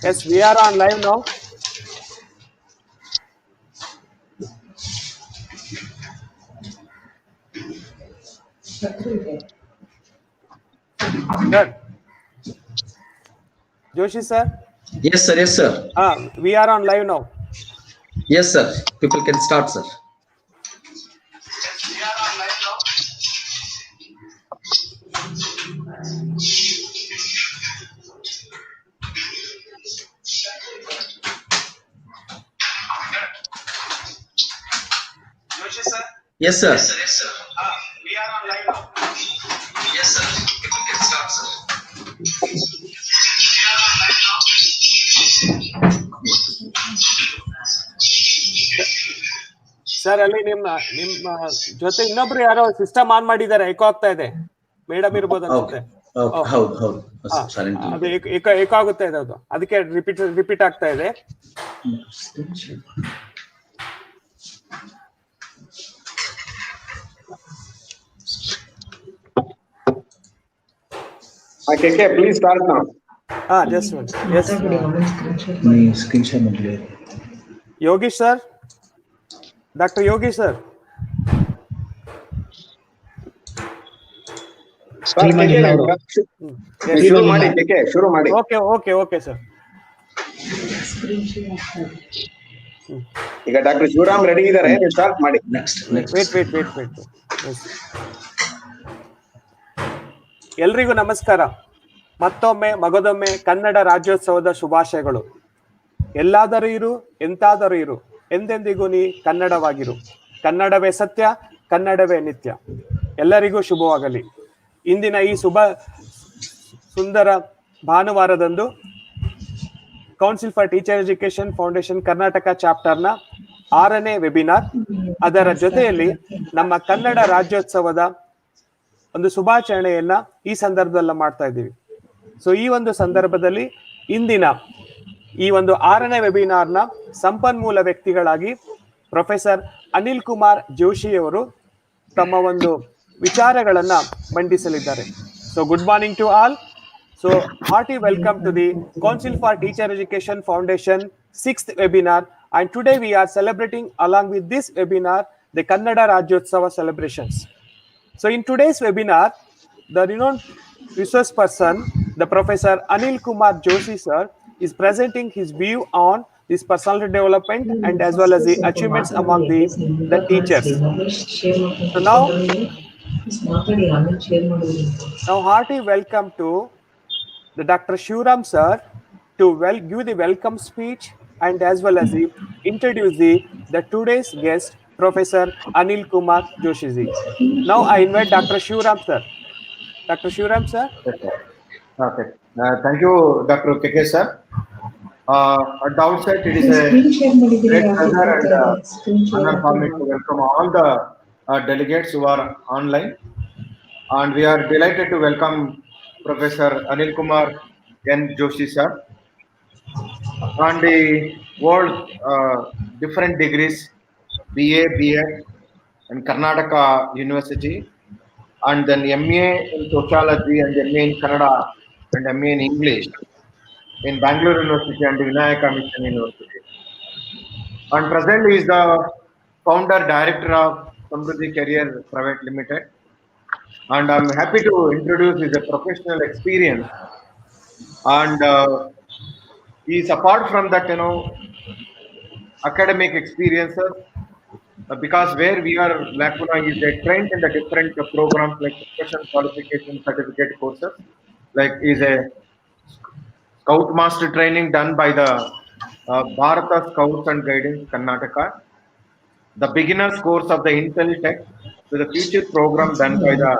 Yes, we are on live now. Sir. Joshi sir? Yes, sir. Yes, sir. We are on live now. Yes, sir. People can start, sir. We are on live now. Joshi sir? Yes, sir. Yes, sir. We are on live now. Yes, sir. People can start, sir. We are on live now. Sir ಅಲ್ಲಿ ನಿಮ್ಮ ಜೊತೆ ಇನ್ನೊಬ್ರು ಯಾರೋ system on ಮಾಡಿದ್ದಾರೆ, ಏಕೋ ಆಗ್ತಾ ಇದೆ. Madam ಇರ್ಬೋದು ಅನ್ಸುತ್ತೆ. ಅದು ಏಕೋ ಆಗುತ್ತೆ ಇದೆ, ಅದು ಅದಕ್ಕೆ ರಿಪೀಟ್ ಆಗ್ತಾ ಇದೆ. KK, please start now. Just one. Yes. Screenshot. Yogesh sir, Dr. Yogesh sir. ಶುರು ಮಾಡಿ KK, ಶುರು ಮಾಡಿ. Okay sir. ಈಗ ಡಾಕ್ಟರ್ ಶಿವರಾಮ್ ರೆಡಿ ಇದ್ದಾರೆ, ನೀವು ಸ್ಟಾರ್ಟ್ ಮಾಡಿ. Wait. ಎಲ್ರಿಗೂ ನಮಸ್ಕಾರ. ಮತ್ತೊಮ್ಮೆ ಮಗದೊಮ್ಮೆ ಕನ್ನಡ ರಾಜ್ಯೋತ್ಸವದ ಶುಭಾಶಯಗಳು. ಎಲ್ಲಾದರೂ ಇರು, ಎಂತಾದರೂ ಇರು, ಎಂದೆಂದಿಗೂ ನೀ ಕನ್ನಡವಾಗಿರು. ಕನ್ನಡವೇ ಸತ್ಯ, ಕನ್ನಡವೇ ನಿತ್ಯ. ಎಲ್ಲರಿಗೂ ಶುಭವಾಗಲಿ. ಇಂದಿನ ಈ ಸುಂದರ ಭಾನುವಾರದಂದು council for teacher education foundation Karnataka ಚಾಪ್ಟರ್ನ 6ನೇ ವೆಬಿನಾರ್, ಅದರ ಜೊತೆಯಲ್ಲಿ ನಮ್ಮ ಕನ್ನಡ ರಾಜ್ಯೋತ್ಸವದ ಒಂದು ಶುಭಾಚರಣೆಯನ್ನ ಈ ಸಂದರ್ಭದಲ್ಲಿ ಮಾಡ್ತಾ ಇದ್ದೀವಿ. ಸೊ ಈ ಒಂದು ಸಂದರ್ಭದಲ್ಲಿ ಇಂದಿನ ಈ ಒಂದು 6ನೇ ವೆಬಿನಾರ್ನ ಸಂಪನ್ಮೂಲ ವ್ಯಕ್ತಿಗಳಾಗಿ ಪ್ರೊಫೆಸರ್ ಅನಿಲ್ ಕುಮಾರ್ ಜೋಶಿ ಅವರು ತಮ್ಮ ಒಂದು ವಿಚಾರಗಳನ್ನ ಮಂಡಿಸಲಿದ್ದಾರೆ. So good morning to all. So hearty welcome to the Council for Teacher Education Foundation 6th webinar, and today we are celebrating along with this webinar the Kannada Rajyotsava celebrations. So in today's webinar, the renowned resource person, the Professor Anilkumar Joshi sir, is presenting his view on this personality development and as well as the achievements among the teachers. So now hearty welcome to the Dr. Shivaram sir to give the welcome speech and as well as introduce the today's guest, Professor Anil Kumar Joshi ji. Now I invite Dr. Shivaram sir. Dr. Shivaram sir. Okay. Thank you, Dr. KK sir. At the outset, it is a great pleasure and honor for me to welcome all the delegates who are online, and we are delighted to welcome Professor Anilkumar N. Joshi sir, on the world different degrees, BA, BEd in Karnataka University, and then MA in Sociology and MA in Kannada and MA in English in Bangalore University and Vinayaka Mission University. And presently is the founder director of SAMBRAM Career Private Limited. And I'm happy to introduce his professional experience. And he's apart from that, academic experiences, because where we are lacuna is trained in the different programs like professional qualification certificate courses, like is a Scout Master training done by the Bharata Scouts and Guidance Karnataka, the beginners course of the Intel Tech, to the future program done by the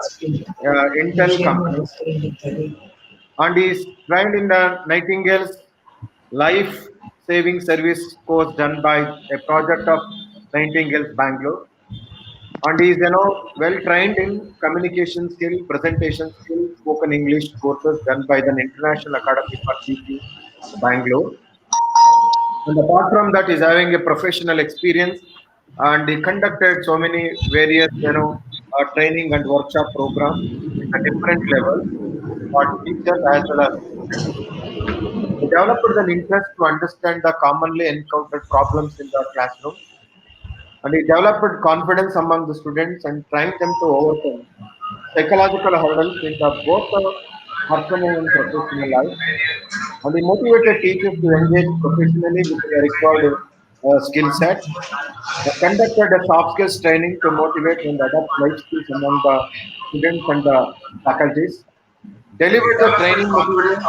Intel company, and he is trained in the Nightingale's Life Saving Service course done by a project of Nightingale's Bangalore, and he is well trained in communication skill, presentation skill, spoken English courses done by the International Academy for Teaching Bangalore. And apart from that, he is having a professional experience, and he conducted so many various training and workshop programs at different levels for teachers as well as students. He developed an interest to understand the commonly encountered problems in the classroom, and he developed confidence among the students and trained them to overcome psychological hurdles in the both personal and professional life. And he motivated teachers to engage professionally with the required skill set. They conducted a soft skills training to motivate and adapt life skills among the students and the faculties. Delivered the training materials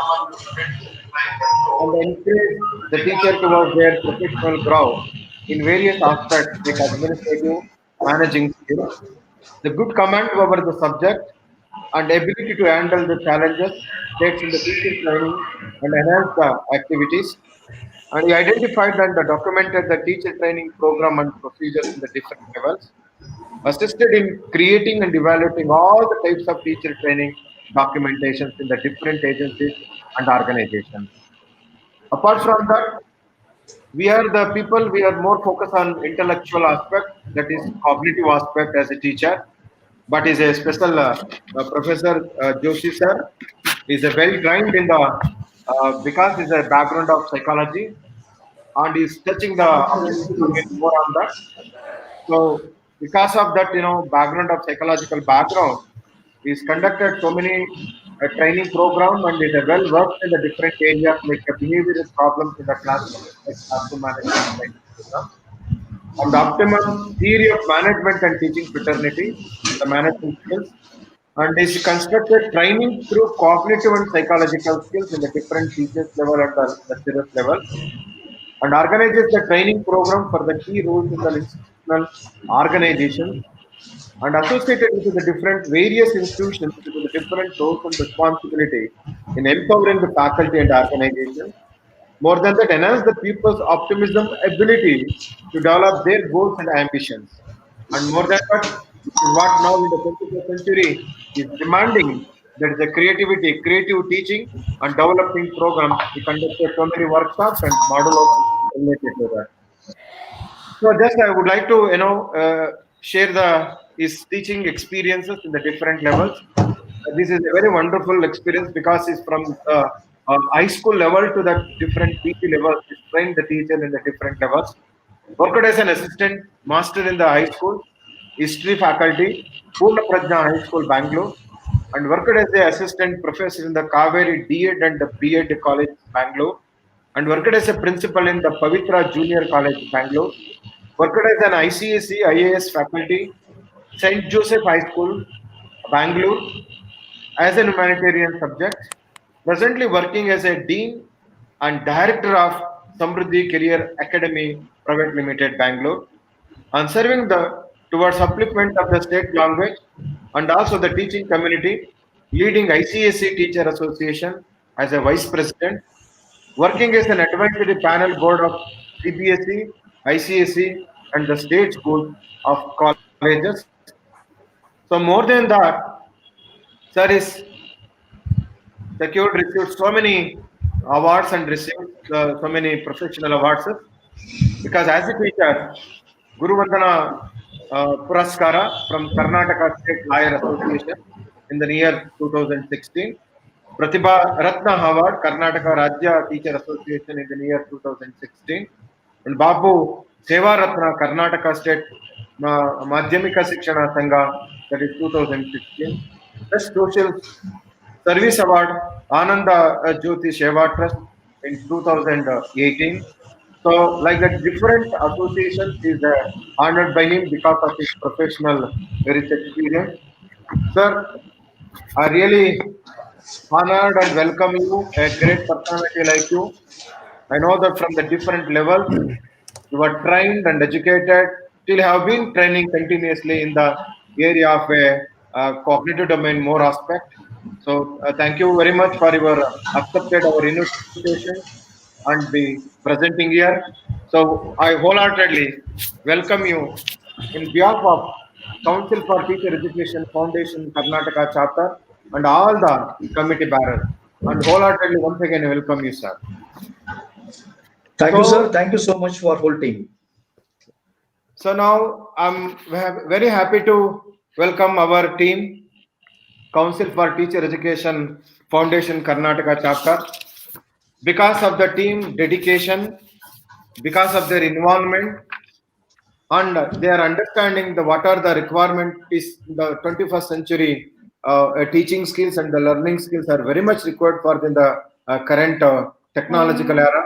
and encouraged the teacher towards their professional growth in various aspects like administrative, managing skills, the good command over the subject, and ability to handle the challenges takes in the teacher training and enhance the activities. And he identified and documented the teacher training program and procedures in the different levels, assisted in creating and evaluating all the types of teacher training documentations in the different agencies and organizations. Apart from that, we are the people, we are more focused on intellectual aspect, that is cognitive aspect as a teacher, but is a special Professor Joshi sir is a well trained in the because he's a background of psychology and is touching the opportunity to get more on that. So because of that, background of psychological background, he's conducted so many training program and is well versed in the different areas like behavioral problems in the classroom, like classroom management training programs, and the optimum theory of management and teaching fraternity, the management skills, and is constructed training through cognitive and psychological skills in the different teachers level and the lecturers level, and organizes the training program for the key roles in the institutional organizations and associated with the different various institutions with the different roles and responsibility in empowering the faculty and organization. More than that, enhance the pupils' optimism ability to develop their goals and ambitions. And more than that, this is what now in the 21st century is demanding, that is the creativity, creative teaching and developing programs. We conducted so many workshops and modules related to that. So just I would like to share the his teaching experiences in the different levels. This is a very wonderful experience because it's from high school level to the different PG levels. He's trained the teacher in the different levels. Worked as an assistant master in the high school, history faculty, Purna Prajna High School, Bangalore, and worked as the assistant professor in the Kaveri D.Ed and the B.Ed College, Bangalore, and worked as a principal in the Pavitra Junior College, Bangalore, worked as an ICSE IAS faculty, St. Joseph High School, Bangalore, as an humanitarian subject, presently working as a dean and director of Samruddhi Career Academy Private Limited, Bangalore, and serving the towards upliftment of the state language and also the teaching community, leading ICSE Teacher Association as a vice president, working as an advisory panel board of CBSE, ICSE, and the state schools of colleges. So more than that, sir is secured, received so many awards and received so many professional awards because as a teacher, Guru Vandana Puraskara from Karnataka State Lawyer Association in the year 2016, Pratibha Ratna Award, Karnataka Rajya Teacher Association in the year 2016, and Babu Seva Ratna, Karnataka State Madhyamika Shikshana Sangha, that is 2016, Best Social Service Award, Ananda Jyoti Seva Trust in 2018. So, like the different associations is honored by him because of his professional rich experience. Sir, I really honored and welcome you, a great personality like you. I know that from the different levels, you are trained and educated, still have been training continuously in the area of a cognitive domain more aspect. So thank you very much for your accepted our invitation and be presenting here. So I wholeheartedly welcome you in behalf of Council for Teacher Education Foundation Karnataka chapter and all the committee bearers. And wholeheartedly once again welcome you, sir. Thank you, sir. So, Thank you so much for whole team. so now I'm very happy to welcome our team, Council for Teacher Education Foundation Karnataka chapter. because of the team dedication, because of their involvement, and they are understanding what are the requirement is the 21st century teaching skills and the learning skills are very much required for in the current technological era.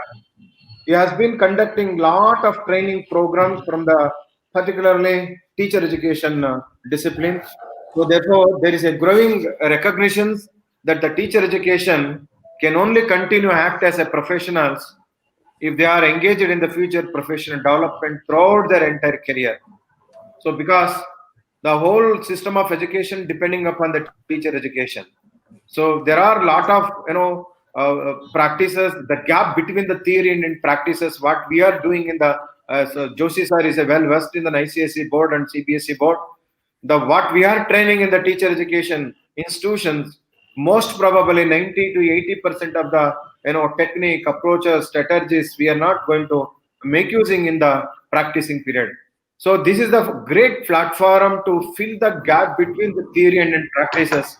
He has been conducting lot of training programs from the particularly teacher education discipline. So therefore, there is a growing recognition that the teacher education can only continue act as a professionals if they are engaged in the future professional development throughout their entire career. So because the whole system of education depending upon the teacher education. So there are a lot of practices. The gap between the theory and practices, what we are doing in the so Joshi sir is a well versed in the ICSE board and CBSE board. The what we are training in the teacher education institutions, most probably 90 to 80% of the technique, approaches, strategies we are not going to make using in the practicing period. So this is the great platform to fill the gap between the theory and practices.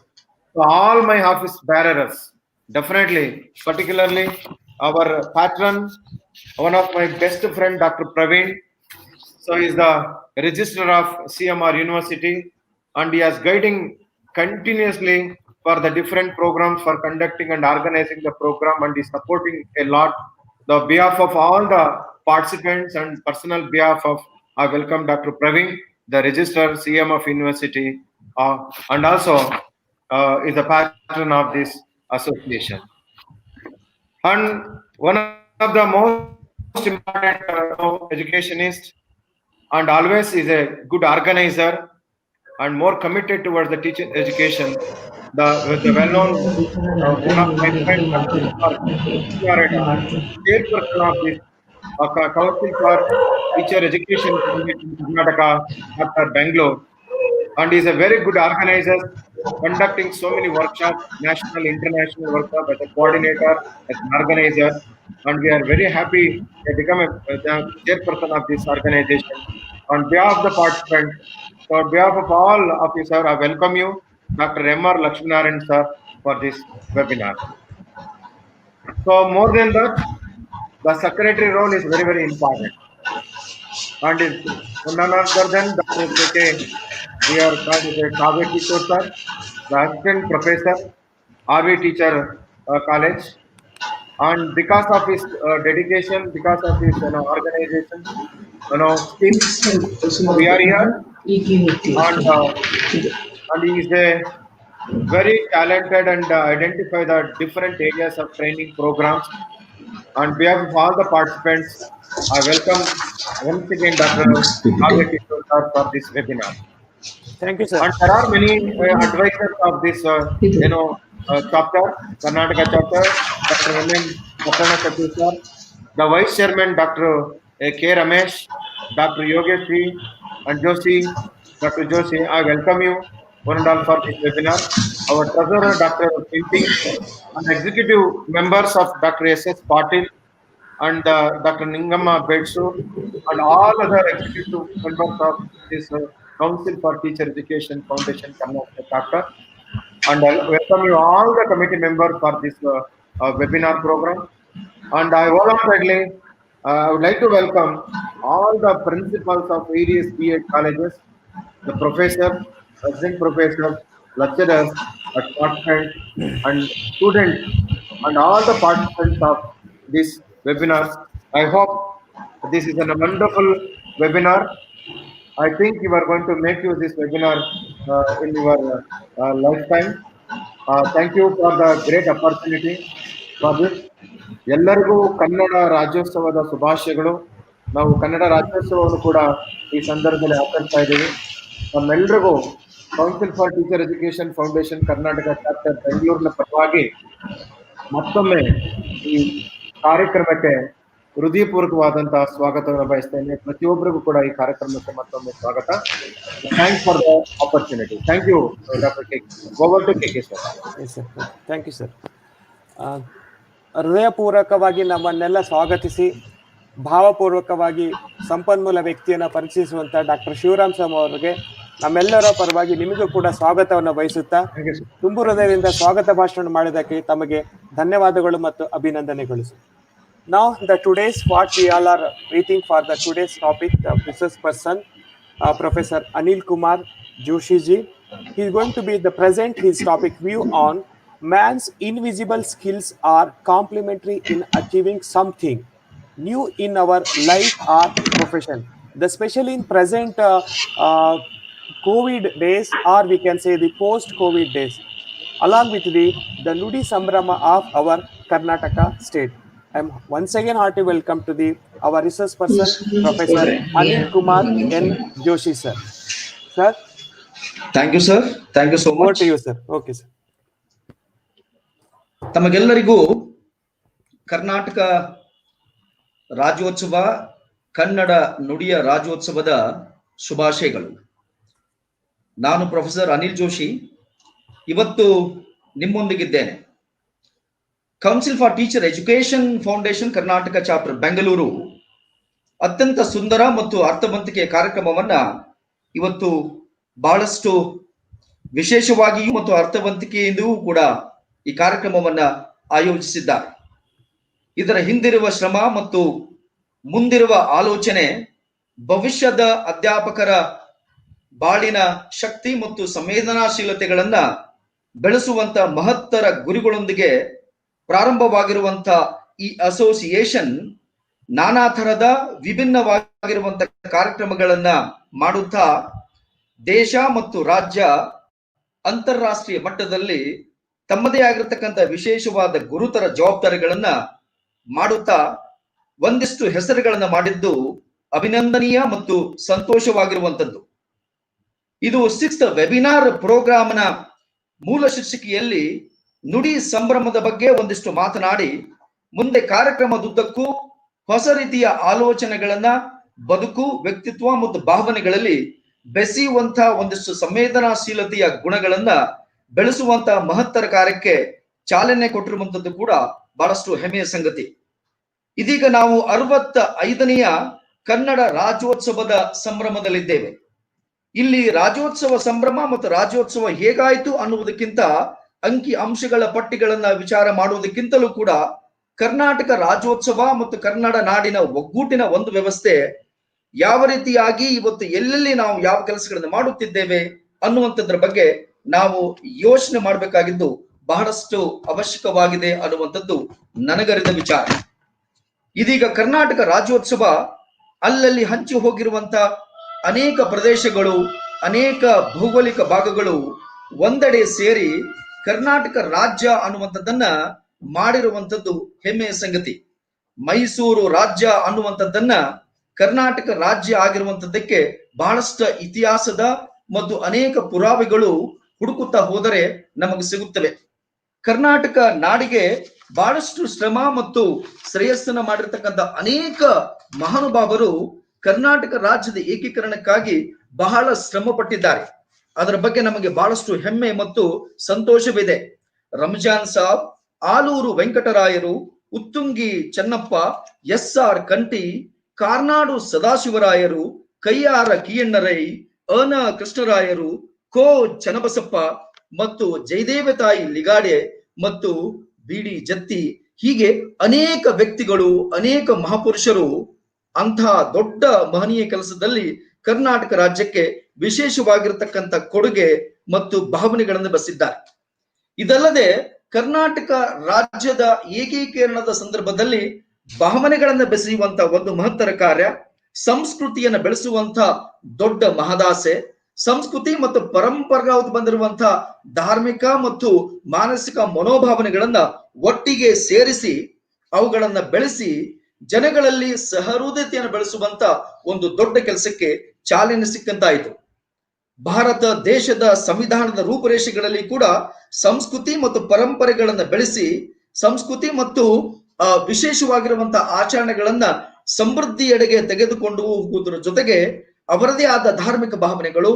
So all my office bearers, definitely, particularly our patron, one of my best friend, Dr. Praveen. So he is the registrar of CMR University, and he is guiding continuously for the different programs for conducting and organizing the program, and is supporting a lot. The behalf of all the participants and personal behalf of I welcome Dr. Praveen, the registrar CM of University, and also is the patron of this association. And one of the most important educationist and always is a good organizer and more committed towards the teaching education. The well-known one of my friends, chairperson of this Council for Teacher Education in Karnataka, Dr. Bangalore, and is a very good organizer, conducting so many workshops, national, international workshops as a coordinator, as an organizer, and we are very happy to become the chairperson of this organization. On behalf of the participants, so on behalf of all of you, sir, I welcome you, Dr. M.R. Lakshminarayan, sir, for this webinar. So more than that, the secretary role is very, very important. And is none other than Dr. K. We are called as a Kavya teacher, sir, the assistant professor, RV teacher college. And because of his dedication, because of his organization, skills, we are here. And he is a very talented and identify the different areas of training programs. On behalf of all the participants, I welcome once again Dr. Kavya Kishore for this webinar. Thank you, sir. And there are many advisors of this, chapter, Karnataka chapter, Dr. M.N. Patana Satish, the Vice Chairman, Dr. K. Ramesh, Dr. Yogeshri, and Joshi, Dr. Joshi. I welcome you, one and all, for this webinar. Our Treasurer, Dr. Pimping, and executive members of Dr. S.S. Patil, and Dr. Ningamma Bedsu, and all other executive members of this Council for Teacher Education Foundation Karnataka chapter. And I welcome you all the committee members for this webinar program. And I wholeheartedly would like to welcome all the principals of various BEd colleges, the professors, assistant professors, lecturers, participants, and students, and all the participants of this webinar. I hope this is a wonderful webinar. I think you are going to make use this webinar in your lifetime. Thank you for the great opportunity for this. ಎಲ್ಲರಿಗೂ ಕನ್ನಡ ರಾಜ್ಯೋತ್ಸವದ ಶುಭಾಶಯಗಳು. ನಾವು ಕನ್ನಡ ರಾಜ್ಯೋತ್ಸವವನ್ನು ಕೂಡ ಈ ಸಂದರ್ಭದಲ್ಲಿ ಆಚರಿಸ್ತಾ ಇದ್ದೀವಿ. ನಮ್ಮೆಲ್ಲರಿಗೂ council for teacher education foundation Karnataka chapter ಬೆಂಗಳೂರಿನ ಪರವಾಗಿ ಮತ್ತೊಮ್ಮೆ ಈ ಕಾರ್ಯಕ್ರಮಕ್ಕೆ ಹೃದಯಪೂರ್ವಕವಾದಂತಹ ಸ್ವಾಗತವನ್ನು ಬಯಸ್ತೇನೆ. ಪ್ರತಿಯೊಬ್ಬರಿಗೂ ಕೂಡ ಈ ಕಾರ್ಯಕ್ರಮಕ್ಕೆ ಮತ್ತೊಮ್ಮೆ ಸ್ವಾಗತ. Thanks for the opportunity. Thank you doctor K. Over to K sir. Thank you sir. ಹೃದಯಪೂರ್ವಕವಾಗಿ ನಮ್ಮನ್ನೆಲ್ಲ ಸ್ವಾಗತಿಸಿ ಭಾವಪೂರ್ವಕವಾಗಿ ಸಂಪನ್ಮೂಲ ವ್ಯಕ್ತಿಯನ್ನು ಪರಿಚಯಿಸುವಂಥ ಡಾಕ್ಟರ್ ಶಿವರಾಮ್ ಸ್ವಾಮಿ ಅವರಿಗೆ ನಮ್ಮೆಲ್ಲರ ಪರವಾಗಿ ನಿಮಗೂ ಕೂಡ ಸ್ವಾಗತವನ್ನು ಬಯಸುತ್ತಾ Thank you, sir. ತುಂಬು ಹೃದಯದಿಂದ ಸ್ವಾಗತ ಭಾಷಣ ಮಾಡಿದ್ದಕ್ಕೆ ತಮಗೆ ಧನ್ಯವಾದಗಳು ಮತ್ತು ಅಭಿನಂದನೆಗಳು. Now today's what we all are waiting for the today's topic, the research person, Professor Anilkumar Joshi ji. He is going to be the present his topic view on man's invisible skills are complementary in achieving something new in our life or profession. Especially in present COVID days, or we can say the post-COVID days, along with the NUDI SAMBRAM of our Karnataka state. I am once again hearty welcome to our research person, Professor Anilkumar N. Joshi, sir. Sir, Thank you, sir. Thank you so over much. to you, sir. Okay, sir. ತಮಗೆಲ್ಲರಿಗೂ ಕರ್ನಾಟಕ ರಾಜ್ಯೋತ್ಸವ, ಕನ್ನಡ ನುಡಿಯ ರಾಜ್ಯೋತ್ಸವದ ಶುಭಾಶಯಗಳು. ನಾನು professor Anil Joshi ಇವತ್ತು ನಿಮ್ಮೊಂದಿಗಿದ್ದೇನೆ. Council for teacher education foundation Karnataka chapter Bengaluru ಅತ್ಯಂತ ಸುಂದರ ಮತ್ತು ಅರ್ಥವಂತಿಕೆ ಕಾರ್ಯಕ್ರಮವನ್ನ ಇವತ್ತು ಬಹಳಷ್ಟು ವಿಶೇಷವಾಗಿಯೂ ಮತ್ತು ಅರ್ಥವಂತಿಕೆಯಿಂದೂ ಕೂಡ ಈ ಕಾರ್ಯಕ್ರಮವನ್ನ ಆಯೋಜಿಸಿದ್ದಾರೆ. ಇದರ ಹಿಂದಿರುವ ಶ್ರಮ ಮತ್ತು ಮುಂದಿರುವ ಆಲೋಚನೆ ಭವಿಷ್ಯದ ಅಧ್ಯಾಪಕರ ಬಾಳಿನ ಶಕ್ತಿ ಮತ್ತು ಸಂವೇದನಾಶೀಲತೆಗಳನ್ನ ಬೆಳೆಸುವಂತ ಮಹತ್ತರ ಗುರಿಗಳೊಂದಿಗೆ ಪ್ರಾರಂಭವಾಗಿರುವಂತ ಈ ಅಸೋಸಿಯೇಷನ್ ನಾನಾ ತರದ ವಿಭಿನ್ನವಾಗಿರುವಂತ ಕಾರ್ಯಕ್ರಮಗಳನ್ನ ಮಾಡುತ್ತಾ ದೇಶ ಮತ್ತು ರಾಜ್ಯ ಅಂತಾರಾಷ್ಟ್ರೀಯ ಮಟ್ಟದಲ್ಲಿ ತಮ್ಮದೇ ಆಗಿರತಕ್ಕಂಥ ವಿಶೇಷವಾದ ಗುರುತರ ಜವಾಬ್ದಾರಿಗಳನ್ನ ಮಾಡುತ್ತಾ ಒಂದಿಷ್ಟು ಹೆಸರುಗಳನ್ನ ಮಾಡಿದ್ದು ಅಭಿನಂದನೀಯ ಮತ್ತು ಸಂತೋಷವಾಗಿರುವಂತದ್ದು. ಇದು 6th ವೆಬಿನಾರ್ ಪ್ರೋಗ್ರಾಮ್ನ ಮೂಲ ಶೀರ್ಷಿಕೆಯಲ್ಲಿ ನುಡಿ ಸಂಭ್ರಮದ ಬಗ್ಗೆ ಒಂದಿಷ್ಟು ಮಾತನಾಡಿ ಮುಂದೆ ಕಾರ್ಯಕ್ರಮದುದ್ದಕ್ಕೂ ಹೊಸ ರೀತಿಯ ಆಲೋಚನೆಗಳನ್ನ ಬದುಕು, ವ್ಯಕ್ತಿತ್ವ ಮತ್ತು ಭಾವನೆಗಳಲ್ಲಿ ಬೆಸೆಯುವಂತ ಒಂದಿಷ್ಟು ಸಂವೇದನಾಶೀಲತೆಯ ಗುಣಗಳನ್ನ ಬೆಳೆಸುವಂತ ಮಹತ್ತರ ಕಾರ್ಯಕ್ಕೆ ಚಾಲನೆ ಕೊಟ್ಟಿರುವಂತದ್ದು ಕೂಡ ಬಹಳಷ್ಟು ಹೆಮ್ಮೆಯ ಸಂಗತಿ. ಇದೀಗ ನಾವು 65ನೆಯ ಕನ್ನಡ ರಾಜ್ಯೋತ್ಸವದ ಸಂಭ್ರಮದಲ್ಲಿದ್ದೇವೆ. ಇಲ್ಲಿ ರಾಜ್ಯೋತ್ಸವ ಸಂಭ್ರಮ ಮತ್ತು ರಾಜ್ಯೋತ್ಸವ ಹೇಗಾಯಿತು ಅನ್ನುವುದಕ್ಕಿಂತ ಅಂಕಿ ಅಂಶಗಳ ಪಟ್ಟಿಗಳನ್ನ ವಿಚಾರ ಮಾಡುವುದಕ್ಕಿಂತಲೂ ಕೂಡ ಕರ್ನಾಟಕ ರಾಜ್ಯೋತ್ಸವ ಮತ್ತು ಕನ್ನಡ ನಾಡಿನ ಒಗ್ಗೂಟಿನ ಒಂದು ವ್ಯವಸ್ಥೆ ಯಾವ ರೀತಿಯಾಗಿ ಇವತ್ತು ಎಲ್ಲೆಲ್ಲಿ ನಾವು ಯಾವ ಕೆಲಸಗಳನ್ನು ಮಾಡುತ್ತಿದ್ದೇವೆ ಅನ್ನುವಂಥದ್ರ ಬಗ್ಗೆ ನಾವು ಯೋಚನೆ ಮಾಡಬೇಕಾಗಿದ್ದು ಬಹಳಷ್ಟು ಅವಶ್ಯಕವಾಗಿದೆ ಅನ್ನುವಂಥದ್ದು ನನಗರಿದ ವಿಚಾರ. ಇದೀಗ ಕರ್ನಾಟಕ ರಾಜ್ಯೋತ್ಸವ ಅಲ್ಲಲ್ಲಿ ಹಂಚಿ ಹೋಗಿರುವಂತ ಅನೇಕ ಪ್ರದೇಶಗಳು, ಅನೇಕ ಭೌಗೋಳಿಕ ಭಾಗಗಳು ಒಂದೆಡೆ ಸೇರಿ ಕರ್ನಾಟಕ ರಾಜ್ಯ ಅನ್ನುವಂಥದ್ದನ್ನ ಮಾಡಿರುವಂಥದ್ದು ಹೆಮ್ಮೆಯ ಸಂಗತಿ. ಮೈಸೂರು ರಾಜ್ಯ ಅನ್ನುವಂಥದ್ದನ್ನ ಕರ್ನಾಟಕ ರಾಜ್ಯ ಆಗಿರುವಂಥದ್ದಕ್ಕೆ ಬಹಳಷ್ಟು ಇತಿಹಾಸದ ಮತ್ತು ಅನೇಕ ಪುರಾವೆಗಳು ಹುಡುಕುತ್ತಾ ಹೋದರೆ ನಮಗೆ ಸಿಗುತ್ತವೆ. ಕರ್ನಾಟಕ ನಾಡಿಗೆ ಬಹಳಷ್ಟು ಶ್ರಮ ಮತ್ತು ಶ್ರೇಯಸ್ಸನ್ನ ಮಾಡಿರ್ತಕ್ಕಂಥ ಅನೇಕ ಮಹಾನುಭಾವರು ಕರ್ನಾಟಕ ರಾಜ್ಯದ ಏಕೀಕರಣಕ್ಕಾಗಿ ಬಹಳ ಶ್ರಮ ಪಟ್ಟಿದ್ದಾರೆ. ಅದರ ಬಗ್ಗೆ ನಮಗೆ ಬಹಳಷ್ಟು ಹೆಮ್ಮೆ ಮತ್ತು ಸಂತೋಷವಿದೆ. ರಂಜಾನ್ ಸಾಬ್, ಆಲೂರು ವೆಂಕಟರಾಯರು, ಉತ್ತುಂಗಿ ಚೆನ್ನಪ್ಪ, SR ಕಂಠಿ, ಕಾರ್ನಾಡು ಸದಾಶಿವರಾಯರು, ಕೈಯಾರ ಕಿಯಣ್ಣರೈ, ಅನ ಕೃಷ್ಣರಾಯರು, ಕೋ ಚನ್ನಬಸಪ್ಪ ಮತ್ತು ಜಯದೇವತಾಯಿ ಲಿಗಾಡೆ ಮತ್ತು BD ಜತ್ತಿ, ಹೀಗೆ ಅನೇಕ ವ್ಯಕ್ತಿಗಳು, ಅನೇಕ ಮಹಾಪುರುಷರು ಅಂತಹ ದೊಡ್ಡ ಮಹನೀಯ ಕೆಲಸದಲ್ಲಿ ಕರ್ನಾಟಕ ರಾಜ್ಯಕ್ಕೆ ವಿಶೇಷವಾಗಿರತಕ್ಕಂಥ ಕೊಡುಗೆ ಮತ್ತು ಭಾವನೆಗಳನ್ನು ಬಸಿದ್ದಾರೆ. ಇದಲ್ಲದೆ ಕರ್ನಾಟಕ ರಾಜ್ಯದ ಏಕೀಕರಣದ ಸಂದರ್ಭದಲ್ಲಿ ಭಾವನೆಗಳನ್ನು ಬೆಸೆಯುವಂತ ಒಂದು ಮಹತ್ತರ ಕಾರ್ಯ, ಸಂಸ್ಕೃತಿಯನ್ನು ಬೆಳೆಸುವಂತ ದೊಡ್ಡ ಮಹದಾಸೆ, ಸಂಸ್ಕೃತಿ ಮತ್ತು ಪರಂಪರಾವತಿ ಬಂದಿರುವಂತಹ ಧಾರ್ಮಿಕ ಮತ್ತು ಮಾನಸಿಕ ಮನೋಭಾವನೆಗಳನ್ನ ಒಟ್ಟಿಗೆ ಸೇರಿಸಿ ಅವುಗಳನ್ನ ಬೆಳೆಸಿ ಜನಗಳಲ್ಲಿ ಸಹೃದಯತೆಯನ್ನು ಬೆಳೆಸುವಂತ ಒಂದು ದೊಡ್ಡ ಕೆಲಸಕ್ಕೆ ಚಾಲನೆ ಸಿಕ್ಕಂತಾಯಿತು. ಭಾರತ ದೇಶದ ಸಂವಿಧಾನದ ರೂಪುರೇಷೆಗಳಲ್ಲಿ ಕೂಡ ಸಂಸ್ಕೃತಿ ಮತ್ತು ಪರಂಪರೆಗಳನ್ನ ಬೆಳೆಸಿ ಸಂಸ್ಕೃತಿ ಮತ್ತು ವಿಶೇಷವಾಗಿರುವಂತಹ ಆಚರಣೆಗಳನ್ನ ಸಮೃದ್ಧಿಯೆಡೆಗೆ ತೆಗೆದುಕೊಂಡು ಹೋಗುವುದರ ಜೊತೆಗೆ ಅವರದೇ ಆದ ಧಾರ್ಮಿಕ ಭಾವನೆಗಳು,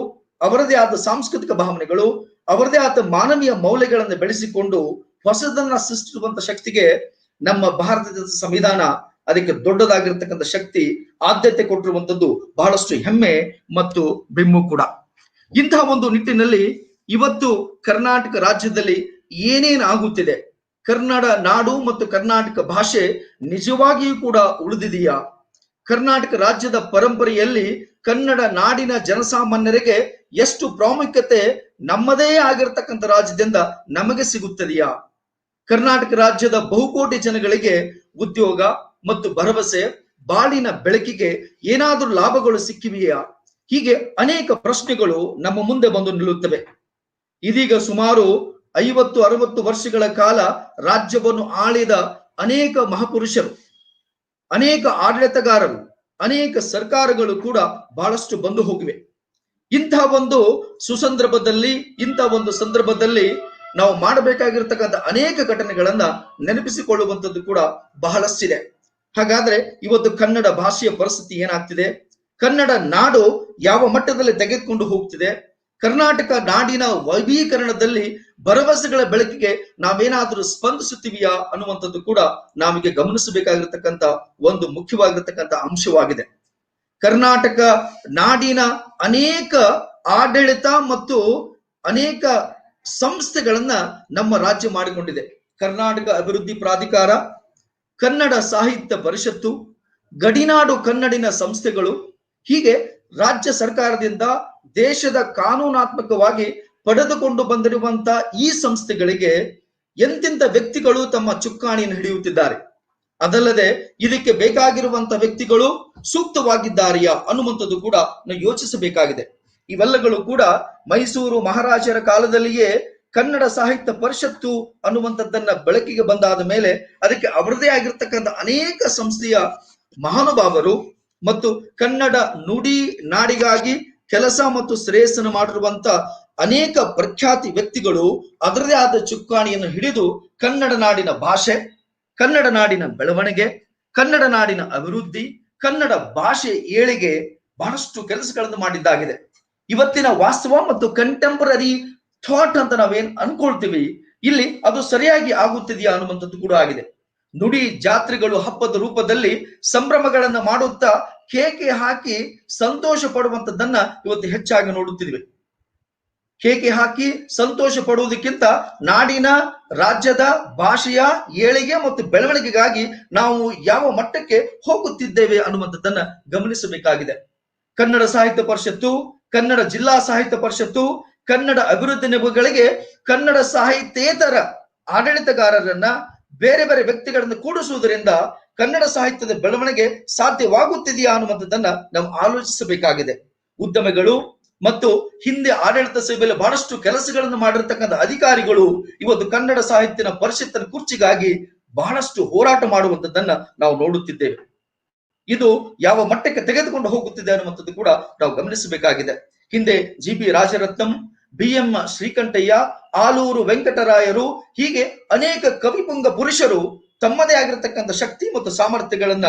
ಅವರದೇ ಆದ ಸಾಂಸ್ಕೃತಿಕ ಭಾವನೆಗಳು, ಅವರದೇ ಆದ ಮಾನವೀಯ ಮೌಲ್ಯಗಳನ್ನು ಬೆಳೆಸಿಕೊಂಡು ಹೊಸದನ್ನ ಸೃಷ್ಟಿಸುವಂತ ಶಕ್ತಿಗೆ ನಮ್ಮ ಭಾರತದ ಸಂವಿಧಾನ ಅದಕ್ಕೆ ದೊಡ್ಡದಾಗಿರ್ತಕ್ಕಂಥ ಶಕ್ತಿ, ಆದ್ಯತೆ ಕೊಟ್ಟಿರುವಂತದ್ದು ಬಹಳಷ್ಟು ಹೆಮ್ಮೆ ಮತ್ತು ಬೆಮ್ಮು ಕೂಡ. ಇಂತಹ ಒಂದು ನಿಟ್ಟಿನಲ್ಲಿ ಇವತ್ತು ಕರ್ನಾಟಕ ರಾಜ್ಯದಲ್ಲಿ ಏನೇನು ಆಗುತ್ತಿದೆ, ಕನ್ನಡ ನಾಡು ಮತ್ತು ಕರ್ನಾಟಕ ಭಾಷೆ ನಿಜವಾಗಿಯೂ ಕೂಡ ಉಳಿದಿದೆಯಾ? ಕರ್ನಾಟಕ ರಾಜ್ಯದ ಪರಂಪರೆಯಲ್ಲಿ ಕನ್ನಡ ನಾಡಿನ ಜನಸಾಮಾನ್ಯರಿಗೆ ಎಷ್ಟು ಪ್ರಾಮುಖ್ಯತೆ ನಮ್ಮದೇ ಆಗಿರತಕ್ಕಂಥ ರಾಜ್ಯದಿಂದ ನಮಗೆ ಸಿಗುತ್ತದೆಯಾ? ಕರ್ನಾಟಕ ರಾಜ್ಯದ ಬಹುಕೋಟಿ ಜನಗಳಿಗೆ ಉದ್ಯೋಗ ಮತ್ತು ಭರವಸೆ, ಬಾಳಿನ ಬೆಳಕಿಗೆ ಏನಾದರೂ ಲಾಭಗಳು ಸಿಕ್ಕಿವೆಯಾ? ಹೀಗೆ ಅನೇಕ ಪ್ರಶ್ನೆಗಳು ನಮ್ಮ ಮುಂದೆ ಬಂದು ನಿಲ್ಲುತ್ತವೆ. ಇದೀಗ ಸುಮಾರು 50-60 ವರ್ಷಗಳ ಕಾಲ ರಾಜ್ಯವನ್ನು ಆಳಿದ ಅನೇಕ ಮಹಾಪುರುಷರು, ಅನೇಕ ಆಡಳಿತಗಾರರು, ಅನೇಕ ಸರ್ಕಾರಗಳು ಕೂಡ ಬಹಳಷ್ಟು ಬಂದು ಹೋಗಿವೆ. ಇಂತಹ ಒಂದು ಸುಸಂದರ್ಭದಲ್ಲಿ, ಇಂತಹ ಒಂದು ಸಂದರ್ಭದಲ್ಲಿ ನಾವು ಮಾಡಬೇಕಾಗಿರ್ತಕ್ಕಂಥ ಅನೇಕ ಘಟನೆಗಳನ್ನ ನೆನಪಿಸಿಕೊಳ್ಳುವಂಥದ್ದು ಕೂಡ ಬಹಳಷ್ಟಿದೆ. ಹಾಗಾದ್ರೆ ಇವತ್ತು ಕನ್ನಡ ಭಾಷೆಯ ಪರಿಸ್ಥಿತಿ ಏನಾಗ್ತಿದೆ? ಕನ್ನಡ ನಾಡು ಯಾವ ಮಟ್ಟದಲ್ಲಿ ತೆಗೆದುಕೊಂಡು ಹೋಗ್ತಿದೆ? ಕರ್ನಾಟಕ ನಾಡಿನ ವೈಭೀಕರಣದಲ್ಲಿ ಭರವಸೆಗಳ ಬೆಳಕಿಗೆ ನಾವೇನಾದ್ರೂ ಸ್ಪಂದಿಸುತ್ತೀವಿಯಾ ಅನ್ನುವಂಥದ್ದು ಕೂಡ ನಾವಿಗೆ ಗಮನಿಸಬೇಕಾಗಿರ್ತಕ್ಕಂಥ ಒಂದು ಮುಖ್ಯವಾಗಿರ್ತಕ್ಕಂಥ ಅಂಶವಾಗಿದೆ. ಕರ್ನಾಟಕ ನಾಡಿನ ಅನೇಕ ಆಡಳಿತ ಮತ್ತು ಅನೇಕ ಸಂಸ್ಥೆಗಳನ್ನ ನಮ್ಮ ರಾಜ್ಯ ಮಾಡಿಕೊಂಡಿದೆ. ಕರ್ನಾಟಕ ಅಭಿವೃದ್ಧಿ ಪ್ರಾಧಿಕಾರ, ಕನ್ನಡ ಸಾಹಿತ್ಯ ಪರಿಷತ್ತು, ಗಡಿನಾಡು ಕನ್ನಡಿನ ಸಂಸ್ಥೆಗಳು, ಹೀಗೆ ರಾಜ್ಯ ಸರ್ಕಾರದಿಂದ ದೇಶದ ಕಾನೂನಾತ್ಮಕವಾಗಿ ಪಡೆದುಕೊಂಡು ಬಂದಿರುವಂತ ಈ ಸಂಸ್ಥೆಗಳಿಗೆ ಎಂತೆಂಥ ವ್ಯಕ್ತಿಗಳು ತಮ್ಮ ಚುಕ್ಕಾಣಿಯನ್ನು ಹಿಡಿಯುತ್ತಿದ್ದಾರೆ. ಅದಲ್ಲದೆ ಇದಕ್ಕೆ ಬೇಕಾಗಿರುವಂತ ವ್ಯಕ್ತಿಗಳು ಸೂಕ್ತವಾಗಿದ್ದಾರೆಯಾ ಅನ್ನುವಂಥದ್ದು ಕೂಡ ನಾವು ಯೋಚಿಸಬೇಕಾಗಿದೆ. ಇವೆಲ್ಲಗಳು ಕೂಡ ಮೈಸೂರು ಮಹಾರಾಜರ ಕಾಲದಲ್ಲಿಯೇ ಕನ್ನಡ ಸಾಹಿತ್ಯ ಪರಿಷತ್ತು ಅನ್ನುವಂಥದ್ದನ್ನ ಬೆಳಕಿಗೆ ಬಂದಾದ ಮೇಲೆ ಅದಕ್ಕೆ ಅವರದೇ ಆಗಿರ್ತಕ್ಕಂಥ ಅನೇಕ ಸಂಸ್ಥೆಯ ಮಹಾನುಭಾವರು ಮತ್ತು ಕನ್ನಡ ನುಡಿ ನಾಡಿಗಾಗಿ ಕೆಲಸ ಮತ್ತು ಶ್ರೇಯಸ್ಸನ್ನು ಮಾಡಿರುವಂತ ಅನೇಕ ಪ್ರಖ್ಯಾತಿ ವ್ಯಕ್ತಿಗಳು ಅದರದೇ ಆದ ಚುಕ್ಕಾಣಿಯನ್ನು ಹಿಡಿದು ಕನ್ನಡ ನಾಡಿನ ಭಾಷೆ, ಕನ್ನಡ ನಾಡಿನ ಬೆಳವಣಿಗೆ, ಕನ್ನಡ ನಾಡಿನ ಅಭಿವೃದ್ಧಿ, ಕನ್ನಡ ಭಾಷೆ ಏಳಿಗೆ ಬಹಳಷ್ಟು ಕೆಲಸಗಳನ್ನು ಮಾಡಿದ್ದಾಗಿದೆ. ಇವತ್ತಿನ ವಾಸ್ತವ ಮತ್ತು ಕಂಟೆಂಪರರಿ ಥಾಟ್ ಅಂತ ನಾವೇನ್ ಅನ್ಕೊಳ್ತೀವಿ, ಇಲ್ಲಿ ಅದು ಸರಿಯಾಗಿ ಆಗುತ್ತಿದೆಯಾ ಅನ್ನುವಂಥದ್ದು ಕೂಡ ಆಗಿದೆ. ನುಡಿ ಜಾತ್ರೆಗಳು ಹಬ್ಬದ ರೂಪದಲ್ಲಿ ಸಂಭ್ರಮಗಳನ್ನ ಮಾಡುತ್ತಾ ಕೇಕೆ ಹಾಕಿ ಸಂತೋಷ ಪಡುವಂಥದ್ದನ್ನ ಇವತ್ತು ಹೆಚ್ಚಾಗಿ ನೋಡುತ್ತಿದ್ವಿ. ಕೇಕೆ ಹಾಕಿ ಸಂತೋಷ ಪಡುವುದಕ್ಕಿಂತ ನಾಡಿನ ರಾಜ್ಯದ ಭಾಷೆಯ ಏಳಿಗೆ ಮತ್ತು ಬೆಳವಣಿಗೆಗಾಗಿ ನಾವು ಯಾವ ಮಟ್ಟಕ್ಕೆ ಹೋಗುತ್ತಿದ್ದೇವೆ ಅನ್ನುವಂಥದ್ದನ್ನ ಗಮನಿಸಬೇಕಾಗಿದೆ. ಕನ್ನಡ ಸಾಹಿತ್ಯ ಪರಿಷತ್ತು, ಕನ್ನಡ ಜಿಲ್ಲಾ ಸಾಹಿತ್ಯ ಪರಿಷತ್ತು, ಕನ್ನಡ ಅಭಿವೃದ್ಧಿ ನಿಗಮಗಳಿಗೆ ಕನ್ನಡ ಸಾಹಿತ್ಯೇತರ ಆಡಳಿತಗಾರರನ್ನ, ಬೇರೆ ಬೇರೆ ವ್ಯಕ್ತಿಗಳನ್ನು ಕೂಡಿಸುವುದರಿಂದ ಕನ್ನಡ ಸಾಹಿತ್ಯದ ಬೆಳವಣಿಗೆ ಸಾಧ್ಯವಾಗುತ್ತಿದೆಯಾ ಅನ್ನುವಂಥದ್ದನ್ನ ನಾವು ಆಲೋಚಿಸಬೇಕಾಗಿದೆ. ಉದ್ಯಮಿಗಳು ಮತ್ತು ಹಿಂದೆ ಆಡಳಿತ ಸೇವೆಯಲ್ಲಿ ಬಹಳಷ್ಟು ಕೆಲಸಗಳನ್ನು ಮಾಡಿರ್ತಕ್ಕಂಥ ಅಧಿಕಾರಿಗಳು ಇವತ್ತು ಕನ್ನಡ ಸಾಹಿತ್ಯನ ಪರಿಷತ್ತಿನ ಕುರ್ಚಿಗಾಗಿ ಬಹಳಷ್ಟು ಹೋರಾಟ ಮಾಡುವಂಥದ್ದನ್ನ ನಾವು ನೋಡುತ್ತಿದ್ದೇವೆ. ಇದು ಯಾವ ಮಟ್ಟಕ್ಕೆ ತೆಗೆದುಕೊಂಡು ಹೋಗುತ್ತಿದೆ ಅನ್ನುವಂಥದ್ದು ಕೂಡ ನಾವು ಗಮನಿಸಬೇಕಾಗಿದೆ. ಹಿಂದೆ ಜಿ.ಬಿ. ರಾಜರತ್ನಂ, ಬಿ.ಎಂ. ಶ್ರೀಕಂಠಯ್ಯ, ಆಲೂರು ವೆಂಕಟರಾಯರು, ಹೀಗೆ ಅನೇಕ ಕವಿಪುಂಗ ಪುರುಷರು ತಮ್ಮದೇ ಆಗಿರತಕ್ಕಂಥ ಶಕ್ತಿ ಮತ್ತು ಸಾಮರ್ಥ್ಯಗಳನ್ನ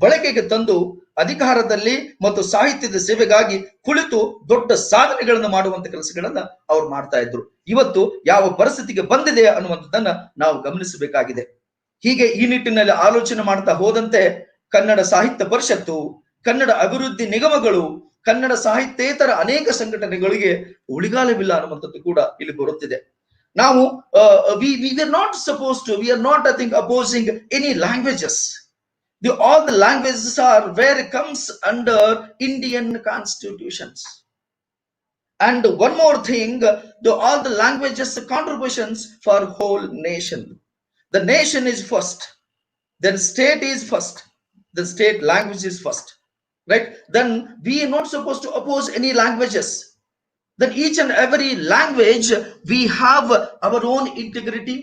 ಬಳಕೆಗೆ ತಂದು ಅಧಿಕಾರದಲ್ಲಿ ಮತ್ತು ಸಾಹಿತ್ಯದ ಸೇವೆಗಾಗಿ ಕುಳಿತು ದೊಡ್ಡ ಸಾಧನೆಗಳನ್ನು ಮಾಡುವಂತ ಕೆಲಸಗಳನ್ನ ಅವ್ರು ಮಾಡ್ತಾ ಇದ್ರು. ಇವತ್ತು ಯಾವ ಪರಿಸ್ಥಿತಿಗೆ ಬಂದಿದೆ ಅನ್ನುವಂಥದ್ದನ್ನ ನಾವು ಗಮನಿಸಬೇಕಾಗಿದೆ. ಹೀಗೆ ಈ ನಿಟ್ಟಿನಲ್ಲಿ ಆಲೋಚನೆ ಮಾಡ್ತಾ ಹೋದಂತೆ ಕನ್ನಡ ಸಾಹಿತ್ಯ ಪರಿಷತ್ತು, ಕನ್ನಡ ಅಭಿವೃದ್ಧಿ ನಿಗಮಗಳು, ಕನ್ನಡ ಸಾಹಿತ್ಯೇತರ ಅನೇಕ ಸಂಘಟನೆಗಳಿಗೆ ಉಳಿಗಾಲವಿಲ್ಲ ಅನ್ನುವಂಥದ್ದು ಕೂಡ ಇಲ್ಲಿ ಬರುತ್ತಿದೆ. ನಾವು we are not supposed to, we are not, I think, opposing any languages. All the languages are where it comes under Indian constitutions. And one more thing, all the languages contributions for whole nation. The nation is first, then state is first, the state language is first, right? Then we are not supposed to oppose any languages. Then each and every language, we have our own integrity,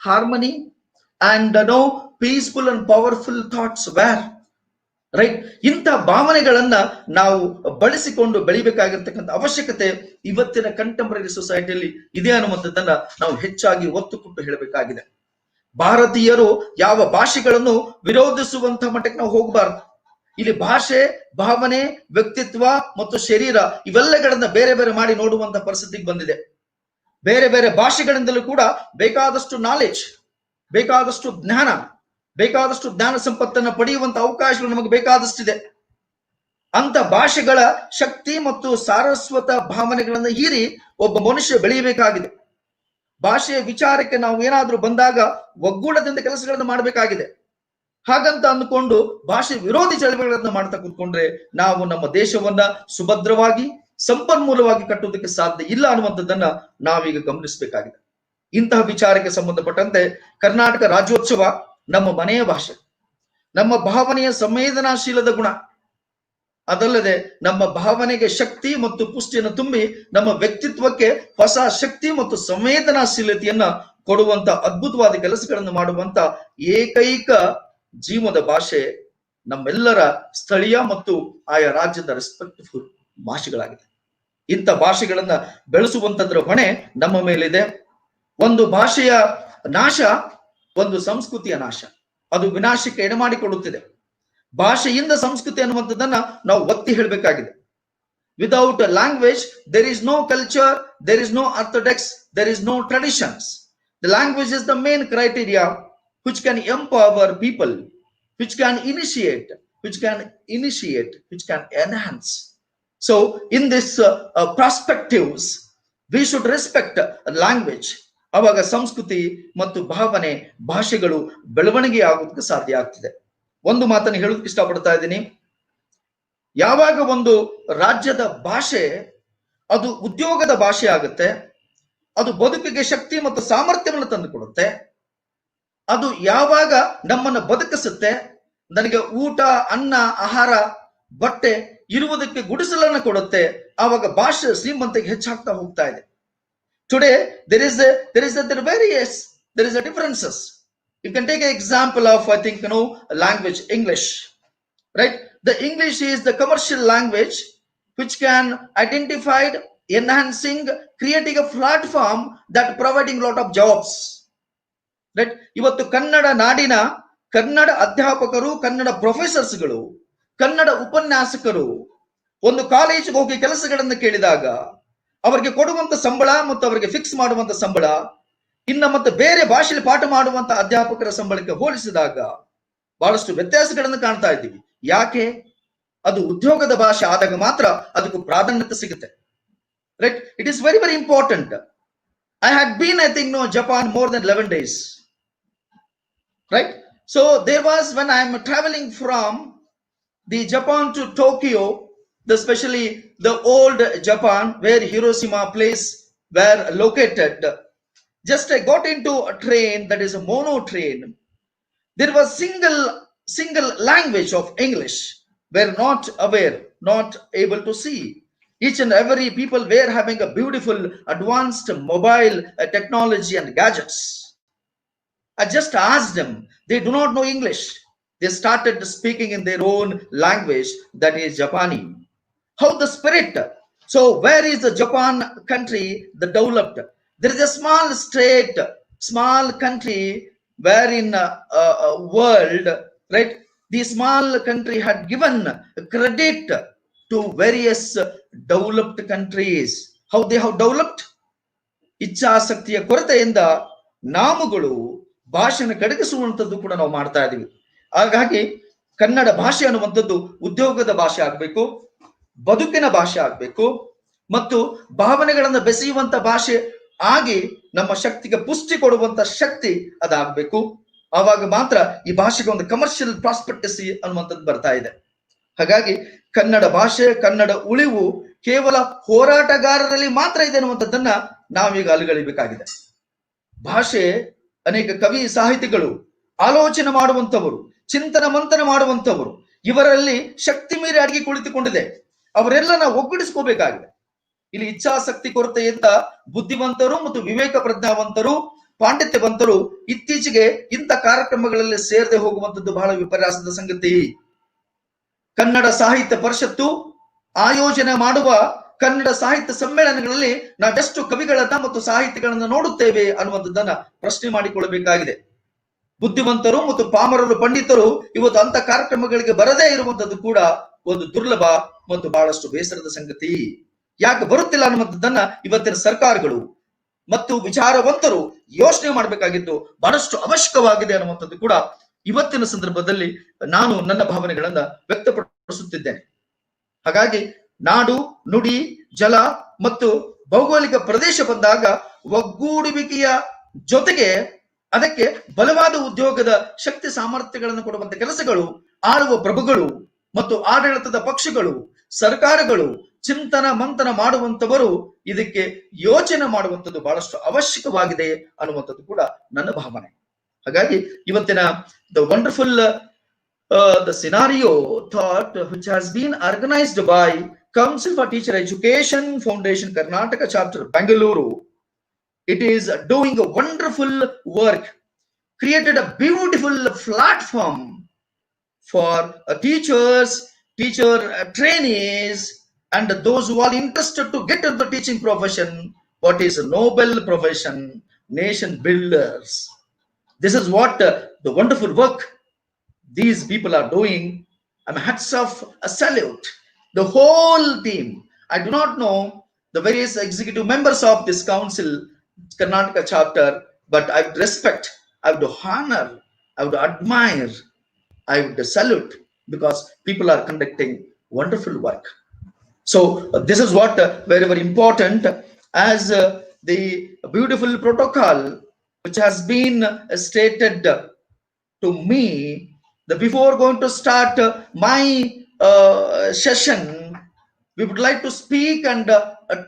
harmony, and peaceful and powerful thoughts where, right? ಇಂಥ ಭಾವನೆಗಳನ್ನ ನಾವು ಬಳಸಿಕೊಂಡು ಬೆಳಿಬೇಕಾಗಿರ್ತಕ್ಕಂಥ ಅವಶ್ಯಕತೆ ಇವತ್ತಿನ contemporary ಸೊಸೈಟಿಯಲ್ಲಿ ಇದೆ ಅನ್ನುವಂಥದ್ದನ್ನ ನಾವು ಹೆಚ್ಚಾಗಿ ಒತ್ತು ಕೊಟ್ಟು ಹೇಳಬೇಕಾಗಿದೆ. ಭಾರತೀಯರು ಯಾವ ಭಾಷೆಗಳನ್ನು ವಿರೋಧಿಸುವಂತ ಮಟ್ಟಕ್ಕೆ ನಾವು ಹೋಗಬಾರದು. ಇಲ್ಲಿ ಭಾಷೆ, ಭಾವನೆ, ವ್ಯಕ್ತಿತ್ವ ಮತ್ತು ಶರೀರ ಇವೆಲ್ಲಗಳನ್ನ ಬೇರೆ ಬೇರೆ ಮಾಡಿ ನೋಡುವಂತ ಪರಿಸ್ಥಿತಿಗೆ ಬಂದಿದೆ. ಬೇರೆ ಬೇರೆ ಭಾಷೆಗಳಿಂದಲೂ ಕೂಡ ಬೇಕಾದಷ್ಟು ನಾಲೆಜ್, ಬೇಕಾದಷ್ಟು ಜ್ಞಾನ, ಬೇಕಾದಷ್ಟು ಜ್ಞಾನ ಸಂಪತ್ತನ್ನ ಪಡೆಯುವಂತ ಅವಕಾಶಗಳು ನಮಗೆ ಬೇಕಾದಷ್ಟಿದೆ. ಅಂತ ಭಾಷೆಗಳ ಶಕ್ತಿ ಮತ್ತು ಸಾರಸ್ವತ ಭಾವನೆಗಳನ್ನು ಹೀರಿ ಒಬ್ಬ ಮನುಷ್ಯ ಬೆಳೆಯಬೇಕಾಗಿದೆ. ಭಾಷೆಯ ವಿಚಾರಕ್ಕೆ ನಾವು ಏನಾದ್ರೂ ಬಂದಾಗ ಒಗ್ಗೂಡದಿಂದ ಕೆಲಸಗಳನ್ನು ಮಾಡಬೇಕಾಗಿದೆ. ಹಾಗಂತ ಅಂದುಕೊಂಡು ಭಾಷೆ ವಿರೋಧಿ ಚಳವಳಿಗಳನ್ನ ಮಾಡ್ತಾ ಕೂತ್ಕೊಂಡ್ರೆ ನಾವು ನಮ್ಮ ದೇಶವನ್ನ ಸುಭದ್ರವಾಗಿ ಸಂಪನ್ಮೂಲವಾಗಿ ಕಟ್ಟುವುದಕ್ಕೆ ಸಾಧ್ಯ ಇಲ್ಲ ಅನ್ನುವಂಥದ್ದನ್ನ ನಾವೀಗ ಗಮನಿಸಬೇಕಾಗಿದೆ. ಇಂತಹ ವಿಚಾರಕ್ಕೆ ಸಂಬಂಧಪಟ್ಟಂತೆ ಕರ್ನಾಟಕ ರಾಜ್ಯೋತ್ಸವ ನಮ್ಮ ಮನೆಯ ಭಾಷೆ, ನಮ್ಮ ಭಾವನೆಯ ಸಂವೇದನಾಶೀಲದ ಗುಣ, ಅದಲ್ಲದೆ ನಮ್ಮ ಭಾವನೆಗೆ ಶಕ್ತಿ ಮತ್ತು ಪುಷ್ಟಿಯನ್ನು ತುಂಬಿ ನಮ್ಮ ವ್ಯಕ್ತಿತ್ವಕ್ಕೆ ಹೊಸ ಶಕ್ತಿ ಮತ್ತು ಸಂವೇದನಾಶೀಲತೆಯನ್ನ ಕೊಡುವಂತ ಅದ್ಭುತವಾದ ಕೆಲಸಗಳನ್ನು ಮಾಡುವಂತ ಏಕೈಕ ಜೀವದ ಭಾಷೆ ನಮ್ಮೆಲ್ಲರ ಸ್ಥಳೀಯ ಮತ್ತು ಆಯಾ ರಾಜ್ಯದ ರೆಸ್ಪೆಕ್ಟ್ಫುಲ್ ಭಾಷೆಗಳಾಗಿದೆ. ಇಂಥ ಭಾಷೆಗಳನ್ನ ಬೆಳೆಸುವಂತದ್ರ ಹೊಣೆ ನಮ್ಮ ಮೇಲಿದೆ. ಒಂದು ಭಾಷೆಯ ನಾಶ ಒಂದು ಸಂಸ್ಕೃತಿಯ ನಾಶ, ಅದು ವಿನಾಶಕ್ಕೆ ಎಡೆಮಾಡಿಕೊಡುತ್ತಿದೆ. ಭಾಷೆಯಿಂದ ಸಂಸ್ಕೃತಿ ಅನ್ನುವಂಥದ್ದನ್ನ ನಾವು ಒತ್ತಿ ಹೇಳಬೇಕಾಗಿದೆ. Without a language there is no culture, there is no orthodox, there is no traditions. The language is the main criteria which can empower people, which can initiate, which can enhance. So in this perspectives we should respect language. ಅವಾಗ ಸಂಸ್ಕೃತಿ ಮತ್ತು ಭಾವನೆ ಭಾಷೆಗಳು ಬೆಳವಣಿಗೆ ಆಗೋದಕ್ಕೆ ಸಾಧ್ಯ ಆಗ್ತದೆ. ಒಂದು ಮಾತನ್ನು ಹೇಳೋದಕ್ಕೆ ಇಷ್ಟಪಡ್ತಾ ಇದ್ದೀನಿ. ಯಾವಾಗ ಒಂದು ರಾಜ್ಯದ ಭಾಷೆ ಅದು ಉದ್ಯೋಗದ ಭಾಷೆ ಆಗುತ್ತೆ, ಅದು ಬದುಕಿಗೆ ಶಕ್ತಿ ಮತ್ತು ಸಾಮರ್ಥ್ಯವನ್ನು ತಂದುಕೊಡುತ್ತೆ, ಅದು ಯಾವಾಗ ನಮ್ಮನ್ನು ಬದುಕಿಸುತ್ತೆ, ನನಗೆ ಊಟ, ಅನ್ನ, ಆಹಾರ, ಬಟ್ಟೆ, ಇರುವುದಕ್ಕೆ ಗುಡಿಸಲನ್ನು ಕೊಡುತ್ತೆ, ಆವಾಗ ಭಾಷೆ ಶ್ರೀಮಂತಿಗೆ ಹೆಚ್ಚಾಗ್ತಾ ಹೋಗ್ತಾ ಇದೆ. Today there is a differences. You can take an example of, I think, language, English, right? The English is the commercial language which can identify, enhancing, creating a platform that providing lot of jobs. Right. ಇವತ್ತು ಕನ್ನಡ ನಾಡಿನ ಕನ್ನಡ ಅಧ್ಯಾಪಕರು, ಕನ್ನಡ ಪ್ರೊಫೆಸರ್ಸ್ಗಳು, ಕನ್ನಡ ಉಪನ್ಯಾಸಕರು ಒಂದು ಕಾಲೇಜಿಗೆ ಹೋಗಿ ಕೆಲಸಗಳನ್ನು ಕೇಳಿದಾಗ ಅವರಿಗೆ ಕೊಡುವಂತ ಸಂಬಳ ಮತ್ತು ಅವರಿಗೆ ಫಿಕ್ಸ್ ಮಾಡುವಂತ ಸಂಬಳ ಇನ್ನ ಮತ್ತೆ ಬೇರೆ ಭಾಷೆಯಲ್ಲಿ ಪಾಠ ಮಾಡುವಂತ ಅಧ್ಯಾಪಕರ ಸಂಬಳಕ್ಕೆ ಹೋಲಿಸಿದಾಗ ಬಹಳಷ್ಟು ವ್ಯತ್ಯಾಸಗಳನ್ನು ಕಾಣ್ತಾ ಇದ್ದೀವಿ. ಯಾಕೆ? ಅದು ಉದ್ಯೋಗದ ಭಾಷೆ ಆದಾಗ ಮಾತ್ರ ಅದಕ್ಕೂ ಪ್ರಾಧಾನ್ಯತೆ ಸಿಗುತ್ತೆ. Right. It is very very important. I had been, I think, Japan more than 11 days. Right? So there was, when I am traveling from the Japan to Tokyo, especially the old Japan where Hiroshima place were located, just I got into a train that is a mono train. There was single language of English. Were not aware, not able to see. Each and every people were having a beautiful advanced mobile technology and gadgets. I just asked them, they do not know English. They started speaking in their own language, that is Japani. How the spirit? So where is the Japan country, the developed? There is a small state, small country where in world, right? The small country had given credit to various developed countries. How they have developed? ಇಚ್ಛಾಸಕ್ತಿಯ ಕೊರತೆಯಿಂದ ನಾಮಗಳು ಭಾಷೆಯನ್ನು ಕಡೆಗಿಸುವಂಥದ್ದು ಕೂಡ ನಾವು ಮಾಡ್ತಾ ಇದ್ದೀವಿ. ಹಾಗಾಗಿ ಕನ್ನಡ ಭಾಷೆ ಅನ್ನುವಂಥದ್ದು ಉದ್ಯೋಗದ ಭಾಷೆ ಆಗ್ಬೇಕು, ಬದುಕಿನ ಭಾಷೆ ಆಗ್ಬೇಕು, ಮತ್ತು ಭಾವನೆಗಳನ್ನು ಬೆಸೆಯುವಂತ ಭಾಷೆ ಆಗಿ ನಮ್ಮ ಶಕ್ತಿಗೆ ಪುಷ್ಟಿ ಕೊಡುವಂತ ಶಕ್ತಿ ಅದಾಗಬೇಕು. ಆವಾಗ ಮಾತ್ರ ಈ ಭಾಷೆಗೆ ಒಂದು ಕಮರ್ಷಿಯಲ್ ಪ್ರಾಸ್ಪೆಕ್ಟಸಿ ಅನ್ನುವಂಥದ್ದು ಬರ್ತಾ ಇದೆ. ಹಾಗಾಗಿ ಕನ್ನಡ ಭಾಷೆ, ಕನ್ನಡ ಉಳಿವು ಕೇವಲ ಹೋರಾಟಗಾರರಲ್ಲಿ ಮಾತ್ರ ಇದೆ ಅನ್ನುವಂಥದ್ದನ್ನ ನಾವೀಗ ಅಲುಗಳಿಬೇಕಾಗಿದೆ. ಭಾಷೆ ಅನೇಕ ಕವಿ ಸಾಹಿತಿಗಳು, ಆಲೋಚನೆ ಮಾಡುವಂತವರು, ಚಿಂತನ ಮಂಥನ ಮಾಡುವಂತವರು, ಇವರಲ್ಲಿ ಶಕ್ತಿ ಮೀರಿ ಅಡಗಿ ಕುಳಿತುಕೊಂಡಿದೆ. ಅವರೆಲ್ಲ ನಾವು ಒಗ್ಗೂಡಿಸ್ಕೋಬೇಕಾಗಿದೆ. ಇಲ್ಲಿ ಇಚ್ಛಾಸಕ್ತಿ ಕೊರತೆಯಿಂದ ಬುದ್ಧಿವಂತರು ಮತ್ತು ವಿವೇಕ ಪ್ರಜ್ಞಾವಂತರು, ಪಾಂಡಿತ್ಯವಂತರು ಇತ್ತೀಚೆಗೆ ಇಂಥ ಕಾರ್ಯಕ್ರಮಗಳಲ್ಲಿ ಸೇರದೆ ಹೋಗುವಂಥದ್ದು ಬಹಳ ವಿಪರ್ಯಾಸದ ಸಂಗತಿ. ಕನ್ನಡ ಸಾಹಿತ್ಯ ಪರಿಷತ್ತು ಆಯೋಜನೆ ಮಾಡುವ ಕನ್ನಡ ಸಾಹಿತ್ಯ ಸಮ್ಮೇಳನಗಳಲ್ಲಿ ನಾವೆಷ್ಟು ಕವಿಗಳನ್ನ ಮತ್ತು ಸಾಹಿತಿಗಳನ್ನ ನೋಡುತ್ತೇವೆ ಅನ್ನುವಂಥದ್ದನ್ನ ಪ್ರಶ್ನೆ ಮಾಡಿಕೊಳ್ಳಬೇಕಾಗಿದೆ. ಬುದ್ಧಿವಂತರು ಮತ್ತು ಪಾಮರರು, ಪಂಡಿತರು ಇವತ್ತು ಅಂತ ಕಾರ್ಯಕ್ರಮಗಳಿಗೆ ಬರದೇ ಇರುವಂತದ್ದು ಕೂಡ ಒಂದು ದುರ್ಲಭ ಮತ್ತು ಬಹಳಷ್ಟು ಬೇಸರದ ಸಂಗತಿ. ಯಾಕೆ ಬರುತ್ತಿಲ್ಲ ಅನ್ನುವಂಥದ್ದನ್ನ ಇವತ್ತಿನ ಸರ್ಕಾರಗಳು ಮತ್ತು ವಿಚಾರವಂತರು ಯೋಚನೆ ಮಾಡಬೇಕಾಗಿದ್ದು ಬಹಳಷ್ಟು ಅವಶ್ಯಕವಾಗಿದೆ ಅನ್ನುವಂಥದ್ದು ಕೂಡ ಇವತ್ತಿನ ಸಂದರ್ಭದಲ್ಲಿ ನಾನು ನನ್ನ ಭಾವನೆಗಳನ್ನ ವ್ಯಕ್ತಪಡಿಸುತ್ತಿದ್ದೇನೆ. ಹಾಗಾಗಿ ನಾಡು, ನುಡಿ, ಜಲ ಮತ್ತು ಭೌಗೋಳಿಕ ಪ್ರದೇಶ ಬಂದಾಗ ಒಗ್ಗೂಡುವಿಕೆಯ ಜೊತೆಗೆ ಅದಕ್ಕೆ ಬಲವಾದ ಉದ್ಯೋಗದ ಶಕ್ತಿ ಸಾಮರ್ಥ್ಯಗಳನ್ನು ಕೊಡುವಂತ ಕೆಲಸಗಳು ಆಳುವ ಪ್ರಭುಗಳು ಮತ್ತು ಆಡಳಿತದ ಪಕ್ಷಗಳು, ಸರ್ಕಾರಗಳು, ಚಿಂತನ ಮಂಥನ ಮಾಡುವಂತವರು ಇದಕ್ಕೆ ಯೋಚನೆ ಮಾಡುವಂಥದ್ದು ಬಹಳಷ್ಟು ಅವಶ್ಯಕವಾಗಿದೆ ಅನ್ನುವಂಥದ್ದು ಕೂಡ ನನ್ನ ಭಾವನೆ. ಹಾಗಾಗಿ ಇವತ್ತಿನ the wonderful the scenario thought which has been organized by Council for Teacher Education Foundation Karnataka chapter Bangalore, it is doing a wonderful work, created a beautiful platform for teachers, teacher trainees, and those who are interested to get into the teaching profession. What is a noble profession? Nation builders. This is what the wonderful work these people are doing. I'm hats off, a salute the whole team. I do not know the various executive members of this council, Karnataka chapter, but I would respect, I would honor, I would admire, I would salute, because people are conducting wonderful work. So this is what very, very important, as the beautiful protocol which has been stated to me. Before going to start my session, we would like to speak and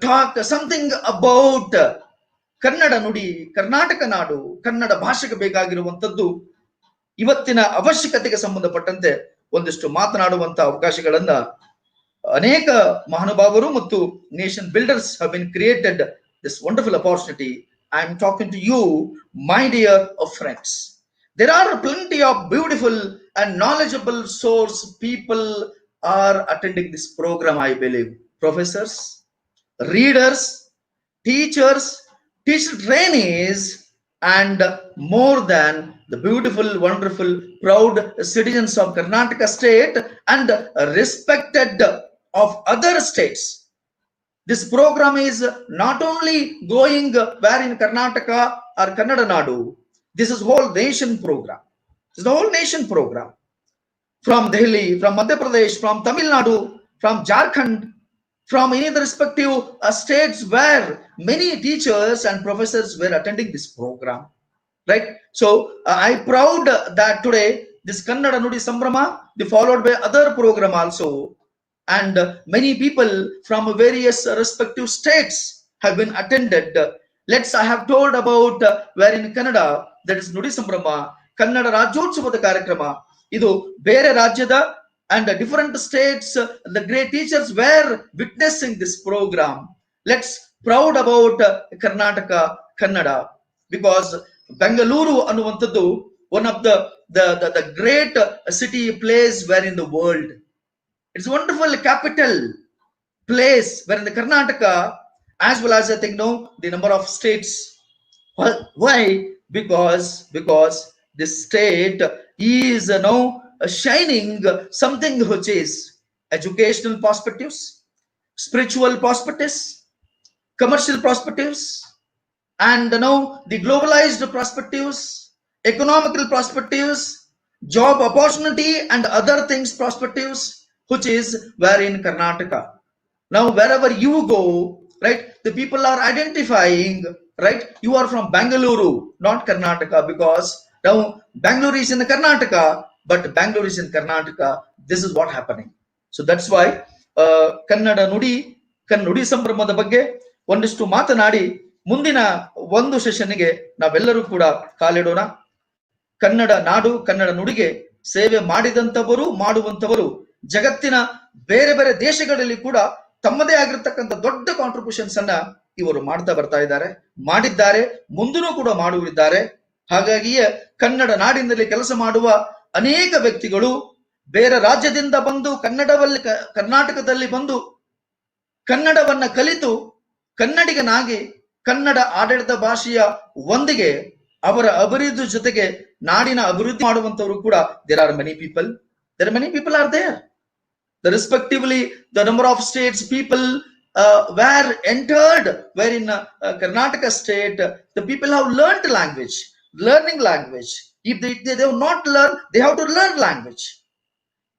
talk something about Kannada Nudi, Karnataka Nadu, Kannada ಭಾಷೆಗೆ ಬೇಕಾಗಿರುವಂತದ್ದು ಇವತ್ತಿನ ಅವಶ್ಯಕತೆಗೆ ಸಂಬಂಧಪಟ್ಟಂತೆ ಒಂದಿಷ್ಟು ಮಾತನಾಡುವಂತ ಅವಕಾಶಗಳನ್ನ ಅನೇಕ ಮಹಾನುಭಾವರು ಮತ್ತು nation builders have been created this wonderful opportunity. I am talking to you, my dear friends. There are plenty of beautiful and knowledgeable source people are attending this program, I believe. Professors, readers, teachers, teacher trainees, and more than the beautiful, wonderful, proud citizens of Karnataka state and respected of other states. This program is not only going where in Karnataka or Kannada Nadu. This is whole nation program. This is the whole nation program. From Delhi, from Madhya Pradesh, from Tamil Nadu, from Jharkhand, from any of the respective states where many teachers and professors were attending this program. Right? So I proud that today this Kannada Nudi Sambrama, they followed by other program also. And many people from various respective states have been attended. I have told about where in Kannada, that is Nudi Sambrama, Kannada Rajyotsavada Karyakrama. Idu bere rajyada and different states, the great teachers were witnessing this program. Let's proud about Karnataka Kannada, because Bangalore annuvantadu one of the great city place where in the world. It's a wonderful capital place where in the Karnataka, as well as I think the number of states. Why? Because this state is now shining something which is educational perspectives, spiritual perspectives, commercial perspectives, and the globalized perspectives, economical perspectives, job opportunity, and other things perspectives, which is where in Karnataka. Now wherever you go, right, the people are identifying, right, you are from Bangalore, not Karnataka, because now Bangalore is in the Karnataka, but Bangalore is in Karnataka. This is what happening. So that's why Kannada Nudi ಸಂಭ್ರಮದ ಬಗ್ಗೆ ಒಂದಿಷ್ಟು ಮಾತನಾಡಿ ಮುಂದಿನ ಒಂದು ಸೆಷನ್ಗೆ ನಾವೆಲ್ಲರೂ ಕೂಡ ಕಾಲಿಡೋಣ. ಕನ್ನಡ ನಾಡು, ಕನ್ನಡ ನುಡಿಗೆ ಸೇವೆ ಮಾಡಿದಂತವರು, ಮಾಡುವಂತವರು ಜಗತ್ತಿನ ಬೇರೆ ಬೇರೆ ದೇಶಗಳಲ್ಲಿ ಕೂಡ ತಮ್ಮದೇ ಆಗಿರತಕ್ಕಂಥ ದೊಡ್ಡ ಕಾಂಟ್ರಿಬ್ಯೂಷನ್ಸ್ ಅನ್ನ ಇವರು ಮಾಡ್ತಾ ಬರ್ತಾ ಇದ್ದಾರೆ, ಮಾಡಿದ್ದಾರೆ, ಮುಂದೂ ಕೂಡ ಮಾಡುವಿದ್ದಾರೆ. ಹಾಗಾಗಿಯೇ ಕನ್ನಡ ನಾಡಿನಲ್ಲಿ ಕೆಲಸ ಮಾಡುವ ಅನೇಕ ವ್ಯಕ್ತಿಗಳು ಬೇರೆ ರಾಜ್ಯದಿಂದ ಬಂದು ಕರ್ನಾಟಕದಲ್ಲಿ ಬಂದು ಕನ್ನಡವನ್ನ ಕಲಿತು ಕನ್ನಡಿಗನಾಗಿ ಕನ್ನಡ ಆಡಳಿತ ಭಾಷೆಯ ಒಂದಿಗೆ ಅವರ ಅಭಿವೃದ್ಧಿ ಜೊತೆಗೆ ನಾಡಿನ ಅಭಿವೃದ್ಧಿ ಮಾಡುವಂತವರು ಕೂಡ there are many people are there. The respectively the number of states people were entered, where in Karnataka state the people have learned learning language. If they have not learned, they have to learn language.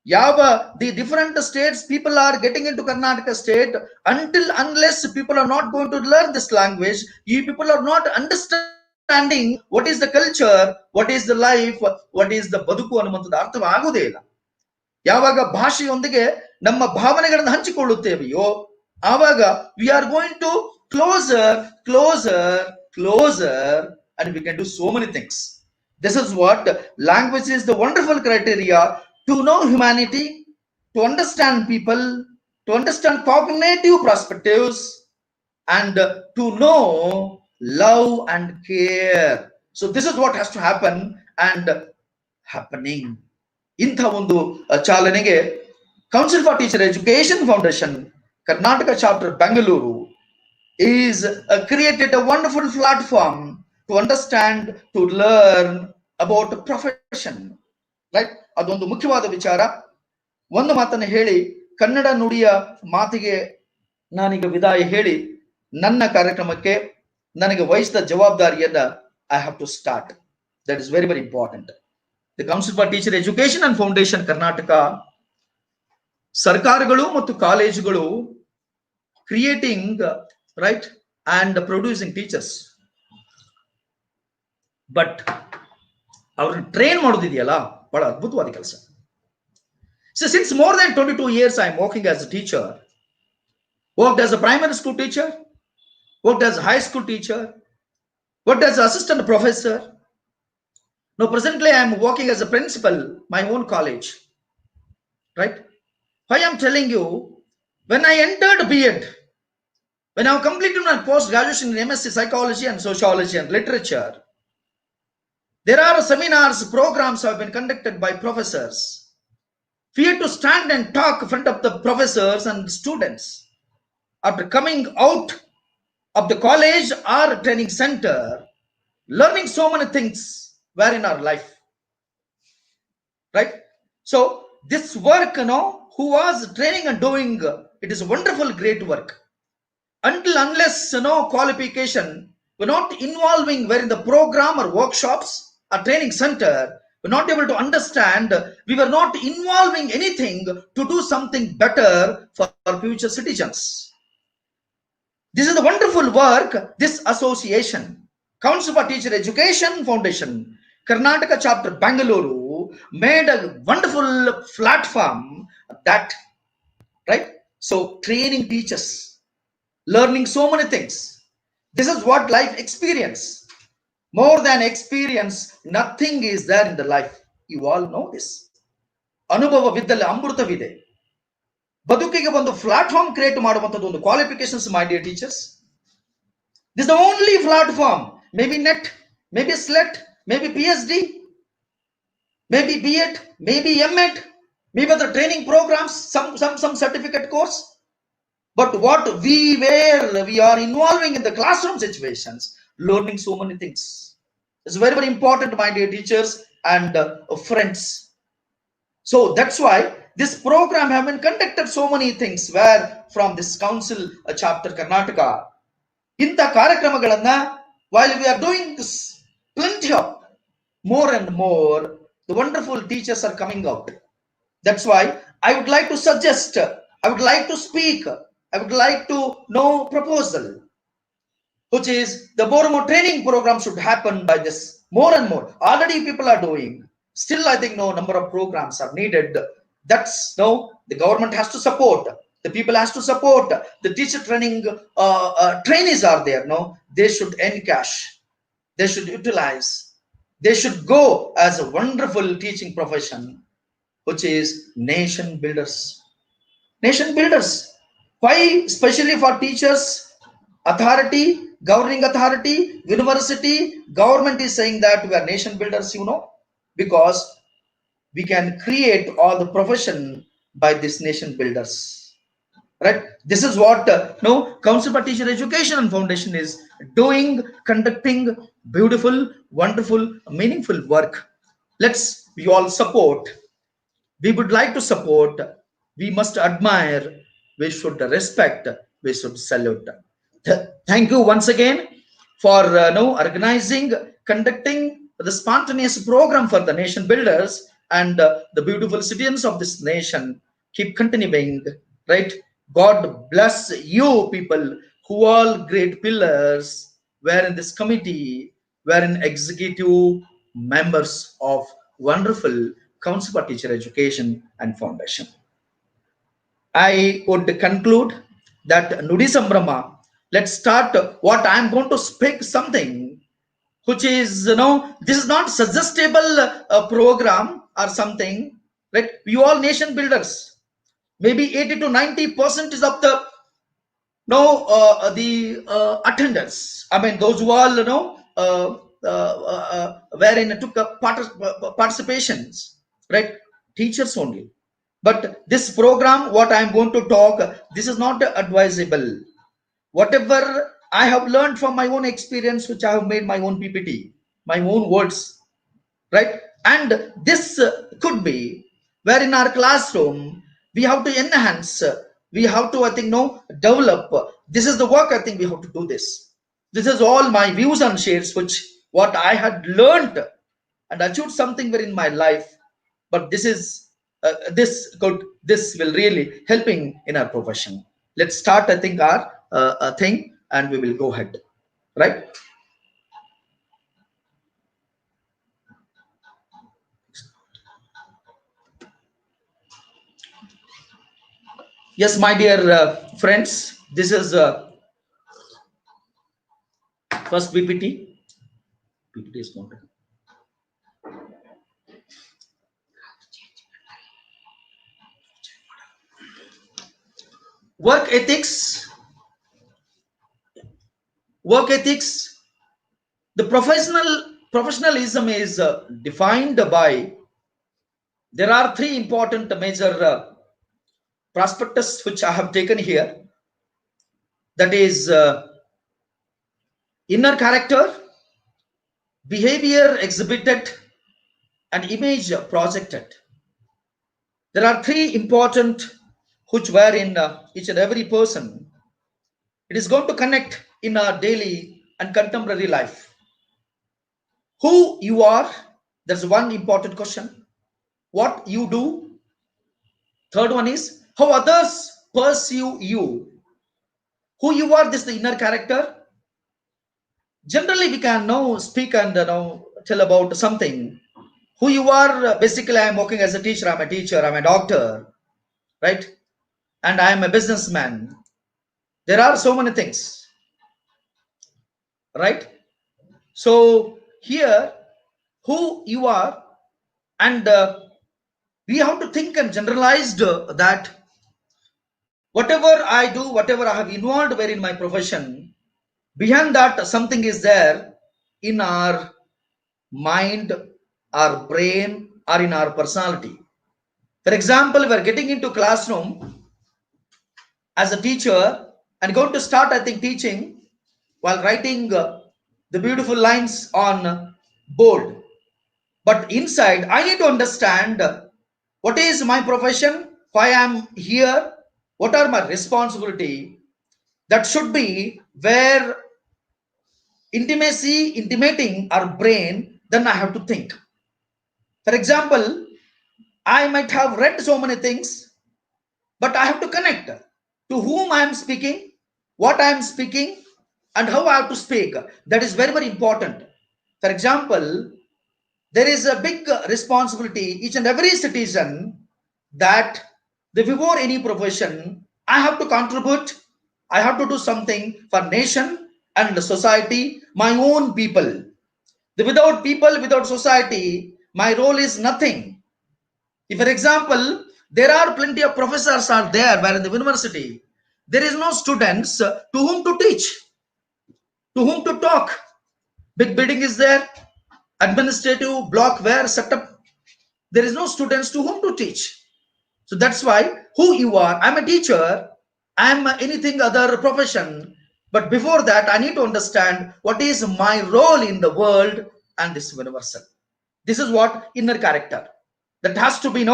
The different states people are getting into Karnataka state, unless people are not going to learn this language, you people are not understanding what is the culture, what is the life, what is the ಬದುಕು ಅನ್ನುವಂಥದ್ದು ಅರ್ಥವಾಗುವುದೇ ಇಲ್ಲ. ಯಾವಾಗ ಭಾಷೆಯೊಂದಿಗೆ ನಮ್ಮ ಭಾವನೆಗಳನ್ನು ಹಂಚಿಕೊಳ್ಳುತ್ತೇವೆಯೋ ಆವಾಗ we are going to closer and we can do so many things. This is what language is, the wonderful criteria to know humanity, to understand people, to understand cognitive perspectives, and to know love and care. So this is what has to happen and happening. ಇಂಥ ಒಂದು ಚಾಲನೆಗೆ Council for Teacher Education Foundation, Karnataka chapter Bangalore is created a wonderful platform to understand, to learn about profession. Right? ಅದೊಂದು ಮುಖ್ಯವಾದ ವಿಚಾರ. ಒಂದು ಮಾತನ್ನು ಹೇಳಿ ಕನ್ನಡ ನುಡಿಯ ಮಾತಿಗೆ ನಾನೀಗ ವಿದಾಯ ಹೇಳಿ ನನ್ನ ಕಾರ್ಯಕ್ರಮಕ್ಕೆ ನನಗೆ ವಹಿಸಿದ ಜವಾಬ್ದಾರಿಯನ್ನ I have to start. That is very, very important. The Council for Teacher Education and Foundation Karnataka, ಸರ್ಕಾರಗಳು ಮತ್ತು ಕಾಲೇಜುಗಳು creating, right, and producing teachers. But ಅವ್ರನ್ನ ಟ್ರೈನ್ ಮಾಡೋದಿದೆಯಲ್ಲ ಬಹಳ ಅದ್ಭುತವಾದ ಕೆಲಸ. So since more than 22 years I am working as a teacher, worked as a primary school teacher, worked as a high school teacher, worked as an assistant professor. Now presently I am working as a principal, my own college. Right? Why I am telling you, when I entered B.Ed, when I completed my post-graduation in MSc Psychology and Sociology and Literature, there are seminars, programs have been conducted by professors. We had to stand and talk in front of the professors and students. After coming out of the college or training center, learning so many things were in our life. Right? So this work, who was training and doing, it is a wonderful, great work. Unless qualification, we're not involving where in the program or workshops or training center, we're not able to understand, we were not involving anything to do something better for our future citizens. This is the wonderful work, this association, Council for Teacher Education Foundation, Karnataka chapter Bangalore, made a wonderful platform that, right? So training teachers, learning so many things. This is what life experience. More than experience, nothing is there in the life. You all know this. ಅನುಭವ ವಿದ್ದಲ್ಲಿ ಅಮೃತವಿದೆ. ಬದುಕಿಗೆ ಒಂದು platform create ಮಾಡುವಂತದ್ದು ಒಂದು qualifications, my dear teachers. This is the only platform. Maybe NET, maybe SLET, maybe PhD, maybe B.Ed, maybe M.Ed, maybe other training programs, some certificate course. But what we are involving in the classroom situations, learning so many things. It's very, very important, my dear teachers and friends. So that's why this program have been conducted so many things where from this council chapter Karnataka. ಇಂಥ ಕಾರ್ಯಕ್ರಮಗಳನ್ನ while we are doing this, plenty of more and more the wonderful teachers are coming out. That's why I would like to suggest, I would like to speak, I would like to know proposal, which is the more training program should happen by this more and more. Already people are doing, still I think no number of programs are needed. That's the government has to support, the people has to support, the teacher training trainees are there, they should encash, they should utilize, they should go as a wonderful teaching profession, which is nation builders. Nation builders. Why especially for teachers, authority, governing authority, university, government is saying that we are nation builders, because we can create all the profession by this nation builders. Right? This is what Council for Teacher Education and Foundation is doing, conducting beautiful, wonderful, meaningful work. We all support. We would like to support. We must admire. We should respect. We should salute. Thank you once again for organizing, conducting the spontaneous program for the nation builders. and the beautiful citizens of this nation keep continuing, right? God bless you people who all great pillars were in this committee, were in executive members of wonderful Council for Teacher Education and Foundation. I would conclude that NUDI Sambrama, let's start what I'm going to speak something which is, this is not suggestible program or something, right? You all nation builders, maybe 80 to 90% is of the attendance. I mean, those who all wherein took participations, right? Teachers only. But this program, what I am going to talk, this is not advisable. Whatever I have learned from my own experience, which I have made my own PPT, my own words, right? And this could be where in our classroom we have to enhance, we have to, I think, develop. This is the work, I think we have to do this. This is all my views and shares, which what I had learned and achieved something within my life. But this is this will really helping in our profession. Let's start, I think, our thing, and we will go ahead, right? Yes, my dear friends, this is first PPT. PPT is not. Work ethics. Work ethics. The professionalism is defined by. There are three important major prospectus which I have taken here. That is inner character, behavior exhibited, and image projected. There are three important which were in each and every person. It is going to connect in our daily and contemporary life. Who you are, that's one important question. What you do. Third one is how others perceive you. Who you are, this is the inner character. Generally, we can now speak and tell about something. Who you are, basically, I am working as a teacher, I'm a teacher, I'm a doctor, right? And I am a businessman. There are so many things, right? So here, who you are, and we have to think and generalized that whatever I do, whatever I have involved where in my profession, behind that something is there in our mind, our brain, or in our personality. For example, we are getting into classroom as a teacher and going to start, I think, teaching while writing the beautiful lines on board. But inside, I need to understand what is my profession, why I am here, what are my responsibility. That should be where intimating our brain, then I have to think. For example, I might have read so many things, but I have to connect to whom I am speaking, what I am speaking, and how I have to speak. That is very, very important. For example, there is a big responsibility, each and every citizen, that before any profession, I have to contribute, I have to do something for nation and the society, my own people. Without people, without society, my role is nothing. If, for example, there are plenty of professors are there where in the university, there is no students to whom to teach, to whom to talk. Big building is there, administrative block where set up. There is no students to whom to teach. So that's why who you are. I'm a teacher. I'm anything other profession. But before that, I need to understand what is my role in the world and this universal. This is what inner character that has to be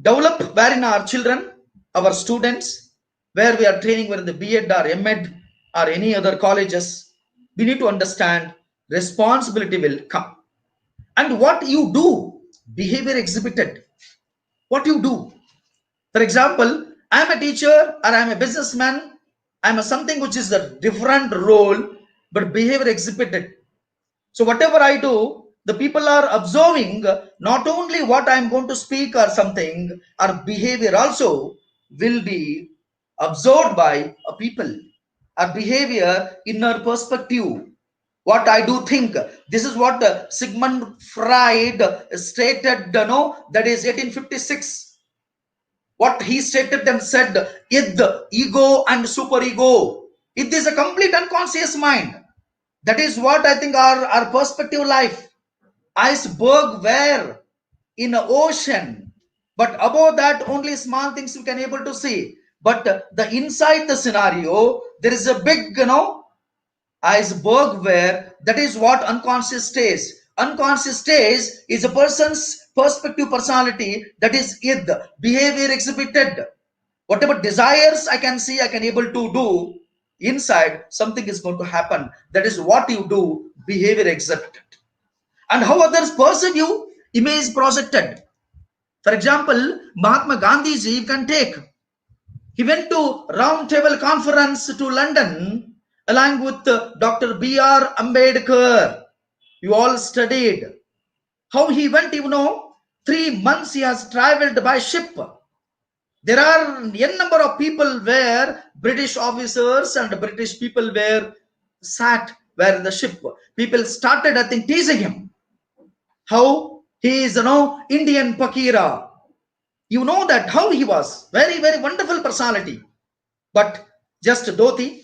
developed wherein our children, our students, where we are training, whether the B.Ed or M.Ed or any other colleges, we need to understand responsibility will come. And what you do, behavior exhibited. What you do? For example, I am a teacher or I am a businessman. I am a something which is a different role, but behavior exhibited. So whatever I do, the people are observing not only what I am going to speak or something, or behavior also will be observed by a people. Our behavior, inner perspective, what I do think. This is what Sigmund Freud stated, that is 1856. What he stated and said, id, ego and superego. It is a complete unconscious mind. That is what I think our perspective life. Iceberg where in an ocean, but above that only small things you can able to see. But the inside the scenario, there is a big, iceberg where that is what unconscious stays. Unconscious stays is a person's perspective personality, that is id, behavior exhibited. Whatever desires I can see, I can able to do, inside something is going to happen. That is what you do, behavior exhibited. And how others perceive you, image projected. For example, Mahatma Gandhi ji, you can take. He went to round table conference to London along with Dr. B.R. Ambedkar. You all studied. How he went, 3 months he has traveled by ship. There are n number of people where British officers and British people were were in the ship. People started, I think, teasing him. How he is, Indian Pakira. You know that how he was. Very, very wonderful personality. But just dhoti,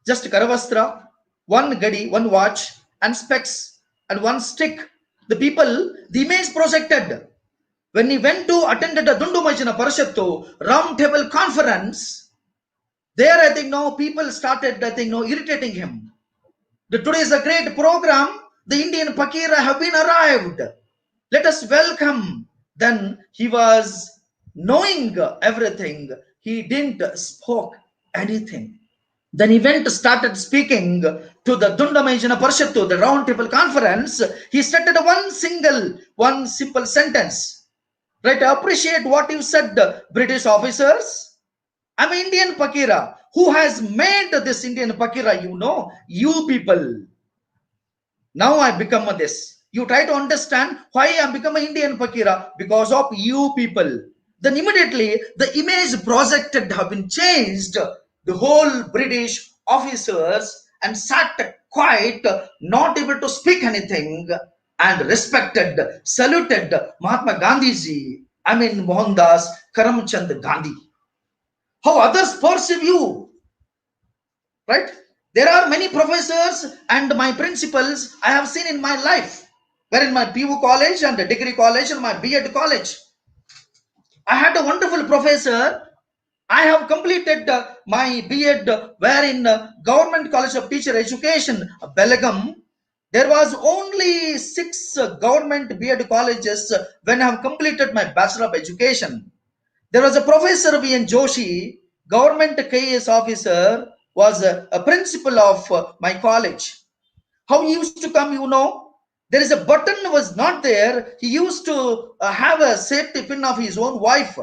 just karavastra, one gadi, one watch, and specs, and one stick. The people, the image projected. When he went to attend the Dundumajana Parashattu round table conference, there I think people started, I think, irritating him. Today is a great program. The Indian Pakira have been arrived. Let us welcome. Then he was knowing everything. He didn't spoke anything. Then he went started speaking to the Dundamajana Parashattu, the round table conference. He started one simple sentence. Right, appreciate what you said, British officers. I'm Indian Pakira. Who has made this Indian Pakira? You people. Now I become this. You try to understand why I become an Indian Pakira, because of you people. Then immediately the image projected have been changed. The whole British officers and sat quiet, not able to speak anything, and respected, saluted Mahatma Gandhi ji, Mohandas Karamchand Gandhi. How others perceive you, right? There are many professors and my principals I have seen in my life, where in my PU college and the degree college and my B.Ed college. I had a wonderful professor. I have completed my B.Ed where in Government College of Teacher Education, Belgaum. There was only 6 government B.Ed colleges when I have completed my Bachelor of Education. There was a Professor V.N. Joshi, government KS officer, was a principal of my college. How he used to come, there is a button was not there. He used to have a safety pin of his own wife.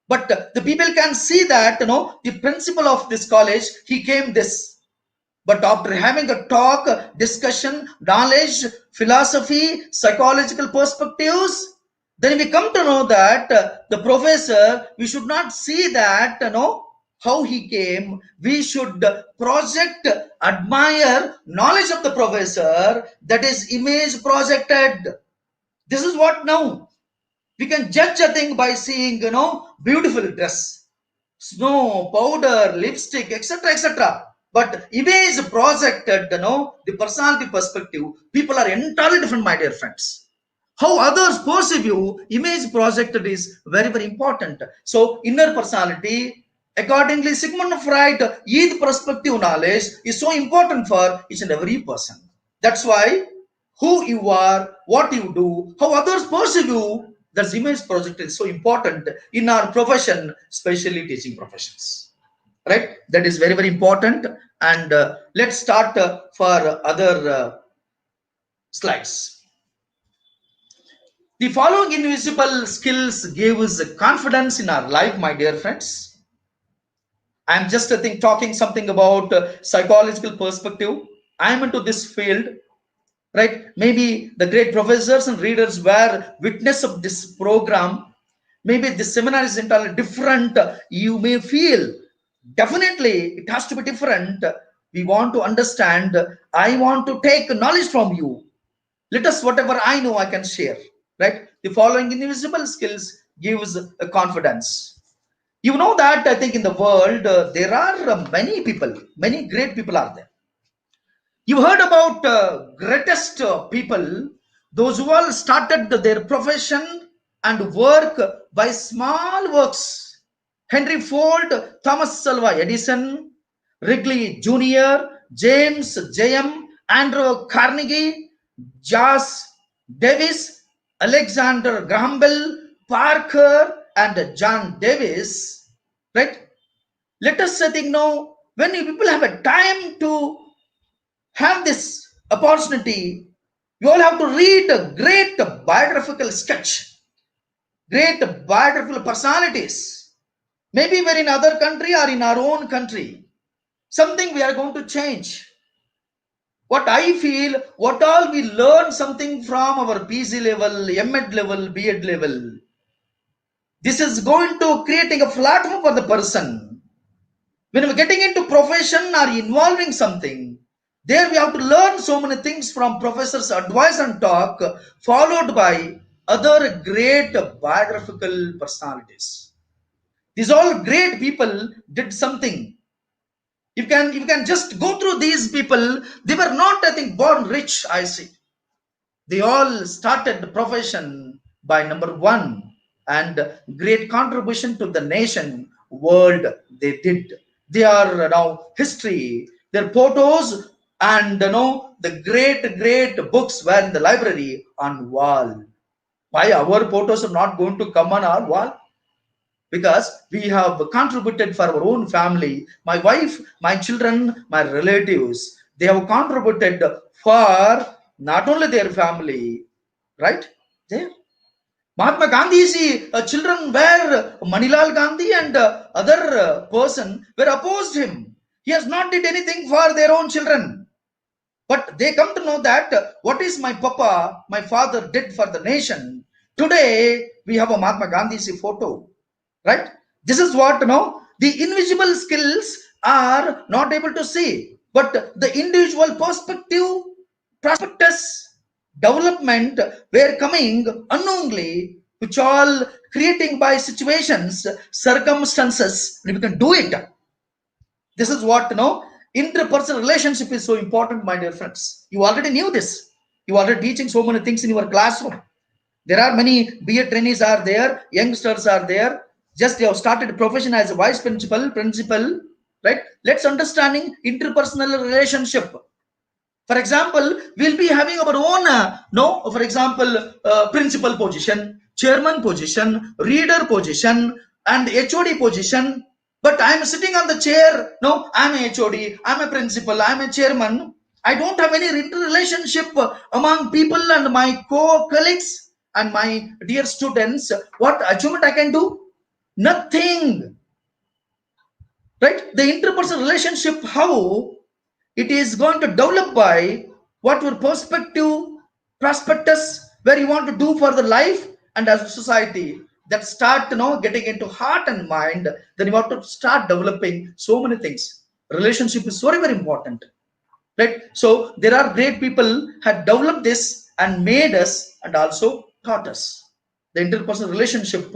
But the people can see that, the principal of this college, he came this. But after having a talk, discussion, knowledge, philosophy, psychological perspectives, then we come to know that the professor, we should not see that, how he came. We should project, admire knowledge of the professor, that is image projected. This is what now. We can judge a thing by seeing, beautiful dress, snow, powder, lipstick, etc., etc. But image projected, the personality perspective, people are entirely different, my dear friends. How others perceive you, image projected is very, very important. So, inner personality, accordingly, Sigmund Freud, each perspective knowledge is so important for each and every person. That's why who you are, what you do, how others perceive you, that image projected is so important in our profession, especially teaching professions. Right? That is very, very important. And let's start for other slides. The following invisible skills give us confidence in our life, my dear friends. I'm just talking something about psychological perspective. I'm into this field, right? Maybe the great professors and readers were witness of this program. Maybe this seminar is entirely different. You may feel definitely it has to be different. We want to understand. I want to take knowledge from you. Let us, whatever I know, I can share. Right? The following invisible skills gives a confidence. You know that I think in the world there are many people, many great people are there. You heard about greatest people, those who all started their profession and work by small works. Henry Ford, Thomas Alva Edison, Wrigley Jr., James J.M., Andrew Carnegie, Josh Davis, Alexander Graham Bell, Parker, and John Davis. Right? Let us think now, when people have a time to have this opportunity, you all have to read a great biographical sketch, great biographical personalities. Maybe we're in other country or in our own country. Something we are going to change. What I feel, what all we learn something from our PG level, MEd level, BEd level. This is going to creating a platform for the person. When we're getting into profession or involving something, there we have to learn so many things from professors' advice and talk, followed by other great biographical personalities. These all great people did something. You can just go through these people. They were not, I think, born rich. I see. They all started the profession by number one, and great contribution to the nation, world they did. They are now history. Their photos and the great books were in the library on wall. Why our photos are not going to come on our wall? Because we have contributed for our own family. My wife, my children, my relatives, they have contributed for not only their family, right? There. Mahatma Gandhi's children were Manilal Gandhi and other person were opposed him. He has not did anything for their own children. But they come to know that what is my papa, my father did for the nation. Today we have a Mahatma Gandhi's photo, right? This is what the invisible skills are not able to see, but the individual perspective, prospectus, development were coming unknowingly, which all creating by situations, circumstances, and we can do it. This is what interpersonal relationship is so important, my dear friends. You already knew this. You already teaching so many things in your classroom. There are many BA trainees are there, youngsters are there. Just they have started profession as a vice principal, right? Let's understanding interpersonal relationship. For example, we'll be having our own, for example, principal position, chairman position, reader position, and HOD position. But I'm sitting on the chair. No, I'm a HOD, I'm a principal, I'm a chairman. I don't have any relationship among people and my co-colleagues and my dear students. What achievement I can do? Nothing. Right? The interpersonal relationship, how it is going to develop by what your perspective, prospectus, where you want to do for the life and as a society, that start getting into heart and mind. Then you have to start developing so many things. Relationship is very, very important, right? So there are great people had developed this and made us and also taught us the interpersonal relationship.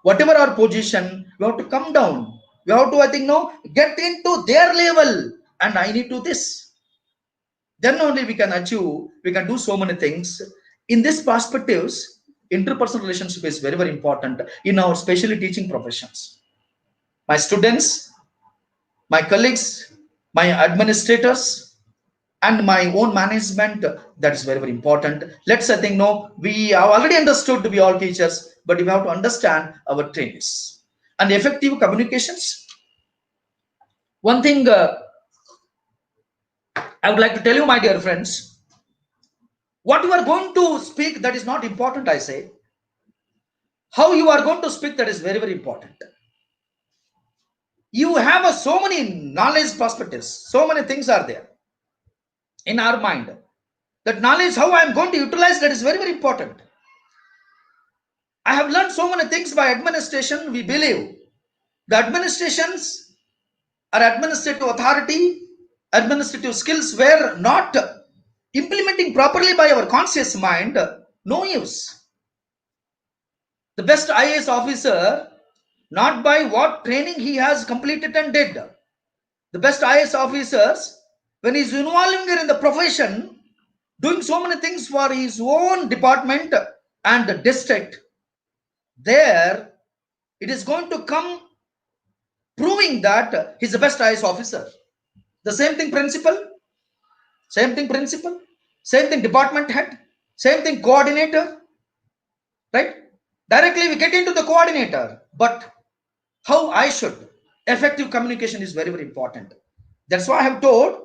Whatever our position, we have to come down. We have to, I think, get into their level, and I need to this. Then only we can achieve. We can do so many things. In this perspectives, interpersonal relationship is very, very important in our specially teaching professions. My students, my colleagues, my administrators, and my own management, that is very, very important. Let's, I think, we have already understood to be all teachers, but we have to understand our trainees. And effective communications. One thing I would like to tell you, my dear friends, what you are going to speak, that is not important, I say. How you are going to speak, that is very, very important. You have so many knowledge perspectives, so many things are there in our mind. That knowledge, how I am going to utilize, that is very, very important. I have learned so many things by administration. We believe the administrations or administrative authority, administrative skills were not implementing properly by our conscious mind, no use. The best IAS officer, not by what training he has completed and did. The best IAS officers, when he is involving in the profession, doing so many things for his own department and the district, there it is going to come proving that he's the best IAS officer. The same thing principal, same thing principal, same thing department head, same thing coordinator, right? Directly we get into the coordinator, but how I should, effective communication is very, very important. That's why I have told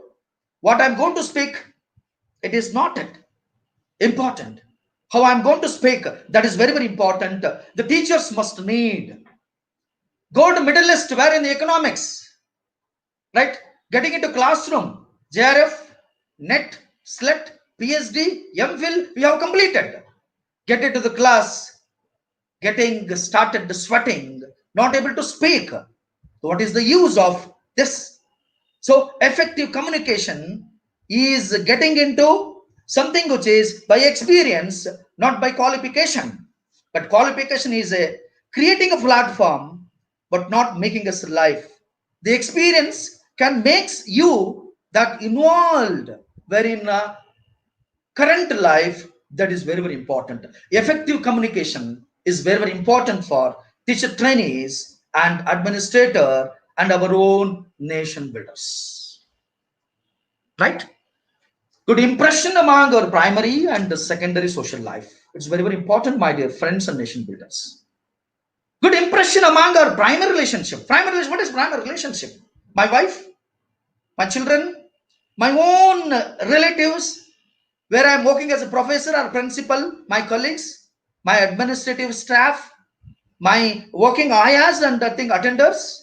what I'm going to speak, it is not important. How I'm going to speak, that is very, very important. The teachers must need gold medalist were in the economics, right? Getting into classroom, JRF, NET, SLET, PhD, MPhil, we have completed. Get into the class, getting started sweating, not able to speak. What is the use of this? So effective communication is getting into something which is by experience, not by qualification. But qualification is a creating a platform, but not making us life. The experience can makes you that involved wherein current life, that is very, very important. Effective communication is very, very important for teacher trainees and administrator and our own nation builders, right? Good impression among our primary and the secondary social life, it's very, very important, my dear friends and nation builders. Good impression among our primary relationship. What is primary relationship? My wife, my children, my own relatives, where I'm working as a professor or principal, my colleagues, my administrative staff, my working ayas and attenders.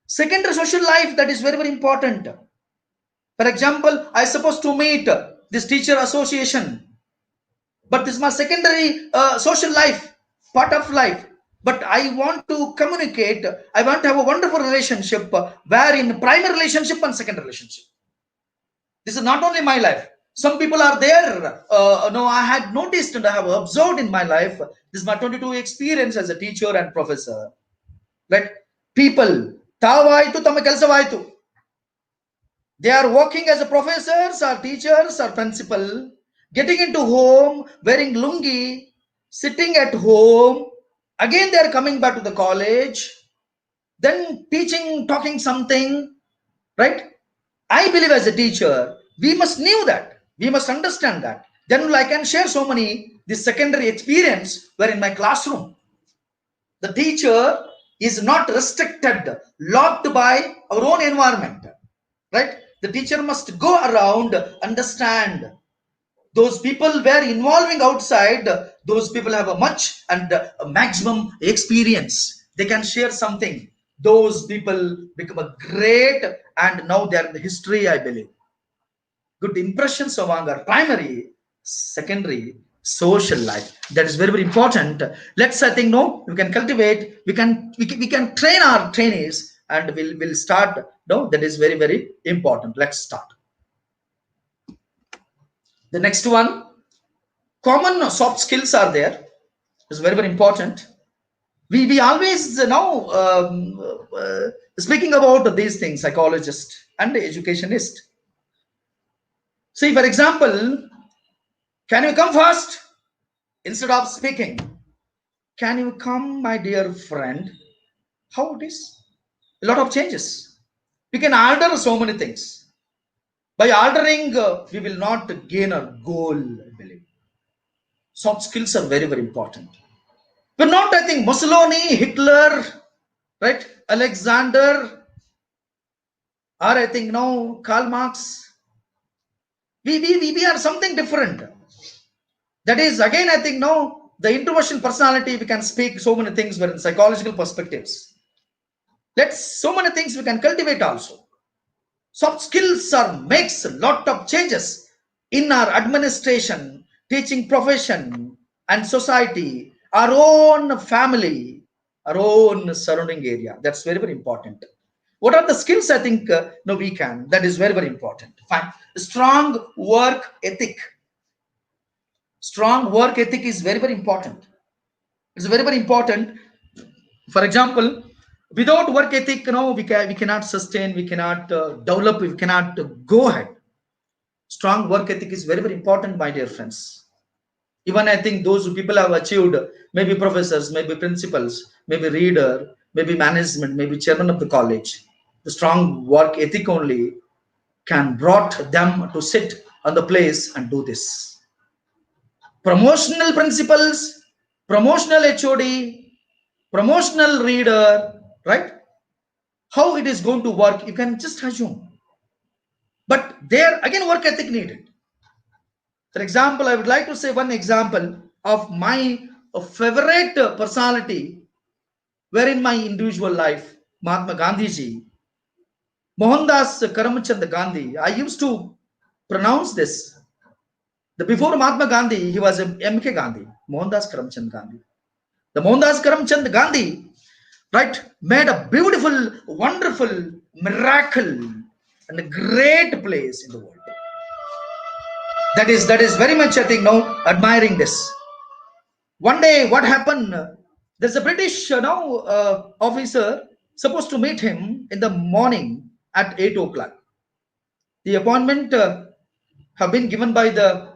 Secondary social life, that is very, very important. For example, I supposed to meet this teacher association, but this is my secondary social life, part of life. But I want to communicate, I want to have a wonderful relationship where in primary relationship and secondary relationship. This is not only my life. Some people are there. No, I had noticed and I have observed in my life. This is my 22 experience as a teacher and professor. Right? People, tavaitu tama kelasavaitu. They are working as a professors or teachers or principal, getting into home, wearing lungi, sitting at home. Again, they are coming back to the college, then teaching, talking something, right? I believe as a teacher, we must know that. We must understand that. Then I can share so many this secondary experience where in my classroom, the teacher is not restricted, locked by our own environment, right? The teacher must go around, understand. Those people were involving outside, those people have a much and a maximum experience. They can share something. Those people become a great, and now they are in the history, I believe. Good impressions among our primary, secondary, social life. That is very, very important. Let's, I think, no, we can cultivate, we can train our trainees, and we'll start. No, that is very, very important. Let's start. The next one, common soft skills are there. It's very, very important. We always now speaking about these things, psychologist and educationist. See, for example, can you come first? Instead of speaking, can you come, my dear friend? How it is? A lot of changes. We can order so many things. By ordering, we will not gain our goal, I believe. Soft skills are very, very important. But not, I think, Mussolini, Hitler, right? Alexander, or I think now Karl Marx. We are something different. That is, again, I think now the introversion personality, we can speak so many things were in psychological perspectives. So many things we can cultivate also. Soft skills makes a lot of changes in our administration, teaching profession, and society, our own family, our own surrounding area. That's very, very important. What are the skills I think no, we can? That is very, very important. Fine. Strong work ethic. Strong work ethic is very, very important. It's very, very important. For example, without work ethic, we cannot sustain, we cannot develop, we cannot go ahead. Strong work ethic is very, very important, my dear friends. Even I think those people have achieved, maybe professors, maybe principals, maybe reader, maybe management, maybe chairman of the college. The strong work ethic only can brought them to sit on the place and do this. Promotional principles, promotional HOD, promotional reader, right? How it is going to work, you can just assume. But there again, work ethic needed. For example, I would like to say one example of my favorite personality, wherein my individual life, Mahatma Gandhi ji, Mohandas Karamchand Gandhi. I used to pronounce this. Before Mahatma Gandhi, he was MK Gandhi, Mohandas Karamchand Gandhi. The Mohandas Karamchand Gandhi, right, made a beautiful, wonderful miracle and a great place in the world. That is very much, I think, now admiring this. One day, what happened? There's a British officer supposed to meet him in the morning at 8 o'clock. The appointment have been given by the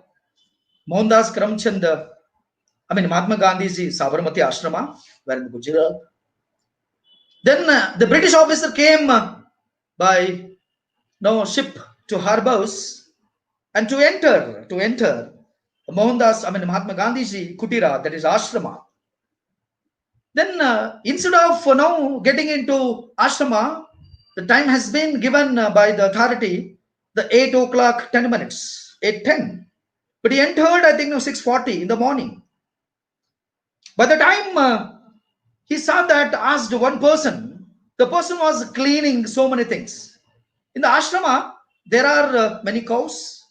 Mohandas Karamchand, Mahatma Gandhi's Sabarmati Ashrama, where in Gujarat. Then the British officer came by ship to Harbors, and to enter Mahatma Gandhi's Kutira, that is Ashrama. Then instead of getting into Ashrama, the time has been given by the authority, the 8 o'clock 10 minutes, 8:10. But he entered, I think, 6:40 in the morning. By the time he saw that, asked one person, the person was cleaning so many things. In the ashrama, there are many cows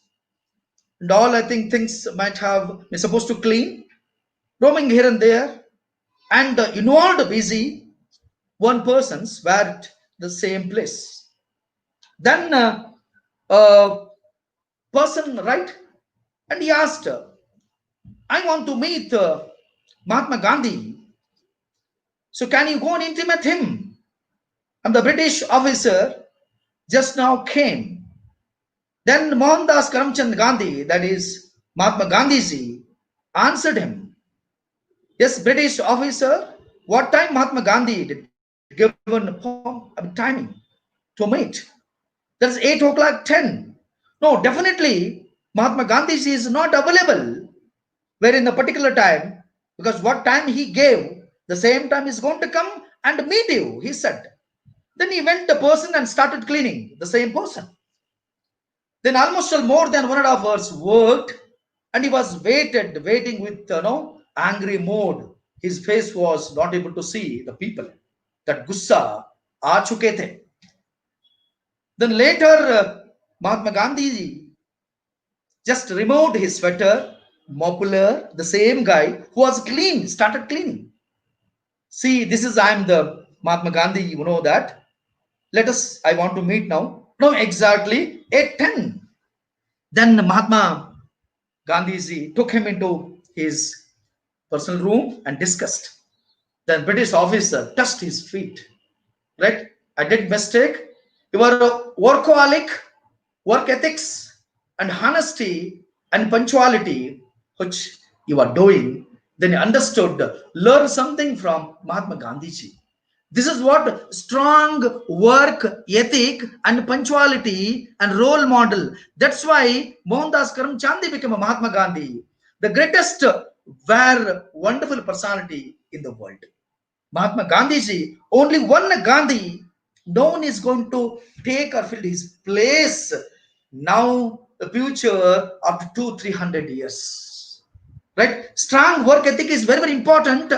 and all, I think, things might have been supposed to clean, roaming here and there, and involved busy one person's were at the same place. Then a person, right, and he asked, I want to meet Mahatma Gandhi. So can you go and intimate him? And the British officer just now came. Then Mohandas Karamchand Gandhi, that is Mahatma Gandhiji, answered him. Yes, British officer, what time Mahatma Gandhi did given timing to meet? That's 8 o'clock 10. No, definitely Mahatma Gandhiji is not available where in a particular time, because what time he gave, the same time is going to come and meet you, he said. Then he went the person and started cleaning, the same person. Then almost more than 1.5 hours worked, and he was waiting with angry mood. His face was not able to see the people. That gussa aa chuke the. Then later Mahatma Gandhi just removed his sweater, mopular, the same guy who was started cleaning. See, this is, I am the Mahatma Gandhi, you know that. I want to meet now. No, exactly 8:10. Then Mahatma Gandhiji took him into his personal room and discussed. Then British officer touched his feet. Right? I did mistake. You are a workaholic, work ethics and honesty and punctuality, which you are doing. Then he understood, learn something from Mahatma Gandhiji. This is what strong work ethic and punctuality and role model. That's why Mohandas Karamchand became a Mahatma Gandhi, the greatest wonderful personality in the world. Mahatma Gandhiji, only one Gandhi, no one is going to take or fill his place now, the future after 200-300 years. right? Strong work ethic is very, very important,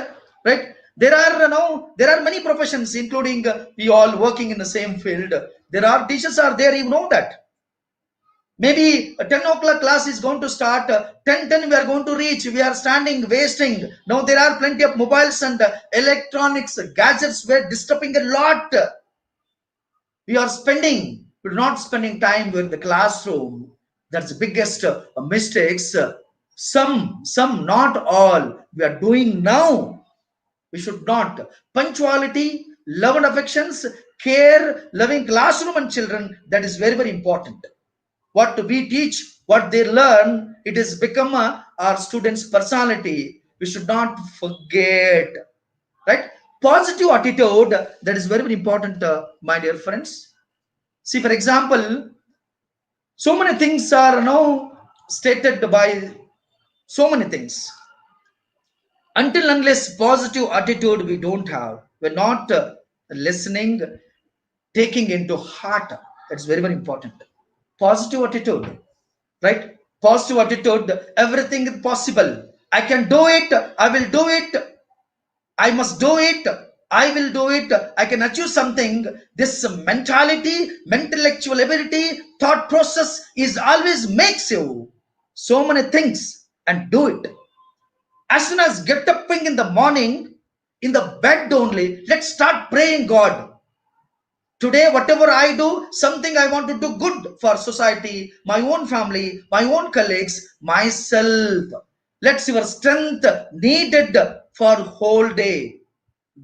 right? There are many professions, including we all working in the same field. There are teachers are there, you know that. Maybe a 10 o'clock class is going to start, 10:10 we are going to reach, we are standing, wasting. Now there are plenty of mobiles and electronics, gadgets were disturbing a lot. We're not spending time with the classroom. That's the biggest mistakes. Some, not all, we are doing now. We should not. Punctuality, love and affections, care, loving classroom and children, that is very, very important. What we teach, what they learn, it has become our students' personality. We should not forget, right? Positive attitude, that is very, very important, my dear friends. See, for example, so many things are now stated by so many things. Until unless positive attitude we don't have, we're not listening, taking into heart. That's very, very important. Positive attitude, right? Positive attitude, everything is possible. I can do it. I will do it. I must do it. I will do it. I can achieve something. This mentality, intellectual ability, thought process is always makes you so many things and do it. As soon as get up in the morning, in the bed only, let's start praying God. Today, whatever I do, something I want to do good for society, my own family, my own colleagues, myself. Let's your strength needed for whole day.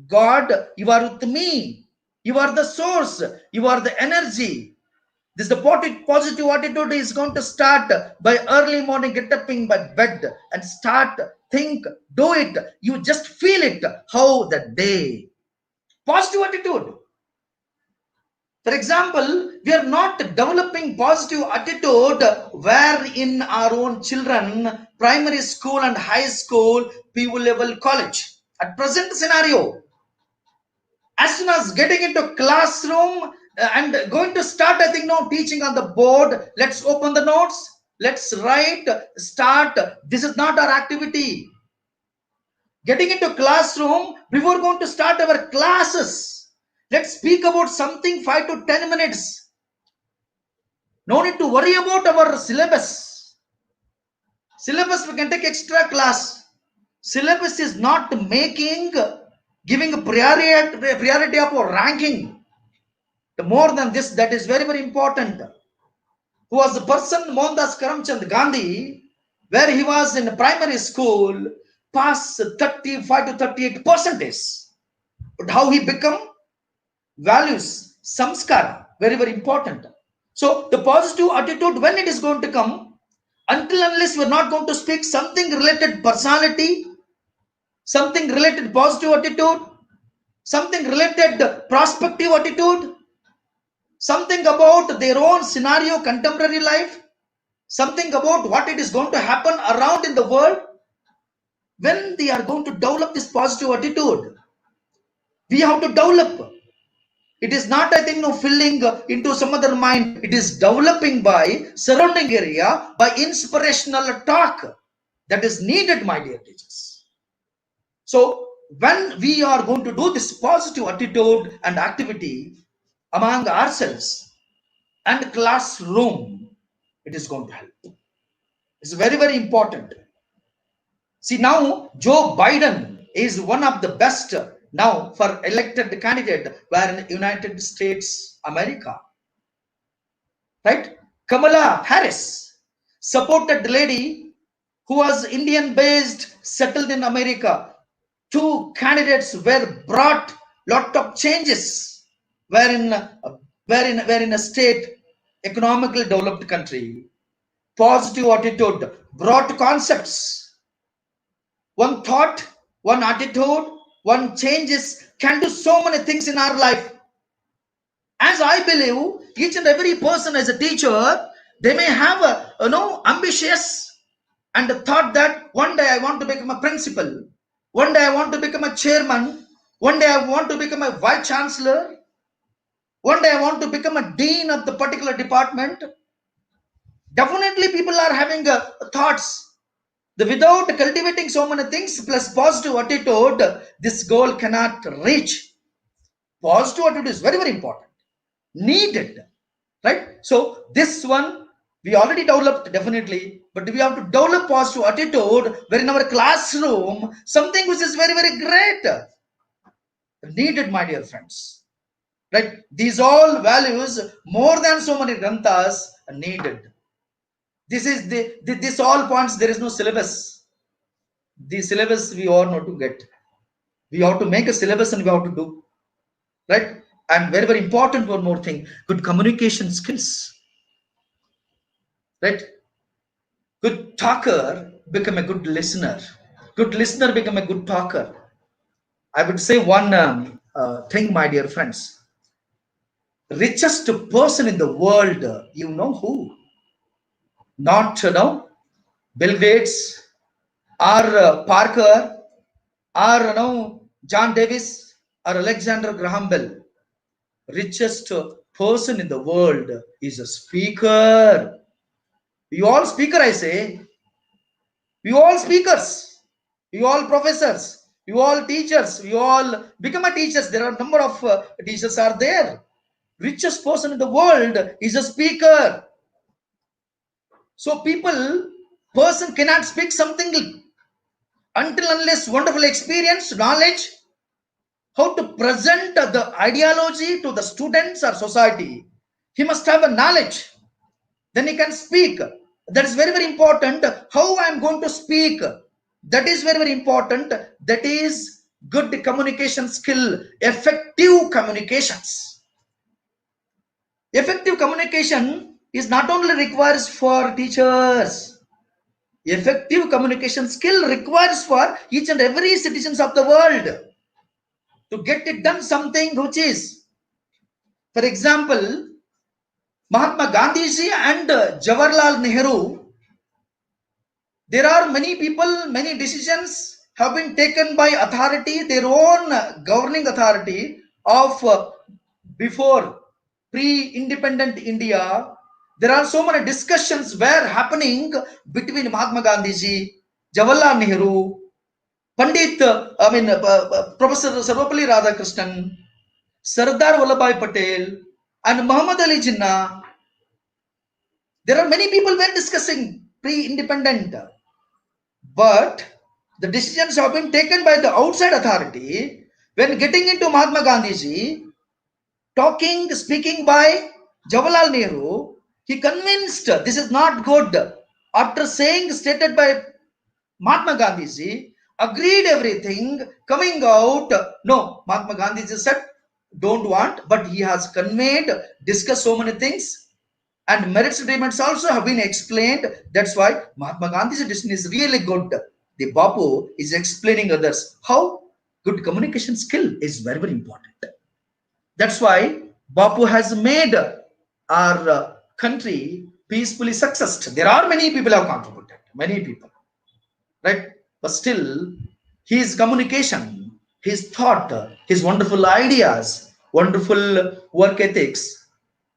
God, you are with me. You are the source. You are the energy. This the positive attitude is going to start by early morning, get up in by bed and start, think, do it. You just feel it. How the day. Positive attitude. For example, we are not developing positive attitude where in our own children, primary school and high school, PU level college. At present scenario, as soon as getting into classroom and going to start, I think now teaching on the board, let's open the notes, let's write, start. This is not our activity. Getting into classroom, before going to start our classes, let's speak about something 5 to 10 minutes. No need to worry about our syllabus. Syllabus, we can take extra class. Syllabus is not giving a priority of our ranking. The more than this, that is very, very important. Who was the person, Mohandas Karamchand Gandhi, where he was in primary school, passed 35 to 38%. But how he become? Values, samskara, very, very important. So the positive attitude, when it is going to come, until unless we're not going to speak something related personality, something related positive attitude, something related prospective attitude, something about their own scenario, contemporary life, something about what it is going to happen around in the world, when they are going to develop this positive attitude, we have to develop. It is not, I think, no filling into some other mind. It is developing by surrounding area, by inspirational talk that is needed, my dear teachers. So when we are going to do this positive attitude and activity among ourselves and classroom, it is going to help. It's very, very important. See, now Joe Biden is one of the best now for elected candidate where in United States, America. Right? Kamala Harris, supported lady who was Indian based, settled in America. Two candidates were brought lot of changes wherein a state economically developed country. Positive attitude brought concepts. One thought, one attitude, one changes can do so many things in our life. As I believe, each and every person as a teacher, they may have a ambitious and a thought that one day I want to become a principal, one day I want to become a chairman, one day I want to become a vice chancellor, one day I want to become a dean of the particular department. Definitely people are having thoughts. Without cultivating so many things plus positive attitude, this goal cannot reach. Positive attitude is very, very important, needed, right? So this one we already developed definitely, but we have to develop positive attitude where in our classroom something which is very, very great needed, my dear friends, right? These all values more than so many granthas are needed. This is this all points. There is no syllabus. The syllabus we all know to get. We have to make a syllabus and we have to do, right? And very, very important, one more thing, good communication skills, right? Good talker become a good listener. Good listener become a good talker. I would say one thing, my dear friends. Richest person in the world, you know who? Not Bill Gates or Parker or John Davis or Alexander Graham Bell. Richest person in the world is a speaker. You all speaker, I say. You all speakers. You all professors. You all teachers. You all become a teachers. There are a number of teachers are there. Richest person in the world is a speaker. So person cannot speak something until unless wonderful experience, knowledge, how to present the ideology to the students or society. He must have a knowledge. Then he can speak. That is very, very important. How I am going to speak, that is very, very important. That is good communication skill, effective communications. Effective communication is not only requires for teachers. Effective communication skill requires for each and every citizens of the world to get it done something which is, for example, Mahatma Gandhiji and Jawaharlal Nehru. There are many people, many decisions have been taken by authority, their own governing authority of before pre-independent India. There are so many discussions were happening between Mahatma Gandhiji, Jawaharlal Nehru, Pandit, Professor Sarvapalli Radhakrishnan, Sardar Vallabhbhai Patel, and Muhammad Ali Jinnah. There are many people were discussing pre-independent, but the decisions have been taken by the outside authority. When getting into Mahatma Gandhiji, speaking by Jawaharlal Nehru, he convinced this is not good. After stated by Mahatma Gandhiji, agreed everything, coming out, no, Mahatma Gandhiji said, don't want, but he has conveyed, discussed so many things, and merit statements also have been explained. That's why Mahatma Gandhi's decision is really good. The Bapu is explaining others how good communication skill is very, very important. That's why Bapu has made our country peacefully successful. There are many people who have contributed, many people, right? But still, his communication, his thought, his wonderful ideas, wonderful work ethics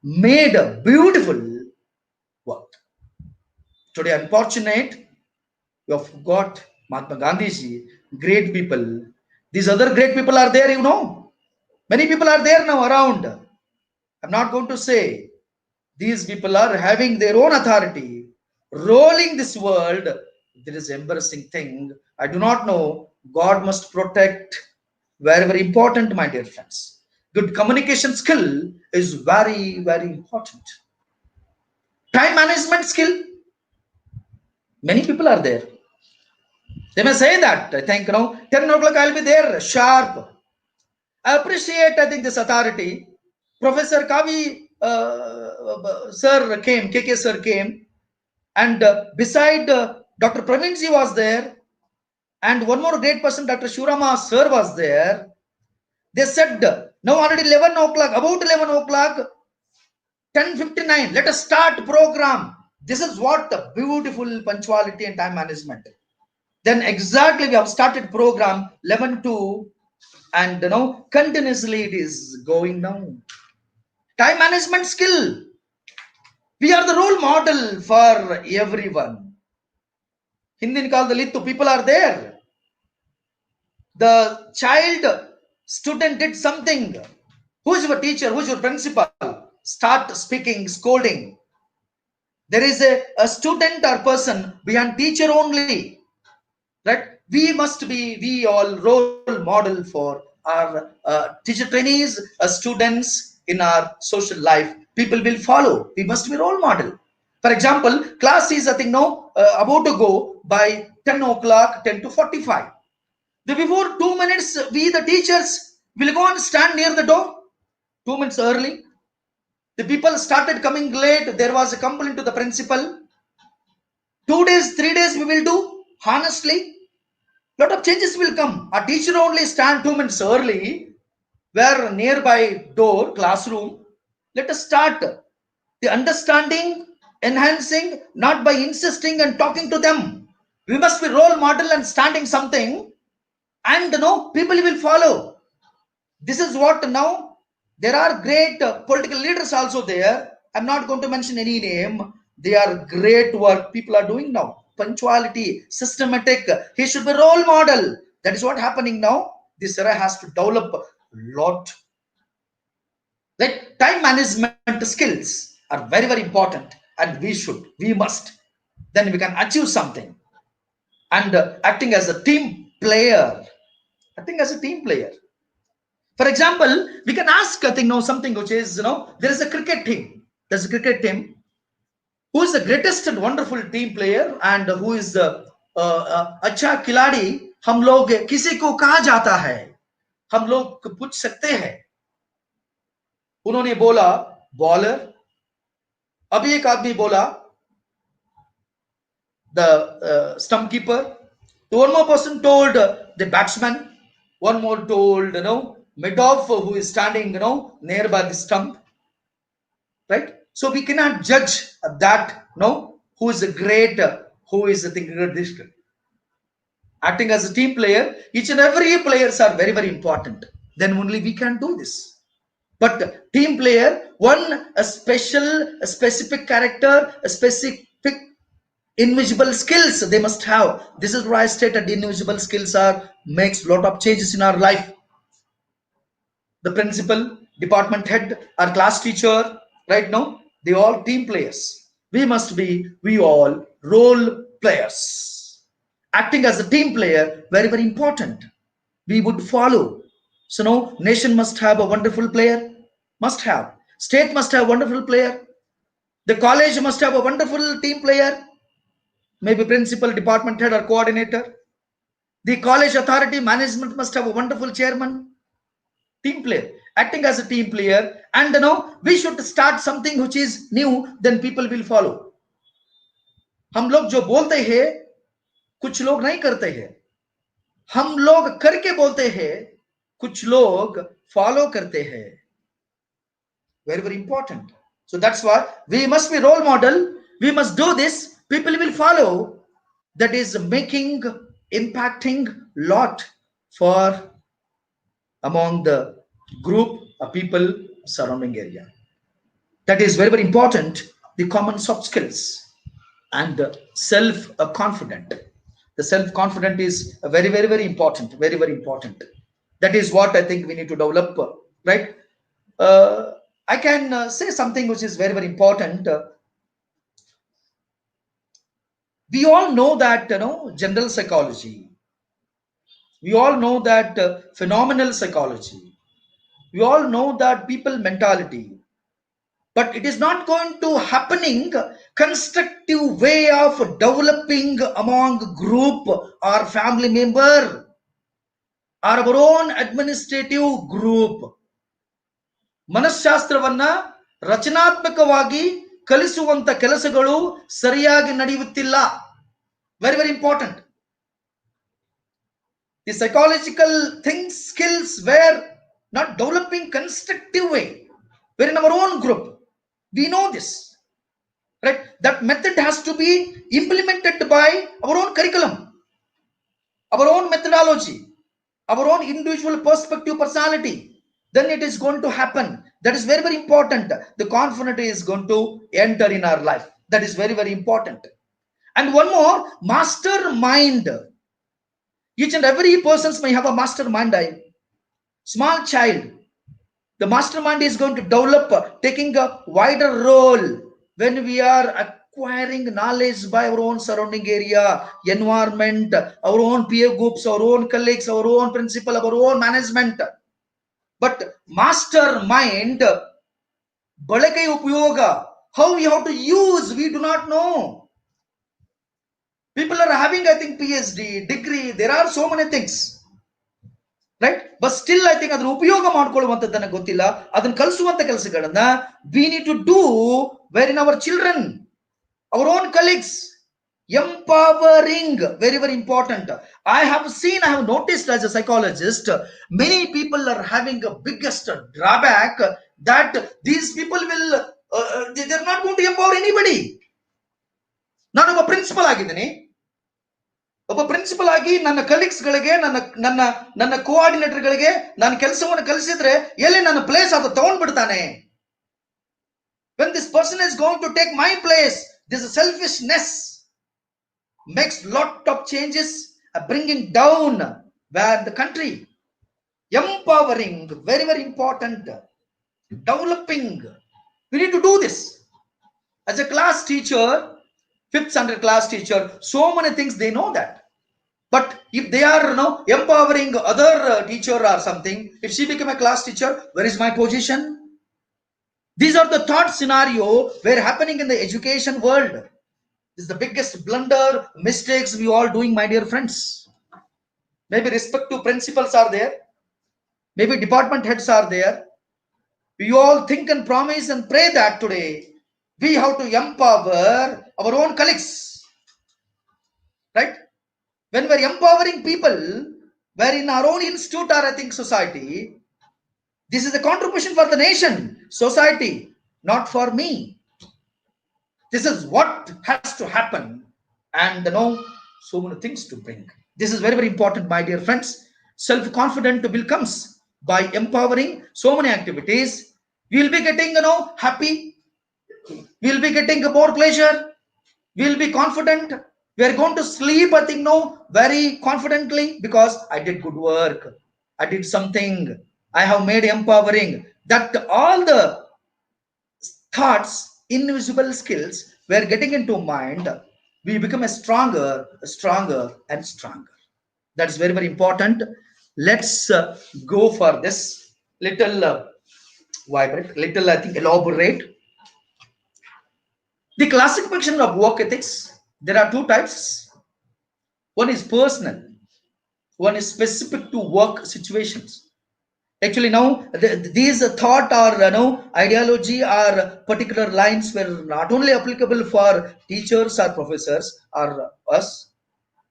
made a beautiful work. Today, unfortunate, you have got Mahatma Gandhiji, great people. These other great people are there, Many people are there now around. I'm not going to say. These people are having their own authority, rolling this world. There is embarrassing thing. I do not know. God must protect. Very, very important, my dear friends. Good communication skill is very, very important. Time management skill. Many people are there. They may say that, I think, 10 o'clock I'll be there, sharp. I appreciate, I think, this authority. Professor Kavi sir came, KK sir came, and beside Dr. Pravinji was there, and one more great person, Dr. Shurama sir was there. They said, now already 11 o'clock, about 11 o'clock, 10:59, let us start program. This is what the beautiful punctuality and time management. Then exactly we have started program 11 to, and continuously it is going down. Time management skill. We are the role model for everyone. ಹಿಂದಿನ ಕಾಲದಲ್ಲಿ ಇತ್ತು, people are there. The child student did something. Who's your teacher? Who's your principal? Start speaking, scolding. There is a student or person behind teacher only, right? We must be, we all role model for our teacher trainees, students in our social life. People will follow. We must be role model. For example, class is, I think, now about to go by 10 o'clock, 10 to 45. Before 2 minutes, we the teachers will go and stand near the door 2 minutes early. The people started coming late. There was a complaint to the principal. 2 days, 3 days we will do. Honestly, lot of changes will come. A teacher only stand 2 minutes early, where nearby door, classroom. Let us start the understanding, enhancing, not by insisting and talking to them. We must be role model and standing something, and people will follow. This is what now. There are great political leaders also there. I'm not going to mention any name. They are great work people are doing now. Punctuality, systematic. He should be role model. That is what happening now. This era has to develop a lot. Like time management skills are very, very important, and we must. Then we can achieve something. And acting as a team player. Acting as a team player. For example, we can ask, I think, something which is, there is a cricket team. There's a cricket team. Who is the greatest and wonderful team player, and who is the अच्छा खिलाड़ी हम लोग किसी को कहा जाता है? हम लोग पूछ सकते हैं. उन्होंने बोला बॉलर. अभी एक आदमी बोला the stump keeper. One more person told the batsman. One more told, mid-off, who is standing, nearby the stump, right? So we cannot judge that, who is a great, who is the thing. Acting as a team player, each and every players are very, very important. Then only we can do this. But team player, a specific character, a specific invisible skills they must have. This is why I stated invisible skills makes lot of changes in our life. The principal, department head, our class teacher, right now, they all team players. We must be, we all role players. Acting as a team player, very, very important. We would follow. So nation must have a wonderful player. Must have. State must have a wonderful player. The college must have a wonderful team player. Maybe principal, department head, or coordinator. The college authority, management must have a wonderful chairman. Team player. Acting as a team player, and we should start something which is new, then people will follow. हम लोग जो बोलते हैं, कुछ लोग नहीं करते हैं. हम लोग करके बोलते हैं, कुछ लोग follow करते हैं. Very, very important. So that's why we must be role model. We must do this. People will follow. That is making, impacting lot for among the group of people surrounding area. That is very, very important. The common soft skills and self-confident. The self-confident is very, very, very important. Very, very important. That is what I think we need to develop, right? I can say something which is very, very important. We all know that, general psychology. We all know that phenomenal psychology. We all know that people mentality. But it is not going to happening constructive way of developing among group or family member or our own administrative group. ಮನಃಶಾಸ್ತ್ರವನ್ನ ರಚನಾತ್ಮಕವಾಗಿ ಕಲಿಸುವಂತ ಕೆಲಸಗಳು ಸರಿಯಾಗಿ ನಡೆಯುತ್ತಿಲ್ಲ. Very, very important. The psychological things, skills were not developing constructive way. We're in our own group. We know this, right? That method has to be implemented by our own curriculum, our own methodology, our own individual perspective, personality. Then it is going to happen. That is very, very important. The confidence is going to enter in our life. That is very, very important. And one more, mastermind. Each and every person may have a mastermind. Small child, the mastermind is going to develop, taking a wider role when we are acquiring knowledge by our own surrounding area, environment, our own peer groups, our own colleagues, our own principal, our own management. But mastermind, balakai upyoga, how we have to use, we do not know. People are having, I think, PhD, degree, there are so many things. Right? But still, I think ಅದನ್ನ ಉಪಯೋಗ ಮಾಡ್ಕೊಳ್ಳುವಂತದ್ದನ್ನ ಗೊತ್ತಿಲ್ಲ. ಅದನ್ನ ಕಲಿಸುವಂತ ಕೆಲಸಗಳನ್ನ we need to do wherein our children, our own colleagues, empowering, very, very important. I have noticed as a psychologist, many people are having a biggest drawback that these people will, they're not going to empower anybody. ನಾನು ಒಬ್ಬ principal ಆಗಿದ್ದೀನಿ, ಒಬ್ಬ principal ಆಗಿ ನನ್ನ colleagues ಗಳಿಗೆ, ನನ್ನ coordinator ಗಳಿಗೆ ನಾನು ಕೆಲಸವನ್ನು ಕಲಿಸಿದ್ರೆ ಎಲ್ಲಿ ನನ್ನ ಪ್ಲೇಸ್ ಅದು ತಗೊಂಡ್ಬಿಡ್ತಾನೆ. When this person is going to take my place, this selfishness makes lot of changes, bringing down where the country. Empowering, very, very important. Developing, we need to do this. As a class teacher, 5th standard class teacher, so many things they know that. But if they are empowering other teacher or something, if she become a class teacher, where is my position? These are the thought scenario where happening in the education world. This is the biggest blunder, mistakes we all doing, my dear friends. Maybe respect to principals are there, maybe department heads are there. We all think and promise and pray that today we have to empower our own colleagues, right? When we're empowering people, we're in our own institute or I think society, this is a contribution for the nation, society, not for me. This is what has to happen, and so many things to bring. This is very, very important, my dear friends. Self-confident will comes by empowering so many activities. We'll be getting happy, we'll be getting more pleasure, we'll be confident. We are going to sleep, I think, very confidently because I did good work, I did something, I have made empowering. That all the thoughts, invisible skills, we are getting into mind. We become a stronger and stronger. That's very, very important. Let's go for this little vibrate, little, I think, elaborate. The classification of work ethics, there are two types. One is personal, one is specific to work situations. Actually, now these thought or ideology or particular lines were not only applicable for teachers or professors or us.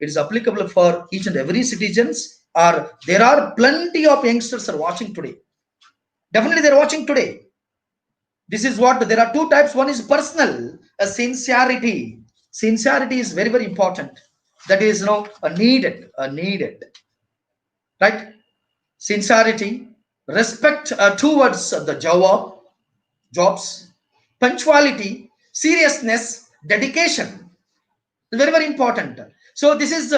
It is applicable for each and every citizens. Or there are plenty of youngsters are watching today. Definitely, they're watching today. This is what there are two types. One is personal, a sincerity. Sincerity is very, very important. That is needed, right? Sincerity, respect towards the jobs, punctuality, seriousness, dedication. Very, very important. So this is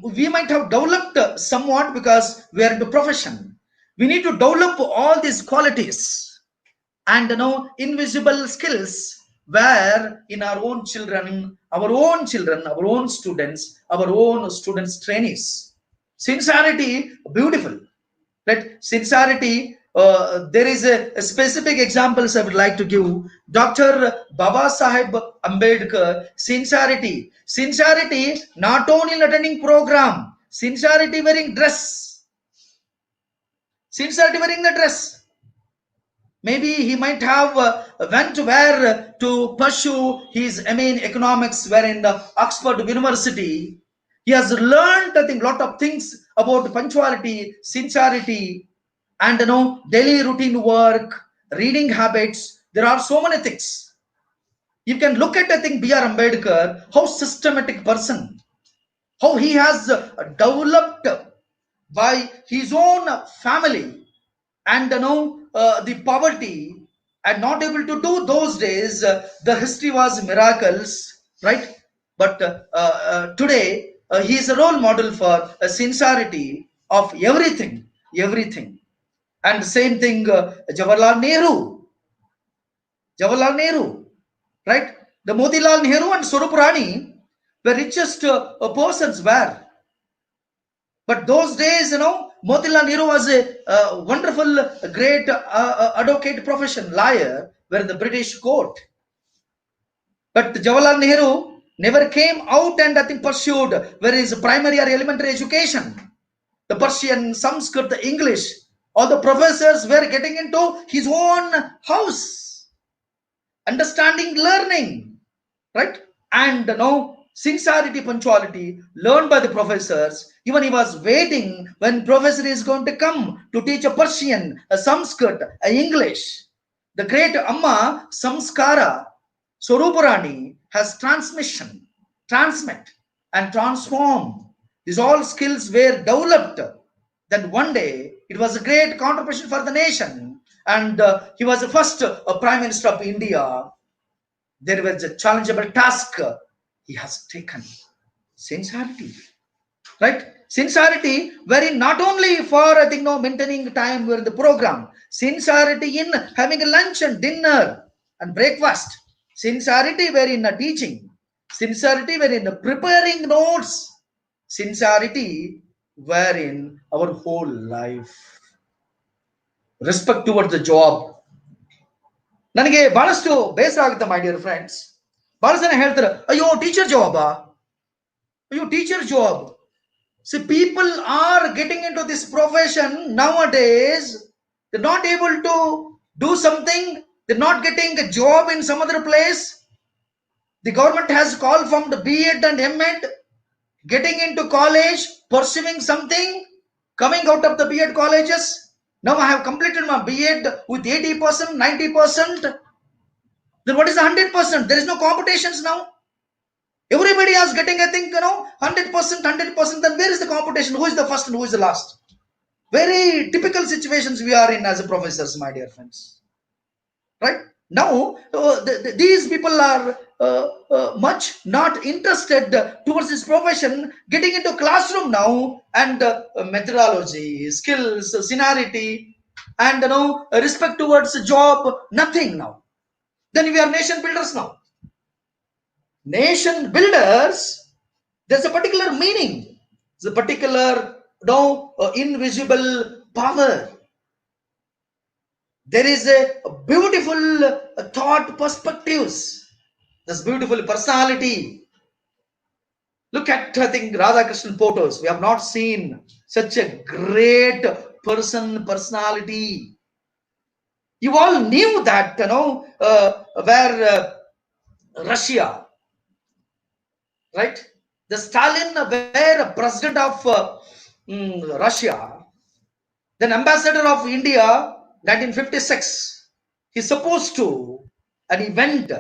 we might have developed somewhat because we are into profession. We need to develop all these qualities and invisible skills where in our own children, our own students trainees. Sincerity, beautiful, right? Sincerity, there is a specific examples I would like to give. Dr. Baba Sahib Ambedkar, sincerity not only in attending program, sincerity wearing the dress. Maybe he might have went where to pursue his economics, where in the Oxford University. He has learned, I think, lot of things about punctuality, sincerity, and daily routine work, reading habits. There are so many things. You can look at, I think, B.R. Ambedkar, how systematic person, how he has developed by his own family, and the poverty, and not able to do those days. The history was miracles, right? But today, he is a role model for sincerity of everything, everything. And same thing, Jawaharlal Nehru, right? The Motilal Nehru and Swarup Rani were richest persons were. But those days, Motilal Nehru was a wonderful, great advocate profession, lawyer, were in the British court. But Jawaharlal Nehru never came out and I think pursued where his primary or elementary education. The Persian, Sanskrit, the English, all the professors were getting into his own house, understanding, learning, right? And sincerity, punctuality learned by the professors. Even he was waiting when professor is going to come to teach a Persian, a Sanskrit, a English. The great Amma Samskara Swarupurani has transmit, and transform. These all skills were developed. Then one day it was a great contribution for the nation, and he was the first Prime Minister of India. There was a challengeable task he has taken. Sincerity, right? Sincerity, wherein not only for I think maintaining time during the program, sincerity in having a lunch and dinner and breakfast, sincerity wherein teaching, sincerity wherein preparing notes, sincerity wherein our whole life, respect towards the job. ನನಗೆ ಬಹಳಷ್ಟು ಬೇಸರ ಆಗುತ್ತೆ my dear friends. ಬಹಳ ಜನ ಹೇಳ್ತಾರೆ, ಅಯ್ಯೋ teacher job. See, people are getting into this profession nowadays. They're not able to do something. They're not getting a job in some other place. The government has called from the B.Ed and M.Ed, getting into college, pursuing something, coming out of the B.Ed colleges. Now I have completed my B.Ed with 80%, 90%. Then what is the 100%? There is no competitions now. Everybody is getting, I think, 100%. Then where is the competition? Who is the first and who is the last? Very typical situations we are in as a professors, my dear friends. Right? Now, these people are much not interested towards this profession, getting into classroom now, and methodology, skills, seniority, and respect towards the job, nothing now. Then we are nation builders now. Nation builders, there's a particular meaning. There's a particular invisible power. There is a beautiful thought perspectives. There's beautiful personality. Look at, I think, Radhakrishnan photos. We have not seen such a great personality. You all knew that, where Russia, right? The Stalin were president of Russia, then ambassador of India, 1956. He's supposed to, and he went,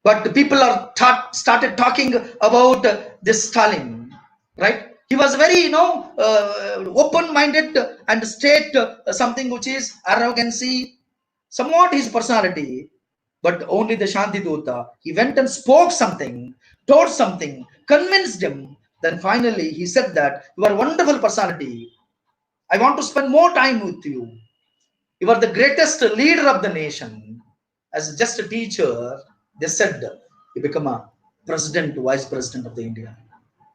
but people are started talking about this Stalin, right? He was very, open-minded and state something which is arrogancy, somewhat his personality, but only the Shanti Duta. He went and spoke something, told something, convinced him. Then finally he said that you are a wonderful personality. I want to spend more time with you. You are the greatest leader of the nation. As just a teacher, they said you become a president, vice president of the India.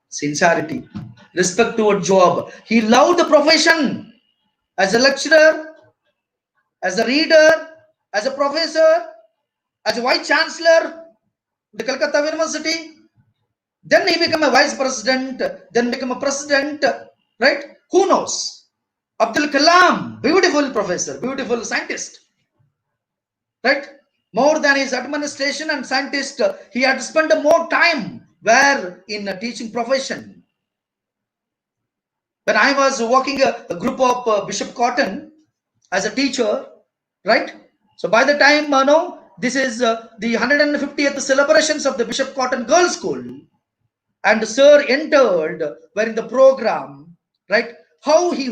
Sincerity, respect toward job. He loved the profession. As a lecturer, as a reader, as a professor, as a vice chancellor, the Calcutta University. Then he became a vice president, then become a president, right? Who knows? Abdul Kalam, beautiful professor, beautiful scientist, right? More than his administration and scientist, he had spent more time where in a teaching profession. When I was working a group of Bishop Cotton as a teacher, right? So by the time, this is the 150th celebrations of the Bishop Cotton Girls School, and sir entered were in the program, right? How he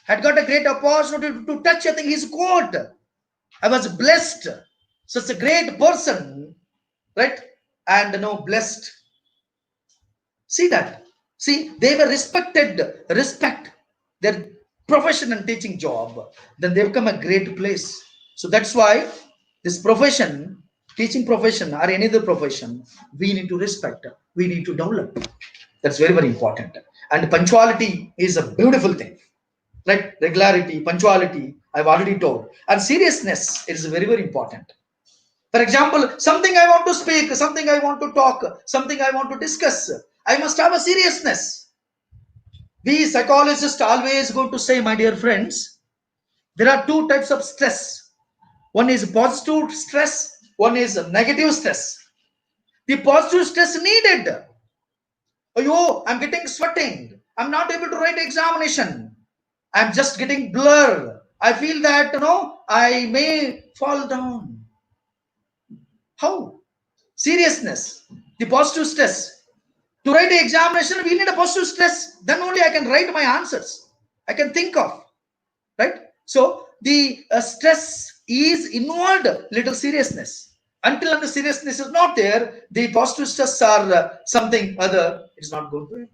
had got a great opportunity to touch, I think, his quote. I was blessed, such a great person, right? and blessed. See that. See, they were respect their profession and teaching job. Then they become a great place. So that's why this profession, teaching profession or any other profession, we need to respect. We need to develop. That's very, very important. And punctuality is a beautiful thing. Right? Regularity, punctuality, I've already told. And seriousness is very, very important. For example, something I want to speak, something I want to talk, something I want to discuss, I must have a seriousness. We psychologists always go to say, my dear friends, there are two types of stress. One is positive stress, one is negative stress. The positive stress needed. Oh, I'm getting sweating. I'm not able to write examination. I'm just getting blurred. I feel that, I may fall down. How? Seriousness, the positive stress. To write the examination, we need a positive stress. Then only I can write my answers. I can think of, right? So the stress is involved little seriousness. Until the seriousness is not there, the positive stress are something other. It's not going to it.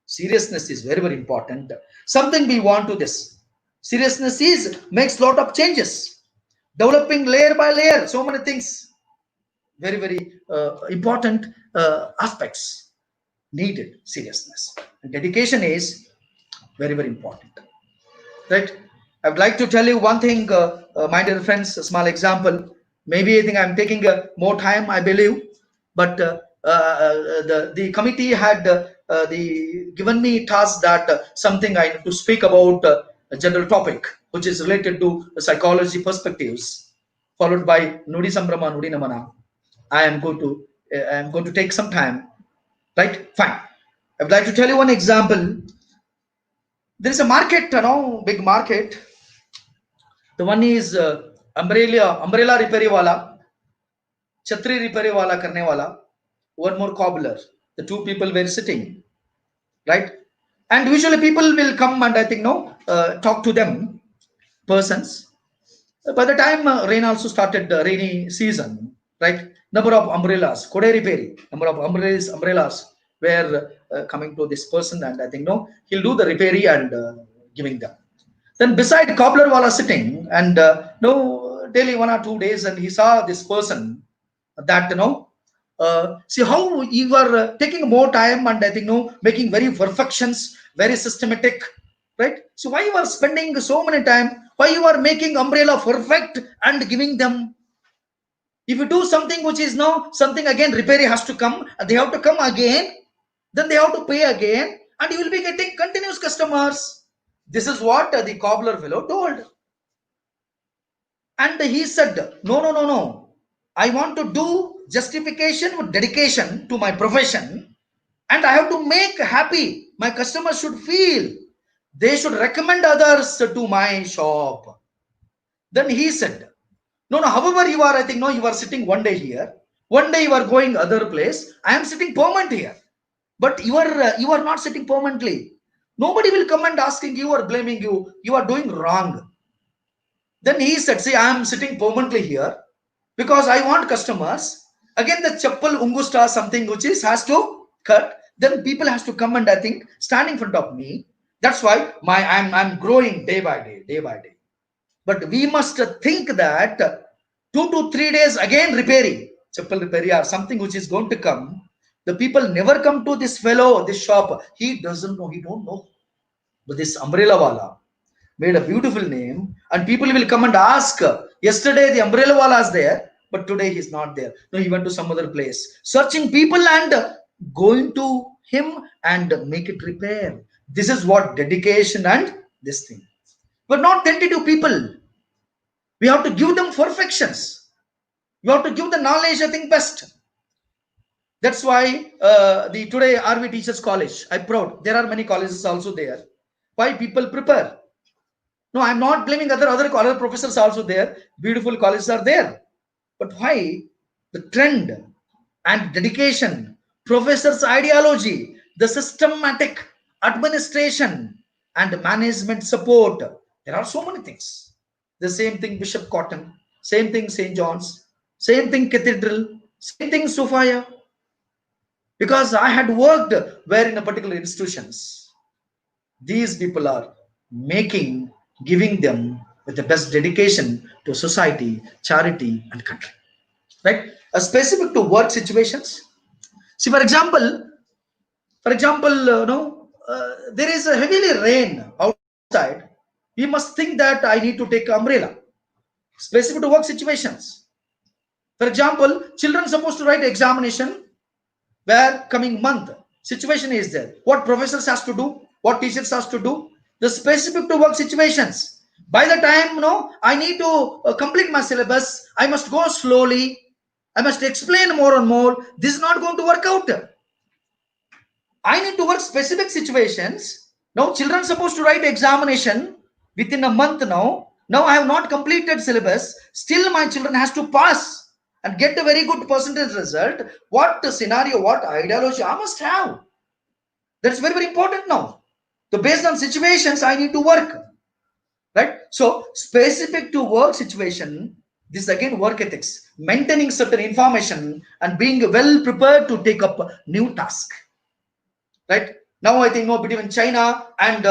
Seriousness is very, very important. Something we want to this. Seriousness is makes lot of changes. Developing layer by layer, so many things. Very, very important aspects needed. Seriousness and dedication is very, very important, right? I would like to tell you one thing, my dear friends, a small example. Maybe I think I'm taking more time, I believe, but the committee had given me task that something I need to speak about a general topic which is related to psychology perspectives, followed by NUDI SAMBRAM, NUDI Namana. I am going to take some time, right? Fine. I would like to tell you one example. There is a market, big market. The one is umbrella repair wala, chhatri repair wala karne wala, one more cobbler. The two people were sitting, right? And usually people will come and I think talk to them, persons. By the time rain also started, rainy season, right? Number of umbrellas, Kode repairing, number of umbrellas were coming to this person, and I think he'll do the repairing and giving them. Then beside cobbler wala sitting, and daily 1 or 2 days, and he saw this person that see how you are taking more time, and I think making very perfections, very systematic, right? So why you are spending so many time? Why you are making umbrella perfect and giving them? If you do something which is something again, repair has to come, and they have to come again, then they have to pay again, and you will be getting continuous customers. This is what the cobbler fellow told. And he said, no. I want to do justification with dedication to my profession, and I have to make happy. My customers should feel they should recommend others to my shop. Then he said, no, however you are, I think you are sitting one day here, one day you are going other place. I am sitting permanent here, but you are not sitting permanently. Nobody will come and asking you or blaming you. You are doing wrong. Then he said, see, I am sitting permanently here because I want customers. Again, the chappal ungusta, something which is has to cut. Then people has to come and I think stand in front of me. That's why I'm growing day by day. But we must think that 2 to 3 days again repairing, chappal repairing or something which is going to come. The people never come to this fellow, this shop. He doesn't know, he don't know. But this umbrella wala made a beautiful name, and people will come and ask, yesterday the umbrella wala is there, but today he's not there. No, he went to some other place. Searching people and going to him and make it repair. This is what dedication and this thing. But not tentative people. We have to give them perfections. We have to give the knowledge, I think, best. That's why the today RV Teachers College, I'm proud. There are many colleges also there. Why people prepare? No, I'm not blaming other professors also there. Beautiful colleges are there. But why the trend and dedication, professors' ideology, the systematic administration and management support? There are so many things. The same thing Bishop Cotton, same thing St. John's, same thing Cathedral, Same thing, Sufaya. Because I had worked where in a particular institutions, these people are giving them with the best dedication to society, charity, and country. Right? A specific to work situations. See, for example, there is a heavily rain outside. We must think that I need to take umbrella. Specific to work situations. For example, children supposed to write examination where coming month situation is there. What professors has to do, what teachers has to do, the specific to work situations. By the time I need to complete my syllabus, I must go slowly. I must explain more and more. This is not going to work out. I need to work specific situations. Now children supposed to write examination within a month now. Now I have not completed syllabus. Still my children has to pass and get a very good percentage result. What scenario, what ideology I must have. That's very, very important now. So based on situations, I need to work. Right? So specific to work situation, this again work ethics, maintaining certain information and being well prepared to take up new task. Right? Now I think between China and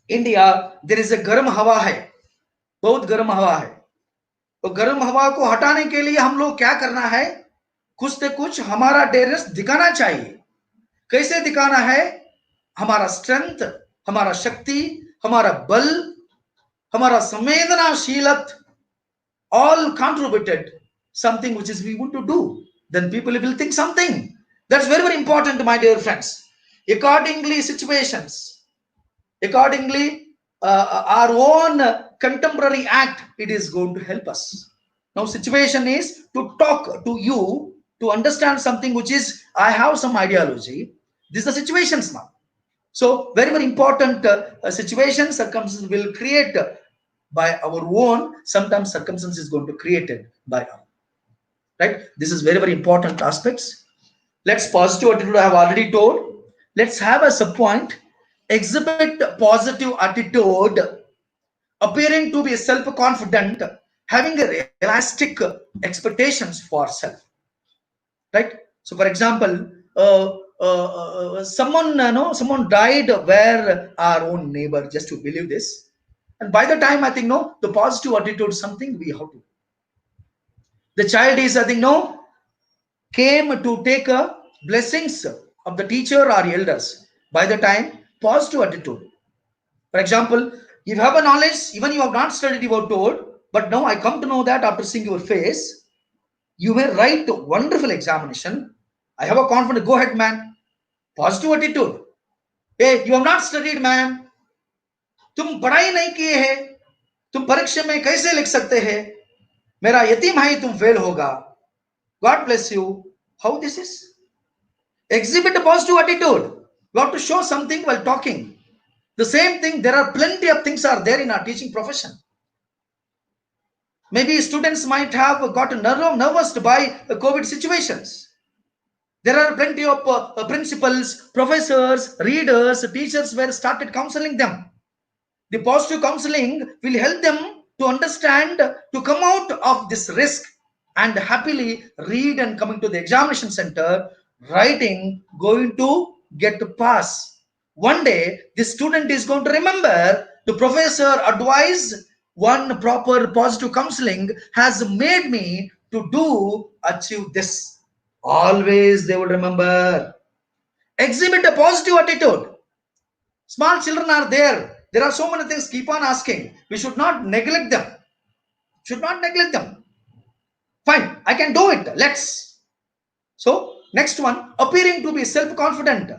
India, there is a garam hawa hai. बहुत गर्म हवा है. तो गर्म हवा को हटाने के लिए हम लोग क्या करना है, कुछ न कुछ हमारा डेयरनेस दिखाना चाहिए. कैसे दिखाना है? हमारा स्ट्रेंथ, हमारा शक्ति, हमारा बल, हमारा संवेदनाशीलत, all contributed something which is we want to do. Then people will think something. That's very, very important, my dear friends. Accordingly, situations, accordingly, our own contemporary act, it is going to help us. Now situation is to talk to you to understand something which is I have some ideology. These are the situations now. So very, very important situations, circumstances will create by our own. Sometimes circumstances is going to create it by our. Right? This is very, very important aspects. Let's positive attitude I have already told. Let's have a sub-point. Exhibit positive attitude, appearing to be self-confident, having a realistic expectations for self. Right? So, for example, someone died where our own neighbor, just to believe this. And by the time I think the positive attitude is something we have to. The child is I think came to take blessings of the teacher or elders. By the time positive attitude. For example, if you have a knowledge, even you have not studied, you were told, but now I come to know that after seeing your face, you may write a wonderful examination. I have a confidence. Go ahead, man. Positive attitude. Hey, you have not studied, man. तुम पढ़ाई नहीं किए हैं, तुम परीक्षा में कैसे लिख सकते हैं? मेरा यतीम भाई तुम फेल होगा. God bless you. How this is? Exhibit a positive attitude. You have to show something while talking. The same thing, there are plenty of things are there in our teaching profession. Maybe students might have gotten nervous by the COVID situations. There are plenty of principals, professors, readers, teachers were started counseling them. The positive counseling will help them to understand, to come out of this risk and happily read and coming to the examination center, writing, going to get to pass. One day, the student is going to remember the professor advised one proper positive counseling has made me to achieve this. Always they will remember. Exhibit a positive attitude. Small children are there. There are so many things, keep on asking. We should not neglect them. Should not neglect them. Fine, I can do it. Let's. So, next one, appearing to be self-confident.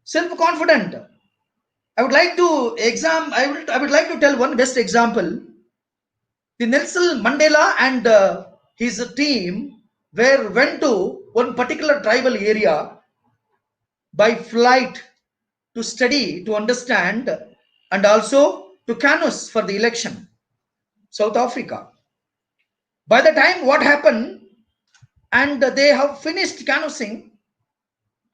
Self-confident. I would like to I would like to tell one best example. The Nelson Mandela and his team went to one particular tribal area by flight to study, to understand, and also to canvass for the election. South Africa. By the time what happened, and they have finished canvassing,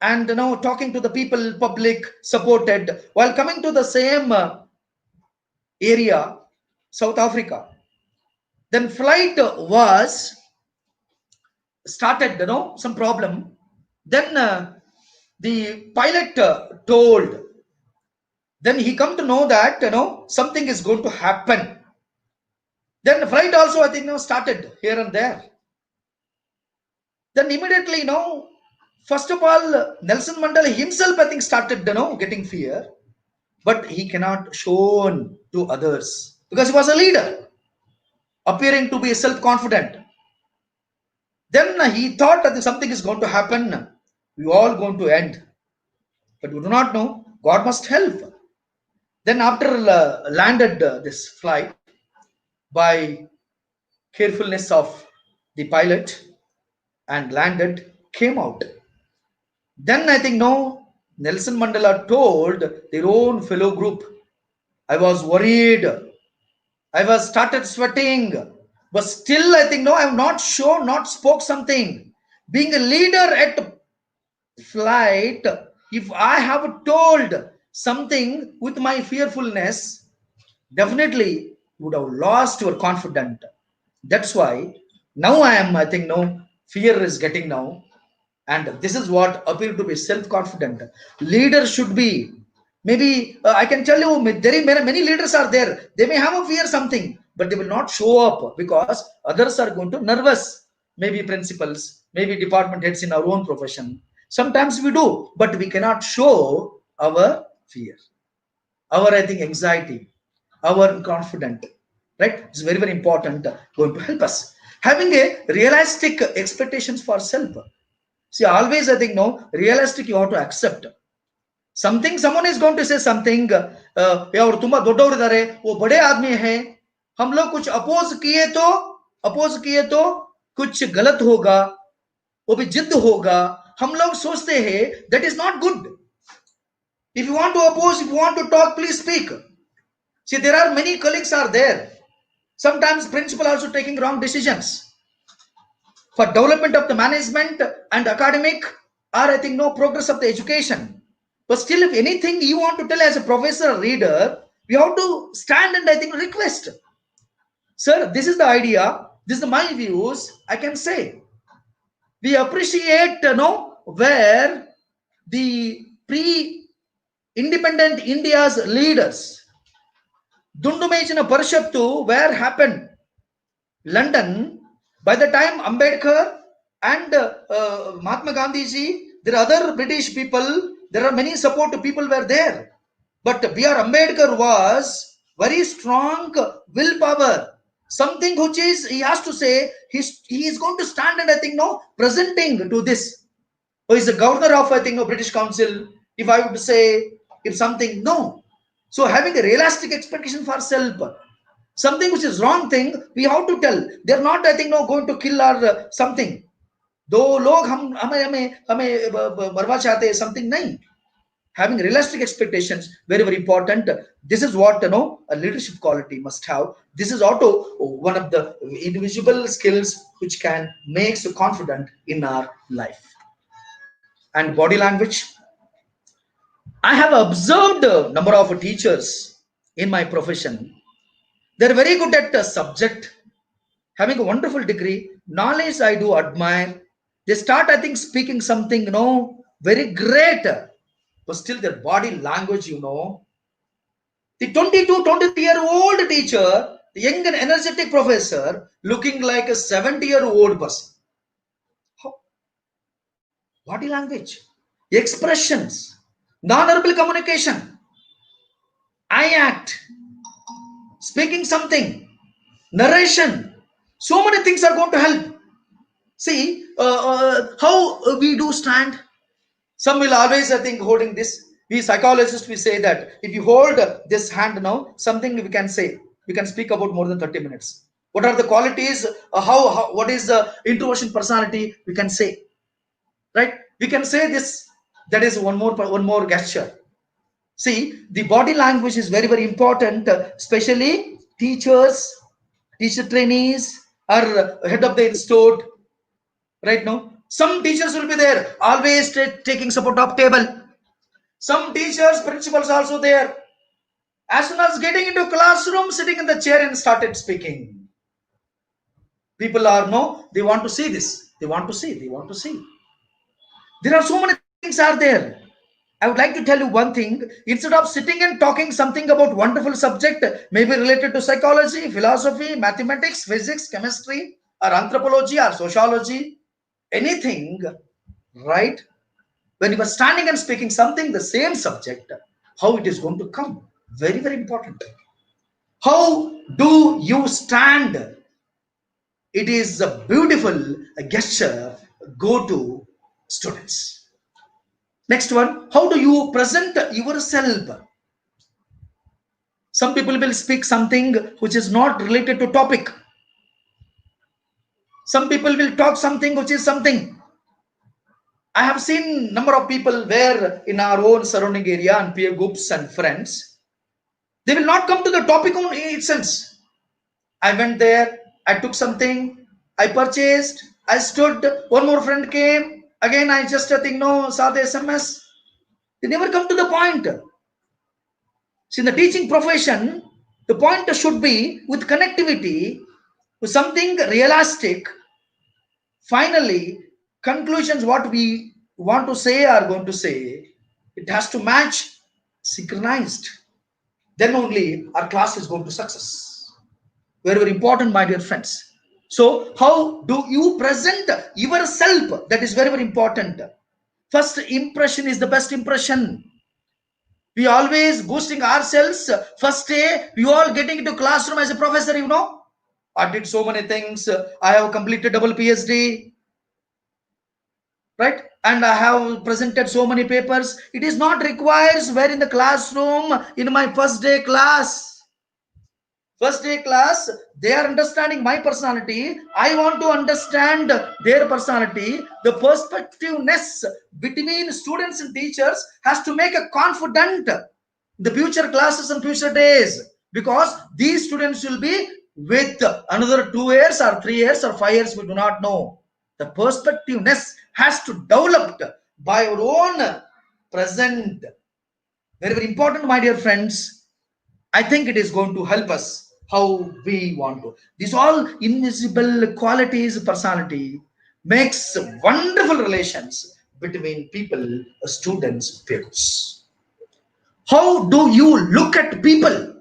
and now talking to the people, public, supported, while coming to the same area, South Africa. Then flight was started, some problem. Then the pilot told. Then he come to know that something is going to happen. Then the flight also, I think, started here and there. Then immediately, first of all, Nelson Mandela himself, I think, started, getting fear, but he cannot show to others because he was a leader, appearing to be self-confident. Then he thought that something is going to happen. We all going to end, but we do not know. God must help. Then after landed this flight by carefulness of the pilot and landed, came out. Then I think Nelson Mandela told their own fellow group, I was worried, I was started sweating, but still I think I have not shown, not spoke something. Being a leader at flight, if I have told something with my fearfulness, definitely would have lost your confidence. That's why now I am, I think fear is getting now. And this is what appeal to be self-confident. Leader should be, maybe I can tell you, many leaders are there. They may have a fear something, but they will not show up because others are going to nervous. Maybe principals, maybe department heads in our own profession. Sometimes we do, but we cannot show our fear, our, I think, anxiety, our confident, right? It's very, very important, going to help us. Having a realistic expectations for self. See, always I think realistic you have to accept. Something, someone is going to say something, और तुम्हारा दोडोर इधर वो बड़े आदमी हैं, हम लोग कुछ अपोज किए तो कुछ गलत होगा, वो भी जिद्द होगा, हम लोग सोचते हैं, that is not good. If you want to oppose, if you want to talk, please speak. See, there are many colleagues are there. Sometimes principal also taking wrong decisions. For development of the management and academic, or I think progress of the education. But still, if anything you want to tell as a professor or reader, we have to stand and I think request. Sir, this is the idea. This is my views. I can say. We appreciate, where the pre-independent India's leaders. Dundumechina Parishaptu, where happened? London. By the time Ambedkar and Mahatma Gandhi ji, there are other British people, there are many support people were there. But B.R. Ambedkar was very strong willpower. Something which is, he has to say, he is going to stand and I think presenting to this. Who is the governor of I think British Council, if I would say, if something, no. So having a realistic expectation for self. Something which is wrong thing, we have to tell. They're not, I think, going to kill or something. Though log hame marwa chahte something nahi. Having realistic expectations, very, very important. This is what a leadership quality must have. This is also one of the individual skills which can make us confident in our life. And body language. I have observed a number of teachers in my profession. They're very good at a subject, having a wonderful degree. Knowledge I do admire. They start, I think, speaking something, very great. But still their body language, The 22, 23-year-old teacher, the young and energetic professor, looking like a 70-year-old person. How? Body language, expressions, non-verbal communication, eye act, speaking something, narration, so many things are going to help. See how we do stand. Some will always, I think, holding this. We psychologists, we say that if you hold this hand now, something we can say, we can speak about more than 30 minutes. What are the qualities? What is the introversion personality? We can say, right? We can say this. That is one more gesture. See, the body language is very, very important, especially teachers, teacher trainees, or head of the institute, right now. Some teachers will be there, always taking support of table. Some teachers, principals also there. As soon as getting into classroom, sitting in the chair and started speaking. People are, they want to see this. They want to see. They want to see. There are so many things are there. I would like to tell you one thing. Instead of sitting and talking something about wonderful subject, maybe related to psychology, philosophy, mathematics, physics, chemistry, or anthropology, or sociology, anything, right? When you are standing and speaking something, the same subject, how it is going to come? Very, very important. How do you stand? It is a beautiful gesture. Go to students. Next one, how do you present yourself? Some people will speak something which is not related to topic. Some people will talk something which is something. I have seen number of people where in our own surrounding area and peer groups and friends, they will not come to the topic in itself. I went there, I took something, I purchased, I stood, one more friend came, again I just saw the SMS. They never come to the point. See, in the teaching profession, the point should be with connectivity, with something realistic. Finally, conclusions, what we want to say are going to say, it has to match, synchronized. Then only our class is going to success. Very, very important, my dear friends. So, how do you present yourself? That is very, very important. First impression is the best impression. We always boosting ourselves. First day, we all getting into classroom as a professor, I did so many things. I have completed double PhD, right? And I have presented so many papers. It is not requires where in the classroom in my first day class. First day class, they are understanding my personality. I want to understand their personality. The perspectiveness between students and teachers has to make a confident the future classes and future days, because these students will be with another 2 years or 3 years or 5 years, we do not know. The perspectiveness has to develop by our own present. Very, very important, my dear friends. I think it is going to help us how we want to. These all invisible qualities, personality makes wonderful relations between people, students, peers. How do you look at people?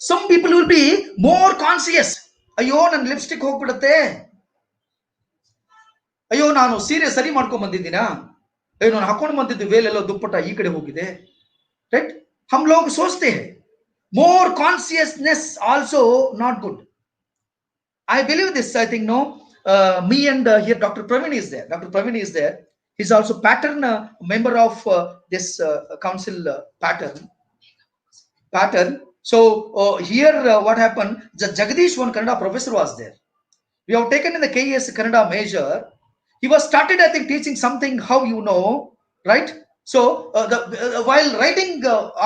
Some people will be more conscious. ಅಯ್ಯೋ ನನ್ನ lipstick ಹೋಗ್ಬಿಡುತ್ತೆ, ಅಯ್ಯೋ ನಾನು ಸೀರೆ ಸರಿ ಮಾಡ್ಕೊಂಡ್ ಬಂದಿದ್ದೀನಾ, ಅಯ್ಯೋ ನಾನು ಹಾಕೊಂಡು ಬಂದಿದ್ದು ವೇಲೆಲ್ಲೋ ದುಪ್ಪಟ ಈ ಕಡೆ ಹೋಗಿದೆ, ರೈಟ್? हम लोग सोचते हैं. More consciousness also not good. I believe this. I think me and here Dr. Praveen is there. Dr. Praveen is there. He's also pattern member of this council pattern. So here what happened? Jagdish, one Kannada professor, was there. We have taken in the KS Kannada major. He was started, I think, teaching something. How right? So while writing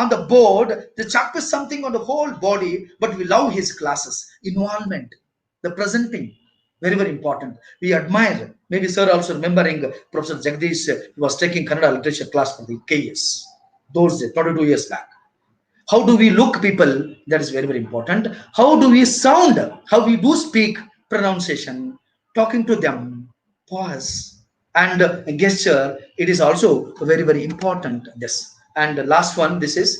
on the board, the chalk is something on the whole body, but we love his classes. Involvement, the presenting, very, very important. We admire. Maybe sir also remembering Professor Jagdish, he was taking Kannada literature class for the KS. Those days, 22 years back. How do we look people? That is very, very important. How do we sound? How we do speak, pronunciation, talking to them, pause, and gesture. It is also very, very important. This and the last one, this is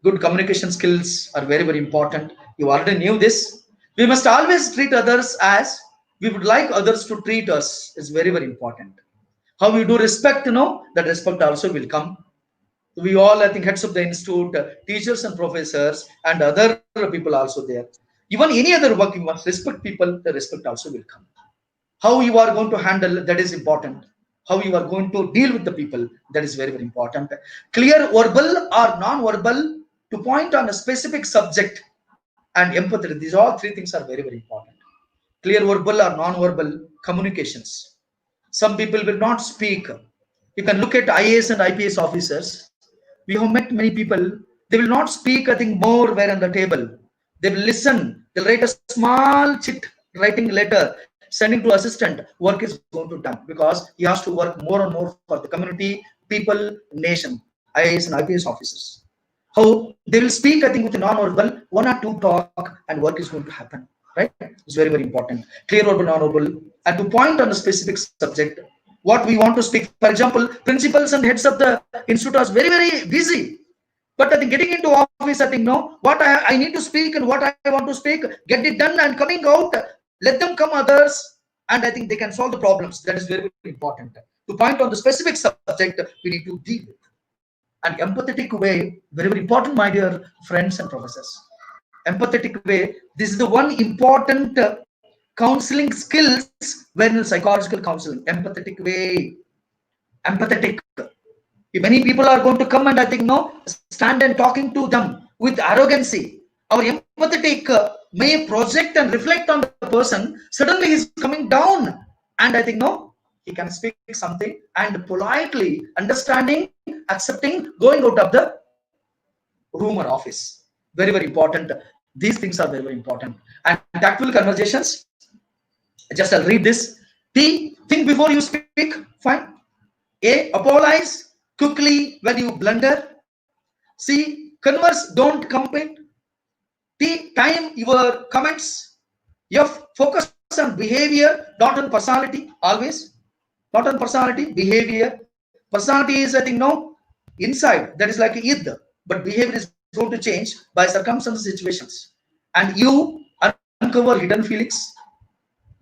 good communication skills are very, very important. You already knew this. We must always treat others as we would like others to treat us. Is very, very important. How we do respect, that respect also will come. We all, I think, heads of the institute, teachers and professors and other people also there. Even any other work, you must respect people, the respect also will come. How you are going to handle, that is important. How you are going to deal with the people, that is very, very important. Clear verbal or non-verbal to point on a specific subject and empathy. These all three things are very, very important. Clear verbal or non-verbal communications. Some people will not speak. You can look at IAS and IPS officers. We have met many people. They will not speak, I think, more where on the table. They will listen. They'll write a small chit writing letter, sending to assistant. Work is going to done because he has to work more and more for the community, people, nation. IAS and IPS officers. How they will speak, I think, with a non-verbal, 1 or 2 talk, and work is going to happen. right? It's very, very important. Clear verbal, non-verbal, and to point on a specific subject, what we want to speak. For example, principals and heads of the institute are very, very busy. But I think getting into office, I think, no, what I need to speak and what I want to speak, get it done and coming out, let them come others, and I think they can solve the problems. That is very, very important. To point on the specific subject, we need to deal with. And empathetic way, very, very important, my dear friends and professors. Empathetic way, this is the one important counseling skills when in psychological counseling. Empathetic way, empathetic. Many people are going to come and I think no, stand and talking to them with arrogancy. Our empathetic may project and reflect on the person. Suddenly he's coming down, and I think no, he can speak something and politely understanding, accepting, going out of the room or office. Very, very important. These things are very, very important. And tactful conversations. Just I'll read this. T, think before you speak. Fine. A, apologize quickly when you blunder. C, converse, don't complain. T, time your comments. F, focus on behavior, not on personality. Always. Not on personality, behavior. Personality is, I think, no, inside. That is like id. But behavior is going to change by circumstances, situations. And you uncover hidden feelings.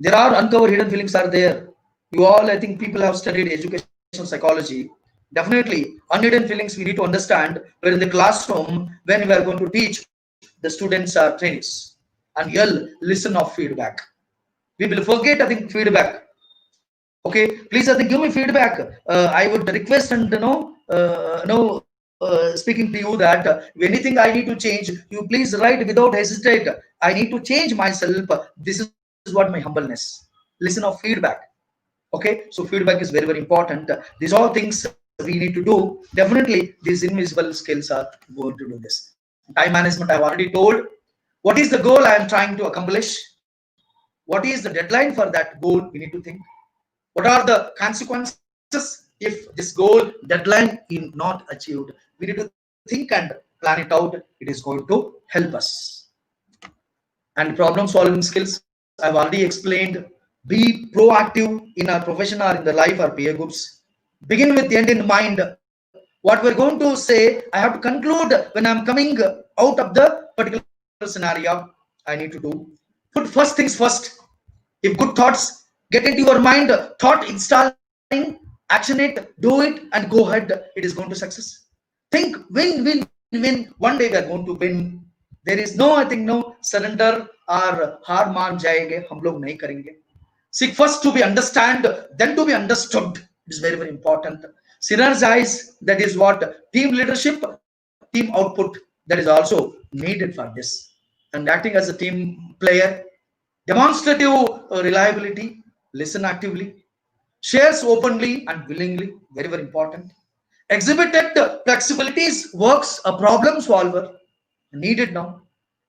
There are uncovered hidden feelings are there. You all, I think, people have studied educational psychology. Definitely, unhidden feelings we need to understand. Where in the classroom, when we are going to teach, the students are trainees, and you'll listen of feedback. We will forget, I think, feedback. Okay, please, I think, give me feedback. I would request and speaking to you that anything I need to change, you please write without hesitate. I need to change myself. This is what my humbleness. Listen of feedback. Okay, so feedback is very, very important. These all things we need to do. Definitely, these invisible skills are going to do this. Time management, I've already told. What is the goal I am trying to accomplish? What is the deadline for that goal? We need to think. What are the consequences if this goal deadline is not achieved? We need to think and plan it out. It is going to help us. And problem solving skills, I've already explained. Be proactive in our profession or in the life or peer groups. Begin with the end in mind. What we're going to say, I have to conclude when I'm coming out of the particular scenario. I need to do. Put first things first. If good thoughts get into your mind, thought installing, action it, do it, and go ahead. It is going to success. Think win, win, win. One day we are going to win. There is no, I think, no surrender or har maan jayenge. Hum log nahi karenge. Seek first to be understand, then to be understood. It is very, very important. Synergize, that is what team leadership, team output, that is also needed for this. And acting as a team player, demonstrative reliability, listen actively, shares openly and willingly, very, very important. Exhibited flexibilities, works a problem solver, needed now,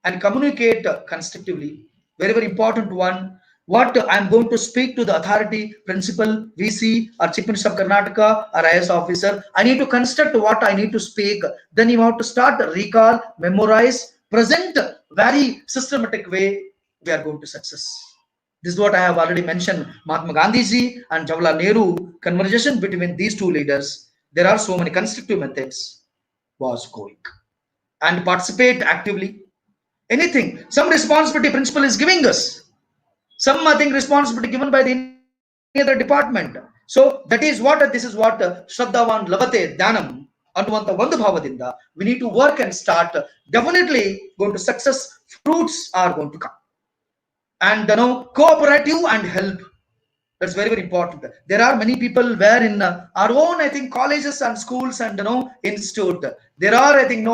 and communicate constructively, very, very important one. What I'm going to speak to the authority, principal, VC, or Chief Minister of Karnataka, or IS officer. I need to construct what I need to speak. Then you have to start recall, memorize, present very systematic way. We are going to success. This is what I have already mentioned. Mahatma Gandhiji and Jawaharlal Nehru, conversation between these two leaders. There are so many constructive methods was going. And participate actively. Anything, some responsibility principal is giving us. Some, I think, responsibility given by the any other department. So that is what, this is what Shraddhavan Labate Dhanam Anuvanta Vandu Bhavadinda. We need to work and start. Definitely going to success. Fruits are going to come. And cooperative and help. That's very, very important. There are many people where in our own, I think, colleges and schools and institute. There are, I think,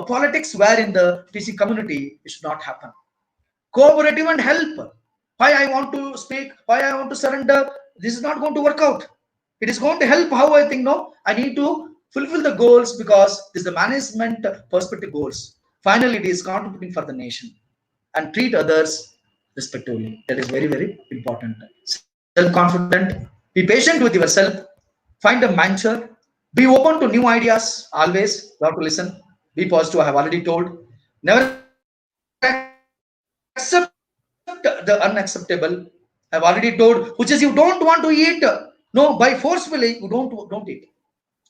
politics where in the TC community it should not happen. Cooperative and help. Why I want to speak, why I want to surrender, this is not going to work out. It is going to help how I think, I need to fulfill the goals because this is the management perspective goals. Finally, it is contributing for the nation and treat others respectively. That is very, very important. Self-confident, be patient with yourself, find a mentor, be open to new ideas, always, you have to listen, be positive, I have already told. Never accept accept the unacceptable. I've already told, which is you don't want to eat. No, by forcefully, you don't eat.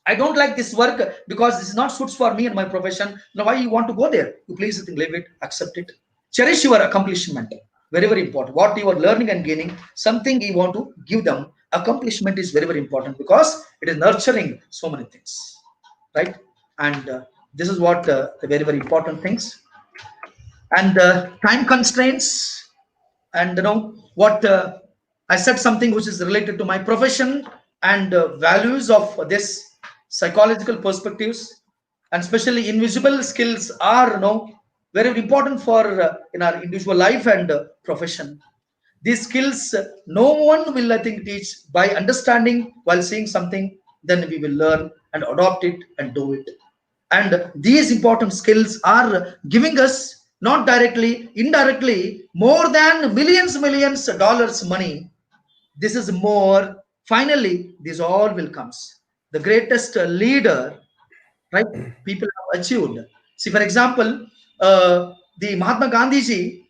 I don't like this work because this is not suits for me and my profession. Now, why you want to go there? You please leave it, accept it. Cherish your accomplishment. Very, very important. What you are learning and gaining, something you want to give them. Accomplishment is very, very important because it is nurturing so many things, right? And this is what the very, very important things. And time constraints, and what I said something which is related to my profession and values of this psychological perspectives, and especially invisible skills are very important for in our individual life and profession. These skills no one will, I think, teach. By understanding while seeing something, then we will learn and adopt it and do it. And these important skills are giving us, not directly, indirectly, more than millions of dollars money. This is more. Finally, this all will comes. The greatest leader, right? People have achieved. See, for example, the Mahatma Gandhi ji,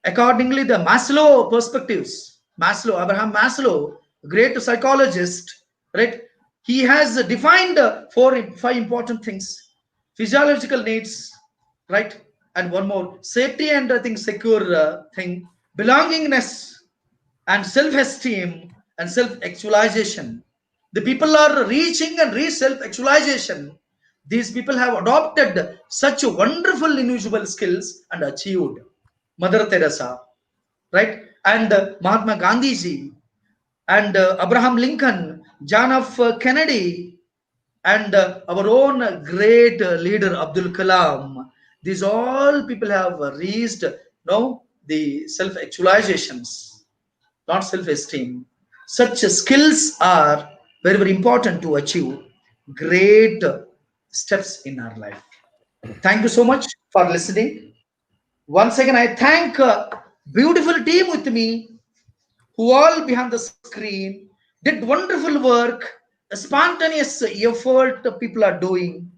accordingly, the Maslow perspectives, Abraham Maslow, great psychologist, right? He has defined five important things: physiological needs, right? And one more, safety and I think secure thing, belongingness, and self-esteem and self-actualization. The people are reaching and reach self-actualization. These people have adopted such wonderful individual skills and achieved. Mother Teresa, right? And Mahatma Gandhi ji, and Abraham Lincoln, John F. Kennedy, and our own great leader Abdul Kalam. These all people have reached the self-actualizations, not self-esteem. Such skills are very, very important to achieve great steps in our life. Thank you so much for listening. Once again, I thank beautiful team with me, who all behind the screen did wonderful work, a spontaneous effort people are doing.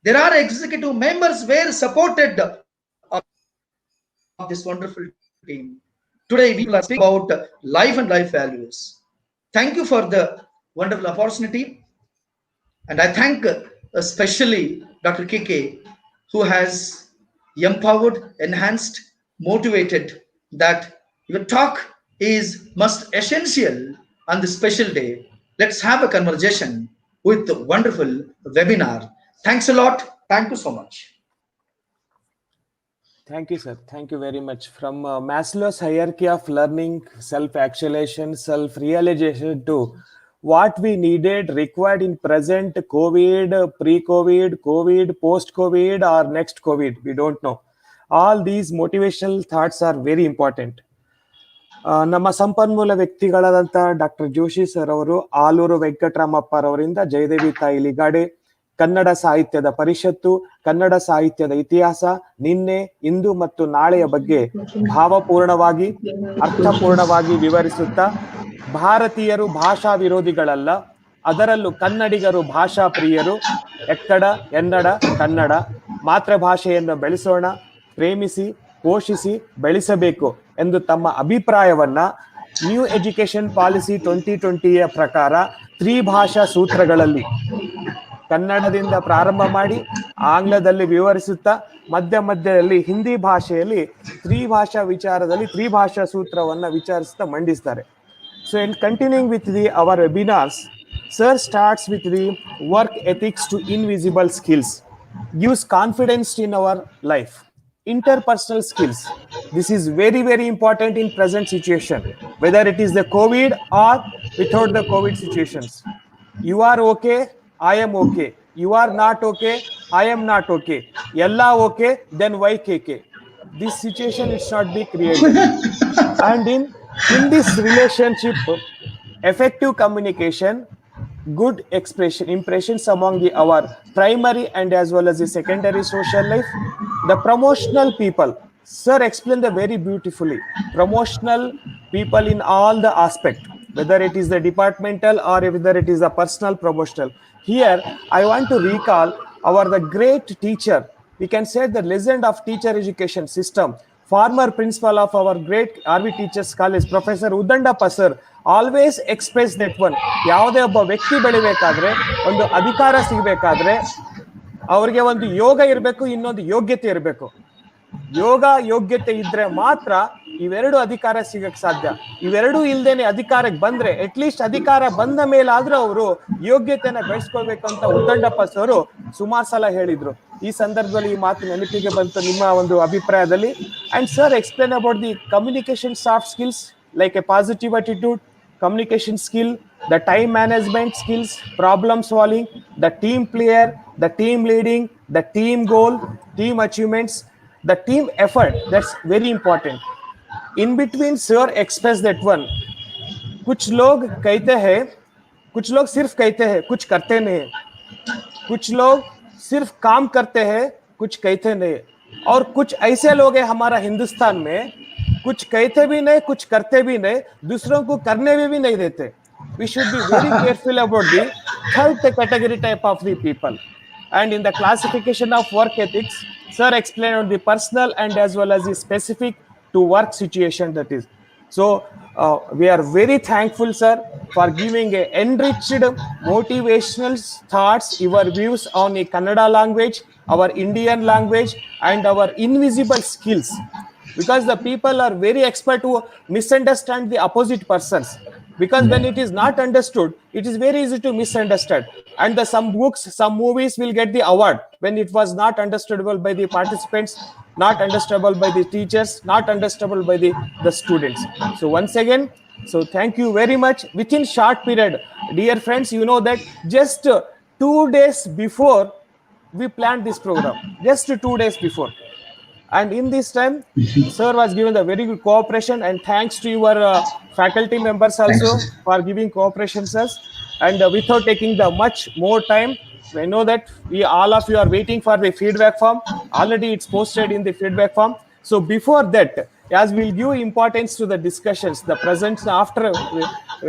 There are executive members were supported of this wonderful team. Today we will speak about life and life values. Thank you for the wonderful opportunity. And I thank especially Dr. KK, who has empowered, enhanced, motivated that your talk is must essential on this special day. Let's have a conversation with the wonderful webinar. Thanks a lot. Thank you so much. Thank you, sir. Thank you very much. From Maslow's hierarchy of learning, self-actualization, self-realization to what we needed, required in present COVID, pre-COVID, COVID, post-COVID, or next COVID, we don't know. All these motivational thoughts are very important. ನಮ್ಮ ಸಂಪನ್ಮೂಲ ವ್ಯಕ್ತಿಗಳಾದಂಥ doctor Joshi sir ಅವರು, ಆಲೂರು ವೆಂಕಟರಾಮಪ್ಪರವರಿಂದ ಜಯದೇವಿ ತಾಯಿ ಲಿಗಾಡೆ, ಕನ್ನಡ ಸಾಹಿತ್ಯದ ಪರಿಷತ್ತು, ಕನ್ನಡ ಸಾಹಿತ್ಯದ ಇತಿಹಾಸ, ನಿನ್ನೆ, ಇಂದು ಮತ್ತು ನಾಳೆಯ ಬಗ್ಗೆ ಭಾವಪೂರ್ಣವಾಗಿ, ಅರ್ಥಪೂರ್ಣವಾಗಿ ವಿವರಿಸುತ್ತಾ, ಭಾರತೀಯರು ಭಾಷಾ ವಿರೋಧಿಗಳಲ್ಲ, ಅದರಲ್ಲೂ ಕನ್ನಡಿಗರು ಭಾಷಾ ಪ್ರಿಯರು, ಎಕ್ಕಡ ಎನ್ನಡ ಕನ್ನಡ, ಮಾತೃಭಾಷೆಯನ್ನು ಬೆಳೆಸೋಣ, ಪ್ರೇಮಿಸಿ, ಪೋಷಿಸಿ, ಬೆಳೆಸಬೇಕು ಎಂದು ತಮ್ಮ ಅಭಿಪ್ರಾಯವನ್ನ ನ್ಯೂ ಎಜುಕೇಶನ್ ಪಾಲಿಸಿ 2020ಯ ಪ್ರಕಾರ ತ್ರಿಭಾಷಾ ಸೂತ್ರಗಳಲ್ಲಿ ಕನ್ನಡದಿಂದ ಪ್ರಾರಂಭ ಮಾಡಿ ಆಂಗ್ಲದಲ್ಲಿ ವಿವರಿಸುತ್ತಾ ಮಧ್ಯದಲ್ಲಿ ಹಿಂದಿ ಭಾಷೆಯಲ್ಲಿ ತ್ರಿಭಾಷಾ ವಿಚಾರದಲ್ಲಿ ತ್ರಿಭಾಷಾ ಸೂತ್ರವನ್ನ ವಿಚಾರಿಸುತ್ತಾ ಮಂಡಿಸ್ತಾರೆ. So in continuing with our webinars, sir starts with the work ethics to invisible skills, gives confidence in our life. Interpersonal skills, this is very, very important in present situation, whether it is the COVID or without the COVID situations. You are okay, I am okay. You are not okay, I am not okay. Yalla okay, then why KK? This situation it should not be created. And in this relationship, effective communication, good impressions among our primary and as well as the secondary social life. The promotional people, sir explained the very beautifully. Promotional people in all the aspect, whether it is the departmental or whether it is the personal promotional. Here I want to recall the great teacher, we can say the legend of teacher education system, former principal of our great RV Teachers College, Professor Udandappa sir, always expressed that one. ಯಾವುದೇ ಒಬ್ಬ ವ್ಯಕ್ತಿ ಬೆಳಿಬೇಕಾದ್ರೆ, ಒಂದು ಅಧಿಕಾರ ಸಿಗಬೇಕಾದ್ರೆ ಅವ್ರಿಗೆ ಒಂದು ಯೋಗ ಇರಬೇಕು, ಇನ್ನೊಂದು ಯೋಗ್ಯತೆ ಇರಬೇಕು. ಯೋಗ ಯೋಗ್ಯತೆ ಇದ್ರೆ ಮಾತ್ರ ಇವೆರಡು ಅಧಿಕಾರ ಸಿಗಕ್ ಸಾಧ್ಯ. ಇವೆರಡೂ ಇಲ್ದೇನೆ ಅಧಿಕಾರಕ್ಕೆ ಬಂದ್ರೆ, ಅಟ್ಲೀಸ್ಟ್ ಅಧಿಕಾರ ಬಂದ ಮೇಲಾದ್ರೂ ಅವರು ಯೋಗ್ಯತೆನ ಬೆಳೆಸ್ಕೊಳ್ಬೇಕಂತ ಉದ್ದಂಡಪ್ಪ ಸರ್ ಸುಮಾರು ಸಲ ಹೇಳಿದ್ರು. ಈ ಸಂದರ್ಭದಲ್ಲಿ ಈ ಮಾತು ನೆನಪಿಗೆ ಬಂತು ನಿಮ್ಮ ಒಂದು ಅಭಿಪ್ರಾಯದಲ್ಲಿ. And sir explain about the communication soft skills like A positive attitude, communication skill, the time management skills, problem solving, the team player, the team leading, the team goal, team achievements, the team effort. That's very important. In between sir express that one, कुछ लोग कहते हैं, कुछ लोग सिर्फ कहते हैं, कुछ करते नहीं, कुछ लोग सिर्फ काम करते हैं, कुछ कहते नहीं, और कुछ ऐसे लोग हैं हमारा हिंदुस्तान में, कुछ कहते भी नहीं, कुछ करते भी नहीं, दूसरों को करने में भी नहीं देते. We should be very careful about the third category type of the people. And in the classification of work ethics, sir explained on the personal and as well as the specific to work situation, that is. So we are very thankful, sir, for giving a enriched motivational thoughts, your views on the Kannada language, our Indian language, and our invisible skills. Because the people are very expert to misunderstand the opposite persons. Because when it is not understood, it is very easy to misunderstand. And some books, some movies will get the award when it was not understandable by the participants, not understandable by the teachers, not understandable by the students. So once again, so thank you very much. Within short period, dear friends, you know that just 2 days before we planned this program, just 2 days before. And in this time, sir was given the very good cooperation, and thanks to your faculty members also for giving cooperation, sir. And without taking the much more time, I know that all of you are waiting for the feedback form. Already it's posted in the feedback form. So before that, as we'll give importance to the discussions, the present after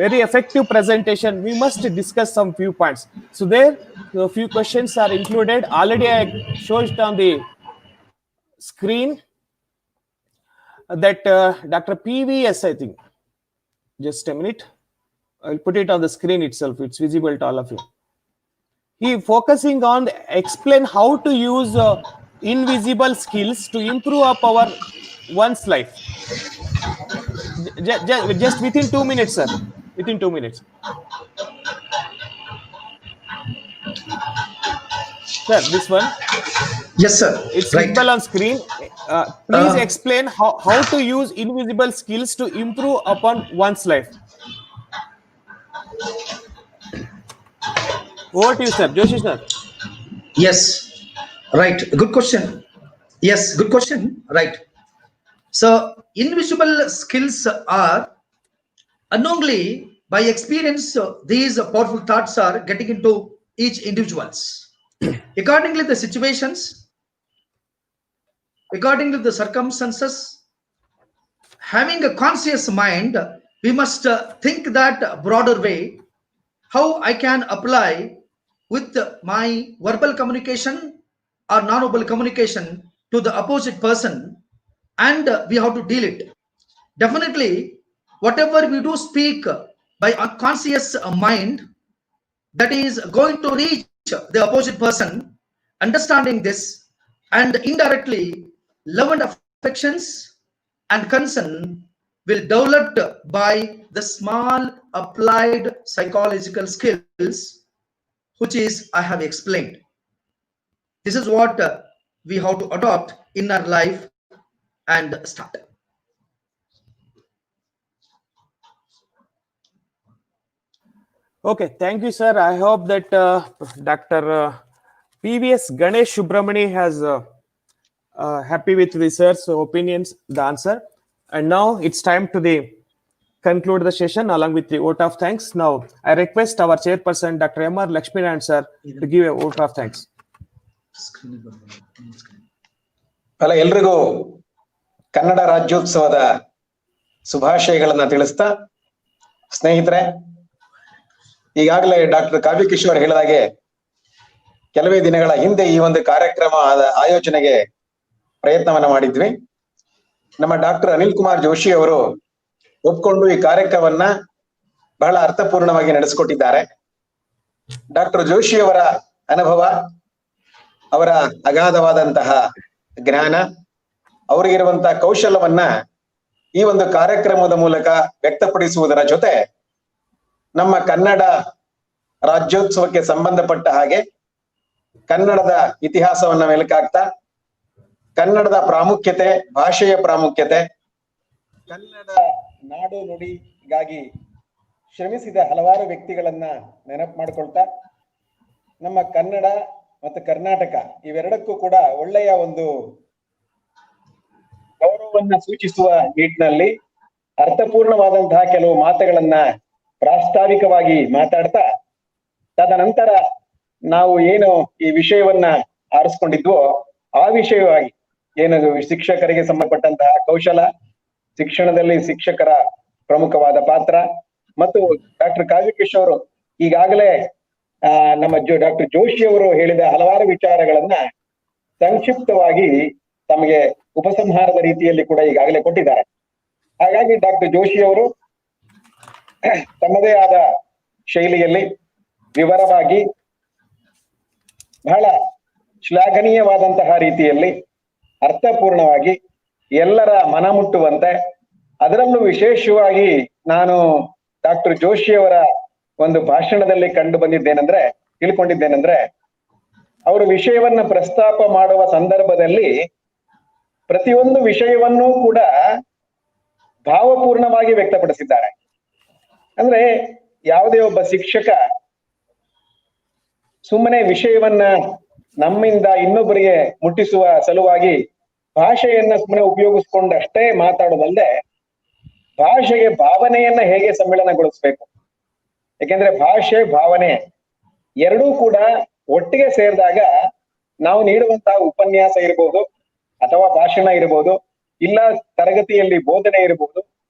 very effective presentation, we must discuss some few points. So there, a few questions are included. Already I showed it on the screen that Dr. PVS, I think, just a minute, I'll put it on the screen itself, it's visible to all of you. He focusing on explain how to use invisible skills to improve up our one's life. Just within 2 minutes, sir, within 2 minutes. Sir, this one. Yes, sir. It's right. visible on screen. Please explain how to use invisible skills to improve upon one's life. Over to you, sir. Joshi, sir. Yes, right. Good question. Yes, good question. Right. So, invisible skills are unknowingly, by experience, these powerful thoughts are getting into each individuals. Accordingly, the situations, according to the circumstances, having a conscious mind, we must think that broader way, how I can apply with my verbal communication or non-verbal communication to the opposite person, and we have to deal it. Definitely, whatever we do speak by unconscious mind, that is going to reach the opposite person. Understanding this, and indirectly love and affections and concern will develop by the small applied psychological skills, which is I have explained. This is what we have to adopt in our life and start. Okay, thank you, sir. I hope that Dr. PVS Ganesh Subramani has happy with the sir's opinions, the answer. And now it's time to conclude the session along with the vote of thanks. Now I request our chairperson, Dr. M.R. Lakshminarayan sir, to give a vote of thanks. ಅಲ್ಲ, ಎಲ್ರಿಗೂ ಕನ್ನಡ ರಾಜ್ಯೋತ್ಸವದ ಶುಭಾಶಯಗಳನ್ನ ತಿಳಿಸ್ತಾ, ಸ್ನೇಹಿತರೆ, ಈಗಾಗಲೇ doctor Kavya Kishore ಹೇಳಿದಾಗೆ ಕೆಲವೇ ದಿನಗಳ ಹಿಂದೆ ಈ ಒಂದು ಕಾರ್ಯಕ್ರಮ ಆಯೋಜನೆಗೆ ಪ್ರಯತ್ನವನ್ನ ಮಾಡಿದ್ವಿ. ನಮ್ಮ ಡಾಕ್ಟರ್ ಅನಿಲ್ಕುಮಾರ್ ಜೋಶಿ ಅವರು ಒಪ್ಕೊಂಡು ಈ ಕಾರ್ಯಕ್ರಮವನ್ನ ಬಹಳ ಅರ್ಥಪೂರ್ಣವಾಗಿ ನಡೆಸಿಕೊಟ್ಟಿದ್ದಾರೆ. ಡಾಕ್ಟರ್ ಜೋಶಿ ಅವರ ಅನುಭವ, ಅವರ ಅಗಾಧವಾದಂತಹ ಜ್ಞಾನ, ಅವರಿಗಿರುವಂತಹ ಕೌಶಲ್ಯವನ್ನ ಈ ಒಂದು ಕಾರ್ಯಕ್ರಮದ ಮೂಲಕ ವ್ಯಕ್ತಪಡಿಸುವುದರ ಜೊತೆ ನಮ್ಮ ಕನ್ನಡ ರಾಜ್ಯೋತ್ಸವಕ್ಕೆ ಸಂಬಂಧಪಟ್ಟ ಹಾಗೆ ಕನ್ನಡದ ಇತಿಹಾಸವನ್ನ ಮೆಲುಕಾಗ್ತಾ, ಕನ್ನಡದ ಪ್ರಾಮುಖ್ಯತೆ, ಭಾಷೆಯ ಪ್ರಾಮುಖ್ಯತೆ, ಕನ್ನಡ ನಾಡು ನುಡಿಗಾಗಿ ಶ್ರಮಿಸಿದ ಹಲವಾರು ವ್ಯಕ್ತಿಗಳನ್ನ ನೆನಪು ಮಾಡ್ಕೊಳ್ತಾ, ನಮ್ಮ ಕನ್ನಡ ಮತ್ತು ಕರ್ನಾಟಕ ಇವೆರಡಕ್ಕೂ ಕೂಡ ಒಳ್ಳೆಯ ಒಂದು ಗೌರವವನ್ನ ಸೂಚಿಸುವ ನಿಟ್ಟಿನಲ್ಲಿ ಅರ್ಥಪೂರ್ಣವಾದಂತಹ ಕೆಲವು ಮಾತುಗಳನ್ನ ಪ್ರಾಸ್ತಾವಿಕವಾಗಿ ಮಾತಾಡ್ತಾ, ತದನಂತರ ನಾವು ಏನು ಈ ವಿಷಯವನ್ನ ಆರಿಸ್ಕೊಂಡಿದ್ವೋ ಆ ವಿಷಯವಾಗಿ ಏನು ಶಿಕ್ಷಕರಿಗೆ ಸಂಬಂಧಪಟ್ಟಂತಹ ಕೌಶಲ, ಶಿಕ್ಷಣದಲ್ಲಿ ಶಿಕ್ಷಕರ ಪ್ರಮುಖವಾದ ಪಾತ್ರ ಮತ್ತು ಡಾಕ್ಟರ್ ಕಾವ್ಯಕೇಶ್ ಅವರು ಈಗಾಗಲೇ ನಮ್ಮ ಡಾಕ್ಟರ್ ಜೋಶಿ ಅವರು ಹೇಳಿದ ಹಲವಾರು ವಿಚಾರಗಳನ್ನ ಸಂಕ್ಷಿಪ್ತವಾಗಿ ತಮಗೆ ಉಪಸಂಹಾರದ ರೀತಿಯಲ್ಲಿ ಕೂಡ ಈಗಾಗಲೇ ಕೊಟ್ಟಿದ್ದಾರೆ. ಹಾಗಾಗಿ ಡಾಕ್ಟರ್ ಜೋಶಿ ಅವರು ತಮ್ಮದೇ ಆದ ಶೈಲಿಯಲ್ಲಿ ವಿವರವಾಗಿ ಬಹಳ ಶ್ಲಾಘನೀಯವಾದಂತಹ ರೀತಿಯಲ್ಲಿ ಅರ್ಥಪೂರ್ಣವಾಗಿ ಎಲ್ಲರ ಮನ ಮುಟ್ಟುವಂತೆ, ಅದರಲ್ಲೂ ವಿಶೇಷವಾಗಿ ನಾನು ಡಾಕ್ಟರ್ ಜೋಶಿ ಅವರ ಒಂದು ಭಾಷಣದಲ್ಲಿ ತಿಳ್ಕೊಂಡಿದ್ದೇನೆಂದ್ರೆ ಅವರು ವಿಷಯವನ್ನ ಪ್ರಸ್ತಾಪ ಮಾಡುವ ಸಂದರ್ಭದಲ್ಲಿ ಪ್ರತಿಯೊಂದು ವಿಷಯವನ್ನೂ ಕೂಡ ಭಾವಪೂರ್ಣವಾಗಿ ವ್ಯಕ್ತಪಡಿಸಿದ್ದಾರೆ. ಅಂದ್ರೆ ಯಾವುದೇ ಒಬ್ಬ ಶಿಕ್ಷಕ ಸುಮ್ಮನೆ ವಿಷಯವನ್ನ ನಮ್ಮಿಂದ ಇನ್ನೊಬ್ಬರಿಗೆ ಮುಟ್ಟಿಸುವ ಸಲುವಾಗಿ ಭಾಷೆಯನ್ನ ಸುಮ್ಮನೆ ಉಪಯೋಗಿಸ್ಕೊಂಡಷ್ಟೇ ಮಾತಾಡೋದಲ್ಲದೆ ಭಾಷೆಗೆ ಭಾವನೆಯನ್ನ ಹೇಗೆ ಸಮ್ಮಿಳನಗೊಳಿಸ್ಬೇಕು, ಯಾಕೆಂದ್ರೆ ಭಾಷೆ ಭಾವನೆ ಎರಡೂ ಕೂಡ ಒಟ್ಟಿಗೆ ಸೇರಿದಾಗ ನಾವು ನೀಡುವಂತಹ ಉಪನ್ಯಾಸ ಇರಬಹುದು ಅಥವಾ ಭಾಷಣ ಇರಬಹುದು, ಇಲ್ಲ ತರಗತಿಯಲ್ಲಿ ಬೋಧನೆ ಇರಬಹುದು,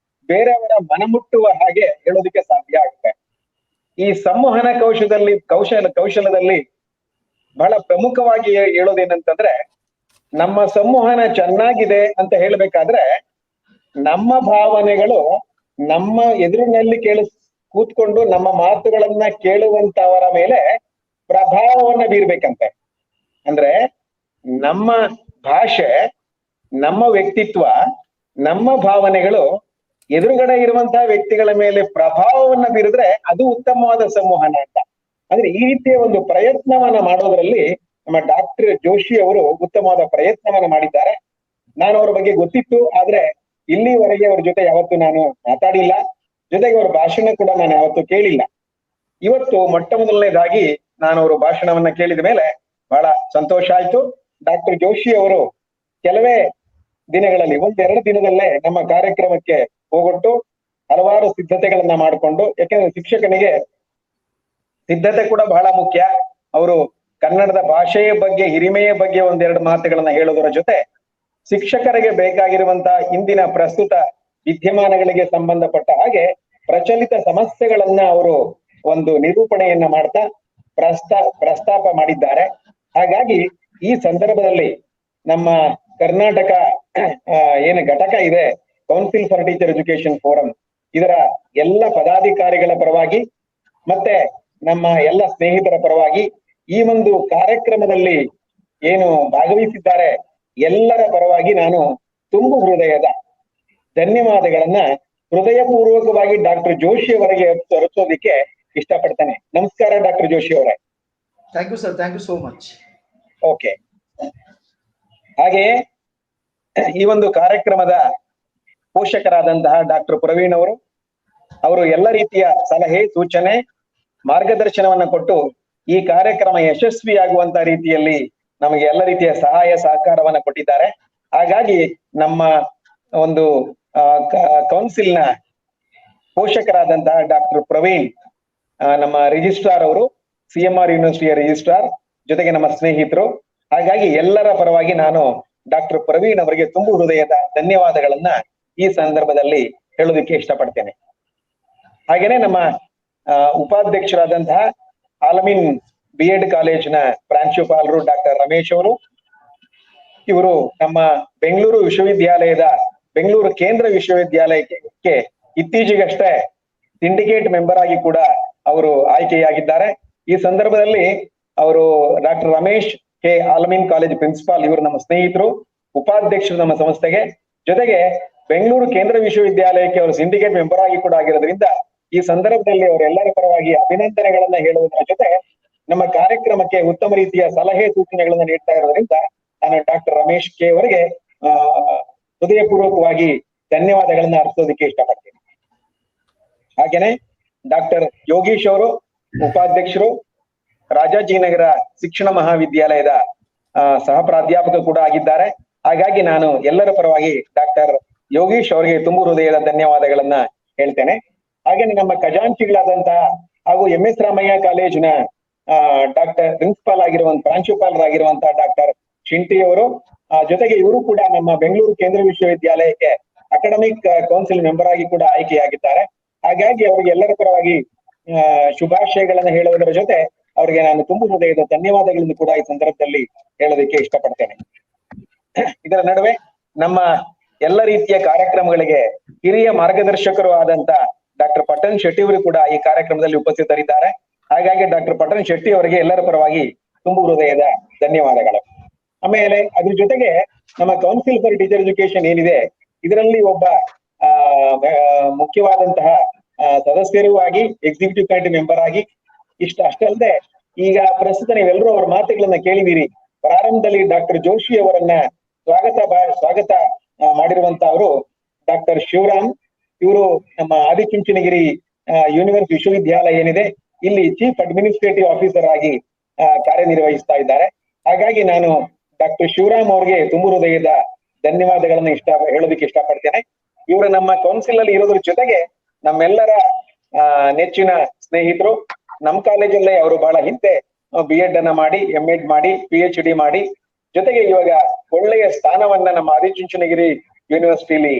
ಬೇರೆಯವರ ಮನಮುಟ್ಟುವ ಹಾಗೆ ಹೇಳೋದಕ್ಕೆ ಸಾಧ್ಯ ಆಗುತ್ತೆ. ಈ ಸಂವಹನ ಕೌಶಲದಲ್ಲಿ ಬಹಳ ಪ್ರಮುಖವಾಗಿ ಹೇಳೋದೇನಂತಂದ್ರೆ, ನಮ್ಮ ಸಂವಹನ ಚೆನ್ನಾಗಿದೆ ಅಂತ ಹೇಳ್ಬೇಕಾದ್ರೆ ನಮ್ಮ ಭಾವನೆಗಳು ನಮ್ಮ ಎದುರಿನಲ್ಲಿ ಕೂತ್ಕೊಂಡು ನಮ್ಮ ಮಾತುಗಳನ್ನ ಕೇಳುವಂತವರ ಮೇಲೆ ಪ್ರಭಾವವನ್ನ ಬೀರ್ಬೇಕಂತೆ. ಅಂದ್ರೆ ನಮ್ಮ ಭಾಷೆ, ನಮ್ಮ ವ್ಯಕ್ತಿತ್ವ, ನಮ್ಮ ಭಾವನೆಗಳು ಎದುರುಗಡೆ ಇರುವಂತಹ ವ್ಯಕ್ತಿಗಳ ಮೇಲೆ ಪ್ರಭಾವವನ್ನ ಬೀರಿದ್ರೆ ಅದು ಉತ್ತಮವಾದ ಸಂವಹನ ಅಂತ. ಅಂದ್ರೆ ಈ ರೀತಿಯ ಒಂದು ಪ್ರಯತ್ನವನ್ನ ಮಾಡೋದ್ರಲ್ಲಿ ನಮ್ಮ ಡಾಕ್ಟರ್ ಜೋಶಿ ಅವರು ಉತ್ತಮವಾದ ಪ್ರಯತ್ನವನ್ನ ಮಾಡಿದ್ದಾರೆ. ನಾನು ಅವ್ರ ಬಗ್ಗೆ ಗೊತ್ತಿತ್ತು, ಆದ್ರೆ ಇಲ್ಲಿವರೆಗೆ ಅವ್ರ ಜೊತೆ ಯಾವತ್ತೂ ನಾನು ಮಾತಾಡಿಲ್ಲ, ಜೊತೆಗೆ ಅವ್ರ ಭಾಷಣ ಕೂಡ ನಾನು ಯಾವತ್ತೂ ಕೇಳಿಲ್ಲ. ಇವತ್ತು ಮೊಟ್ಟ ಮೊದಲನೇದಾಗಿ ನಾನು ಅವ್ರ ಭಾಷಣವನ್ನ ಕೇಳಿದ ಮೇಲೆ ಬಹಳ ಸಂತೋಷ ಆಯ್ತು. ಡಾಕ್ಟರ್ ಜೋಶಿ ಅವರು ಕೆಲವೇ ದಿನಗಳಲ್ಲಿ, 1-2 ದಿನದಲ್ಲೇ ನಮ್ಮ ಕಾರ್ಯಕ್ರಮಕ್ಕೆ ಹೋಗೊಟ್ಟು ಹಲವಾರು ಸಿದ್ಧತೆಗಳನ್ನ ಮಾಡಿಕೊಂಡು, ಯಾಕೆಂದ್ರೆ ಶಿಕ್ಷಕನಿಗೆ ಸಿದ್ಧತೆ ಕೂಡ ಬಹಳ ಮುಖ್ಯ. ಅವರು ಕನ್ನಡದ ಭಾಷೆಯ ಬಗ್ಗೆ, ಹಿರಿಮೆಯ ಬಗ್ಗೆ 1-2 ಮಾತುಗಳನ್ನ ಹೇಳೋದರ ಜೊತೆ ಶಿಕ್ಷಕರಿಗೆ ಬೇಕಾಗಿರುವಂತಹ ಇಂದಿನ ಪ್ರಸ್ತುತ ವಿದ್ಯಮಾನಗಳಿಗೆ ಸಂಬಂಧಪಟ್ಟ ಹಾಗೆ ಪ್ರಚಲಿತ ಸಮಸ್ಯೆಗಳನ್ನ ಅವರು ಒಂದು ನಿರೂಪಣೆಯನ್ನ ಮಾಡ್ತಾ ಪ್ರಸ್ತಾಪ ಮಾಡಿದ್ದಾರೆ. ಹಾಗಾಗಿ ಈ ಸಂದರ್ಭದಲ್ಲಿ ನಮ್ಮ ಕರ್ನಾಟಕ ಏನು ಘಟಕ ಇದೆ, council for teacher education forum, ಇದರ ಎಲ್ಲ ಪದಾಧಿಕಾರಿಗಳ ಪರವಾಗಿ ಮತ್ತೆ ನಮ್ಮ ಎಲ್ಲ ಸ್ನೇಹಿತರ ಪರವಾಗಿ ಈ ಒಂದು ಕಾರ್ಯಕ್ರಮದಲ್ಲಿ ಏನು ಭಾಗವಹಿಸಿದ್ದಾರೆ ಎಲ್ಲರ ಪರವಾಗಿ ನಾನು ತುಂಬು ಹೃದಯದ ಧನ್ಯವಾದಗಳನ್ನ ಹೃದಯಪೂರ್ವಕವಾಗಿ ಡಾಕ್ಟರ್ ಜೋಶಿ ಅವರಿಗೆ ತೋರಿಸೋದಿಕ್ಕೆ ಇಷ್ಟಪಡ್ತೇನೆ. ನಮಸ್ಕಾರ ಡಾಕ್ಟರ್ ಜೋಶಿ ಅವರೇ. Thank you sir, thank you so much. Okay, ಹಾಗೆಯೇ ಈ ಒಂದು ಕಾರ್ಯಕ್ರಮದ ಪೋಷಕರಾದಂತಹ ಡಾಕ್ಟರ್ ಪ್ರವೀಣ್ ಅವರು ಎಲ್ಲ ರೀತಿಯ ಸಲಹೆ, ಸೂಚನೆ, ಮಾರ್ಗದರ್ಶನವನ್ನ ಕೊಟ್ಟು ಈ ಕಾರ್ಯಕ್ರಮ ಯಶಸ್ವಿಯಾಗುವಂತ ರೀತಿಯಲ್ಲಿ ನಮಗೆ ಎಲ್ಲ ರೀತಿಯ ಸಹಾಯ ಸಹಕಾರವನ್ನ ಕೊಟ್ಟಿದ್ದಾರೆ. ಹಾಗಾಗಿ ನಮ್ಮ ಒಂದು ಕೌನ್ಸಿಲ್ನ ಪೋಷಕರಾದಂತಹ ಡಾಕ್ಟರ್ ಪ್ರವೀಣ್, ನಮ್ಮ ರಿಜಿಸ್ಟ್ರಾರ್ ಅವರು, CMR ಯೂನಿವರ್ಸಿಟಿಯ ರಿಜಿಸ್ಟ್ರಾರ್, ಜೊತೆಗೆ ನಮ್ಮ ಸ್ನೇಹಿತರು. ಹಾಗಾಗಿ ಎಲ್ಲರ ಪರವಾಗಿ ನಾನು ಡಾಕ್ಟರ್ ಪ್ರವೀಣ್ ಅವರಿಗೆ ತುಂಬು ಹೃದಯದ ಧನ್ಯವಾದಗಳನ್ನ ಈ ಸಂದರ್ಭದಲ್ಲಿ ಹೇಳೋದಕ್ಕೆ ಇಷ್ಟಪಡ್ತೇನೆ. ಹಾಗೇನೆ ನಮ್ಮ ಉಪಾಧ್ಯಕ್ಷರಾದಂತಹ ಆಲಮೀನ್ B.Ed ಕಾಲೇಜಿನ ಪ್ರಾಂಶುಪಾಲರು ಡಾಕ್ಟರ್ ರಮೇಶ್ ಅವರು, ಇವರು ನಮ್ಮ ಬೆಂಗಳೂರು ವಿಶ್ವವಿದ್ಯಾಲಯದ ಬೆಂಗಳೂರು ಕೇಂದ್ರ ವಿಶ್ವವಿದ್ಯಾಲಯಕ್ಕೆ ಇತ್ತೀಚೆಗಷ್ಟೇ ಸಿಂಡಿಕೇಟ್ ಮೆಂಬರ್ ಆಗಿ ಕೂಡ ಅವರು ಆಯ್ಕೆಯಾಗಿದ್ದಾರೆ. ಈ ಸಂದರ್ಭದಲ್ಲಿ ಅವರು doctor Ramesh K Al-Ameen college principal, ಇವರು ನಮ್ಮ ಸ್ನೇಹಿತರು, ಉಪಾಧ್ಯಕ್ಷರು ನಮ್ಮ ಸಂಸ್ಥೆಗೆ. ಜೊತೆಗೆ ಬೆಂಗಳೂರು ಕೇಂದ್ರ ವಿಶ್ವವಿದ್ಯಾಲಯಕ್ಕೆ ಅವರು ಸಿಂಡಿಕೇಟ್ ಮೆಂಬರ್ ಆಗಿ ಕೂಡ ಆಗಿರೋದ್ರಿಂದ ಈ ಸಂದರ್ಭದಲ್ಲಿ ಅವರೆಲ್ಲರ ಪರವಾಗಿ ಅಭಿನಂದನೆಗಳನ್ನ ಹೇಳುವುದರ ಜೊತೆ ನಮ್ಮ ಕಾರ್ಯಕ್ರಮಕ್ಕೆ ಉತ್ತಮ ರೀತಿಯ ಸಲಹೆ ಸೂಚನೆಗಳನ್ನ ನೀಡ್ತಾ ಇರೋದ್ರಿಂದ ನಾನು ಡಾಕ್ಟರ್ ರಮೇಶ್ ಕೆ ಅವರಿಗೆ ಹೃದಯಪೂರ್ವಕವಾಗಿ ಧನ್ಯವಾದಗಳನ್ನ ಅರ್ಪಿಸೋದಕ್ಕೆ ಇಷ್ಟಪಡ್ತೀನಿ. ಹಾಗೇನೆ ಡಾಕ್ಟರ್ ಯೋಗೀಶ್ ಅವರು ಉಪಾಧ್ಯಕ್ಷರು, ರಾಜಾಜಿನಗರ ಶಿಕ್ಷಣ ಮಹಾವಿದ್ಯಾಲಯದ ಸಹ ಪ್ರಾಧ್ಯಾಪಕ ಕೂಡ ಆಗಿದ್ದಾರೆ. ಹಾಗಾಗಿ ನಾನು ಎಲ್ಲರ ಪರವಾಗಿ ಡಾಕ್ಟರ್ ಯೋಗೀಶ್ ಅವರಿಗೆ ತುಂಬು ಹೃದಯದ ಧನ್ಯವಾದಗಳನ್ನ ಹೇಳ್ತೇನೆ. ಹಾಗೇನೆ ನಮ್ಮ ಖಜಾಂಚಿಗಳಾದಂತಹ ಹಾಗೂ MS ರಾಮಯ್ಯ ಕಾಲೇಜಿನ ಡಾಕ್ಟರ್ ಪ್ರಿನ್ಸಿಪಾಲ್ ಪ್ರಾಂಶುಪಾಲರಾಗಿರುವಂತಹ ಡಾಕ್ಟರ್ ಶಿಂಟಿ ಅವರು, ಜೊತೆಗೆ ಇವರು ಕೂಡ ನಮ್ಮ ಬೆಂಗಳೂರು ಕೇಂದ್ರ ವಿಶ್ವವಿದ್ಯಾಲಯಕ್ಕೆ ಅಕಾಡೆಮಿಕ್ ಕೌನ್ಸಿಲ್ ಮೆಂಬರ್ ಆಗಿ ಕೂಡ ಆಯ್ಕೆಯಾಗಿದ್ದಾರೆ. ಹಾಗಾಗಿ ಅವರಿಗೆ ಎಲ್ಲರ ಪರವಾಗಿ ಶುಭಾಶಯಗಳನ್ನ ಹೇಳುವುದರ ಜೊತೆ ಅವರಿಗೆ ನಾನು ತುಂಬು ಹೃದಯದ ಧನ್ಯವಾದಗಳನ್ನು ಕೂಡ ಈ ಸಂದರ್ಭದಲ್ಲಿ ಹೇಳೋದಕ್ಕೆ ಇಷ್ಟಪಡ್ತೇನೆ. ಇದರ ನಡುವೆ ನಮ್ಮ ಎಲ್ಲ ರೀತಿಯ ಕಾರ್ಯಕ್ರಮಗಳಿಗೆ ಹಿರಿಯ ಮಾರ್ಗದರ್ಶಕರು ಆದಂತ ಡಾಕ್ಟರ್ ಪಟ್ಟಣ್ ಶೆಟ್ಟಿ ಅವರು ಕೂಡ ಈ ಕಾರ್ಯಕ್ರಮದಲ್ಲಿ ಉಪಸ್ಥಿತರಿದ್ದಾರೆ. ಹಾಗಾಗಿ ಡಾಕ್ಟರ್ ಪಟ್ಟಣ್ ಶೆಟ್ಟಿ ಅವರಿಗೆ ಎಲ್ಲರ ಪರವಾಗಿ ತುಂಬು ಹೃದಯದ ಧನ್ಯವಾದಗಳು. ಆಮೇಲೆ ಅದ್ರ ಜೊತೆಗೆ ನಮ್ಮ ಕೌನ್ಸಿಲ್ ಫಾರ್ ಟೀಚರ್ ಎಜುಕೇಶನ್ ಏನಿದೆ, ಇದರಲ್ಲಿ ಒಬ್ಬ ಮುಖ್ಯವಾದಂತಹ ಸದಸ್ಯರೂ ಆಗಿ ಎಕ್ಸಿಕ್ಯೂಟಿವ್ ಕಮಿಟಿ ಮೆಂಬರ್ ಆಗಿ ಅಷ್ಟಲ್ಲದೆ ಈಗ ಪ್ರಸ್ತುತ ನೀವೆಲ್ಲರೂ ಅವರ ಮಾತುಗಳನ್ನ ಕೇಳಿದಿರಿ. ಪ್ರಾರಂಭದಲ್ಲಿ ಡಾಕ್ಟರ್ ಜೋಶಿ ಅವರನ್ನ ಸ್ವಾಗತ ಮಾಡಿರುವಂತ ಅವರು ಡಾಕ್ಟರ್ ಶಿವರಾಮ್, ಇವರು ನಮ್ಮ ಆದಿಚುಂಚನಗಿರಿ ವಿಶ್ವವಿದ್ಯಾಲಯ ಏನಿದೆ ಇಲ್ಲಿ ಚೀಫ್ ಅಡ್ಮಿನಿಸ್ಟ್ರೇಟಿವ್ ಆಫೀಸರ್ ಆಗಿ ಕಾರ್ಯನಿರ್ವಹಿಸ್ತಾ ಇದ್ದಾರೆ. ಹಾಗಾಗಿ ನಾನು ಡಾಕ್ಟರ್ ಶಿವರಾಮ್ ಅವ್ರಿಗೆ ತುಂಬು ಹೃದಯದ ಧನ್ಯವಾದಗಳನ್ನ ಹೇಳೋದಕ್ಕೆ ಇಷ್ಟಪಡ್ತೇನೆ. ಇವರು ನಮ್ಮ ಕೌನ್ಸಿಲ್ ಅಲ್ಲಿ ಇರೋದ್ರ ಜೊತೆಗೆ ನಮ್ಮೆಲ್ಲರ ನೆಚ್ಚಿನ ಸ್ನೇಹಿತರು. ನಮ್ಮ ಕಾಲೇಜಲ್ಲೇ ಅವರು ಬಹಳ ಹಿಂದೆ B.Ed ಅನ್ನ ಮಾಡಿ, M.Ed ಮಾಡಿ, PhD ಮಾಡಿ, ಜೊತೆಗೆ ಇವಾಗ ಒಳ್ಳೆಯ ಸ್ಥಾನವನ್ನ ನಮ್ಮ ಆದಿಚುಂಚನಗಿರಿ ಯೂನಿವರ್ಸಿಟಿಲಿ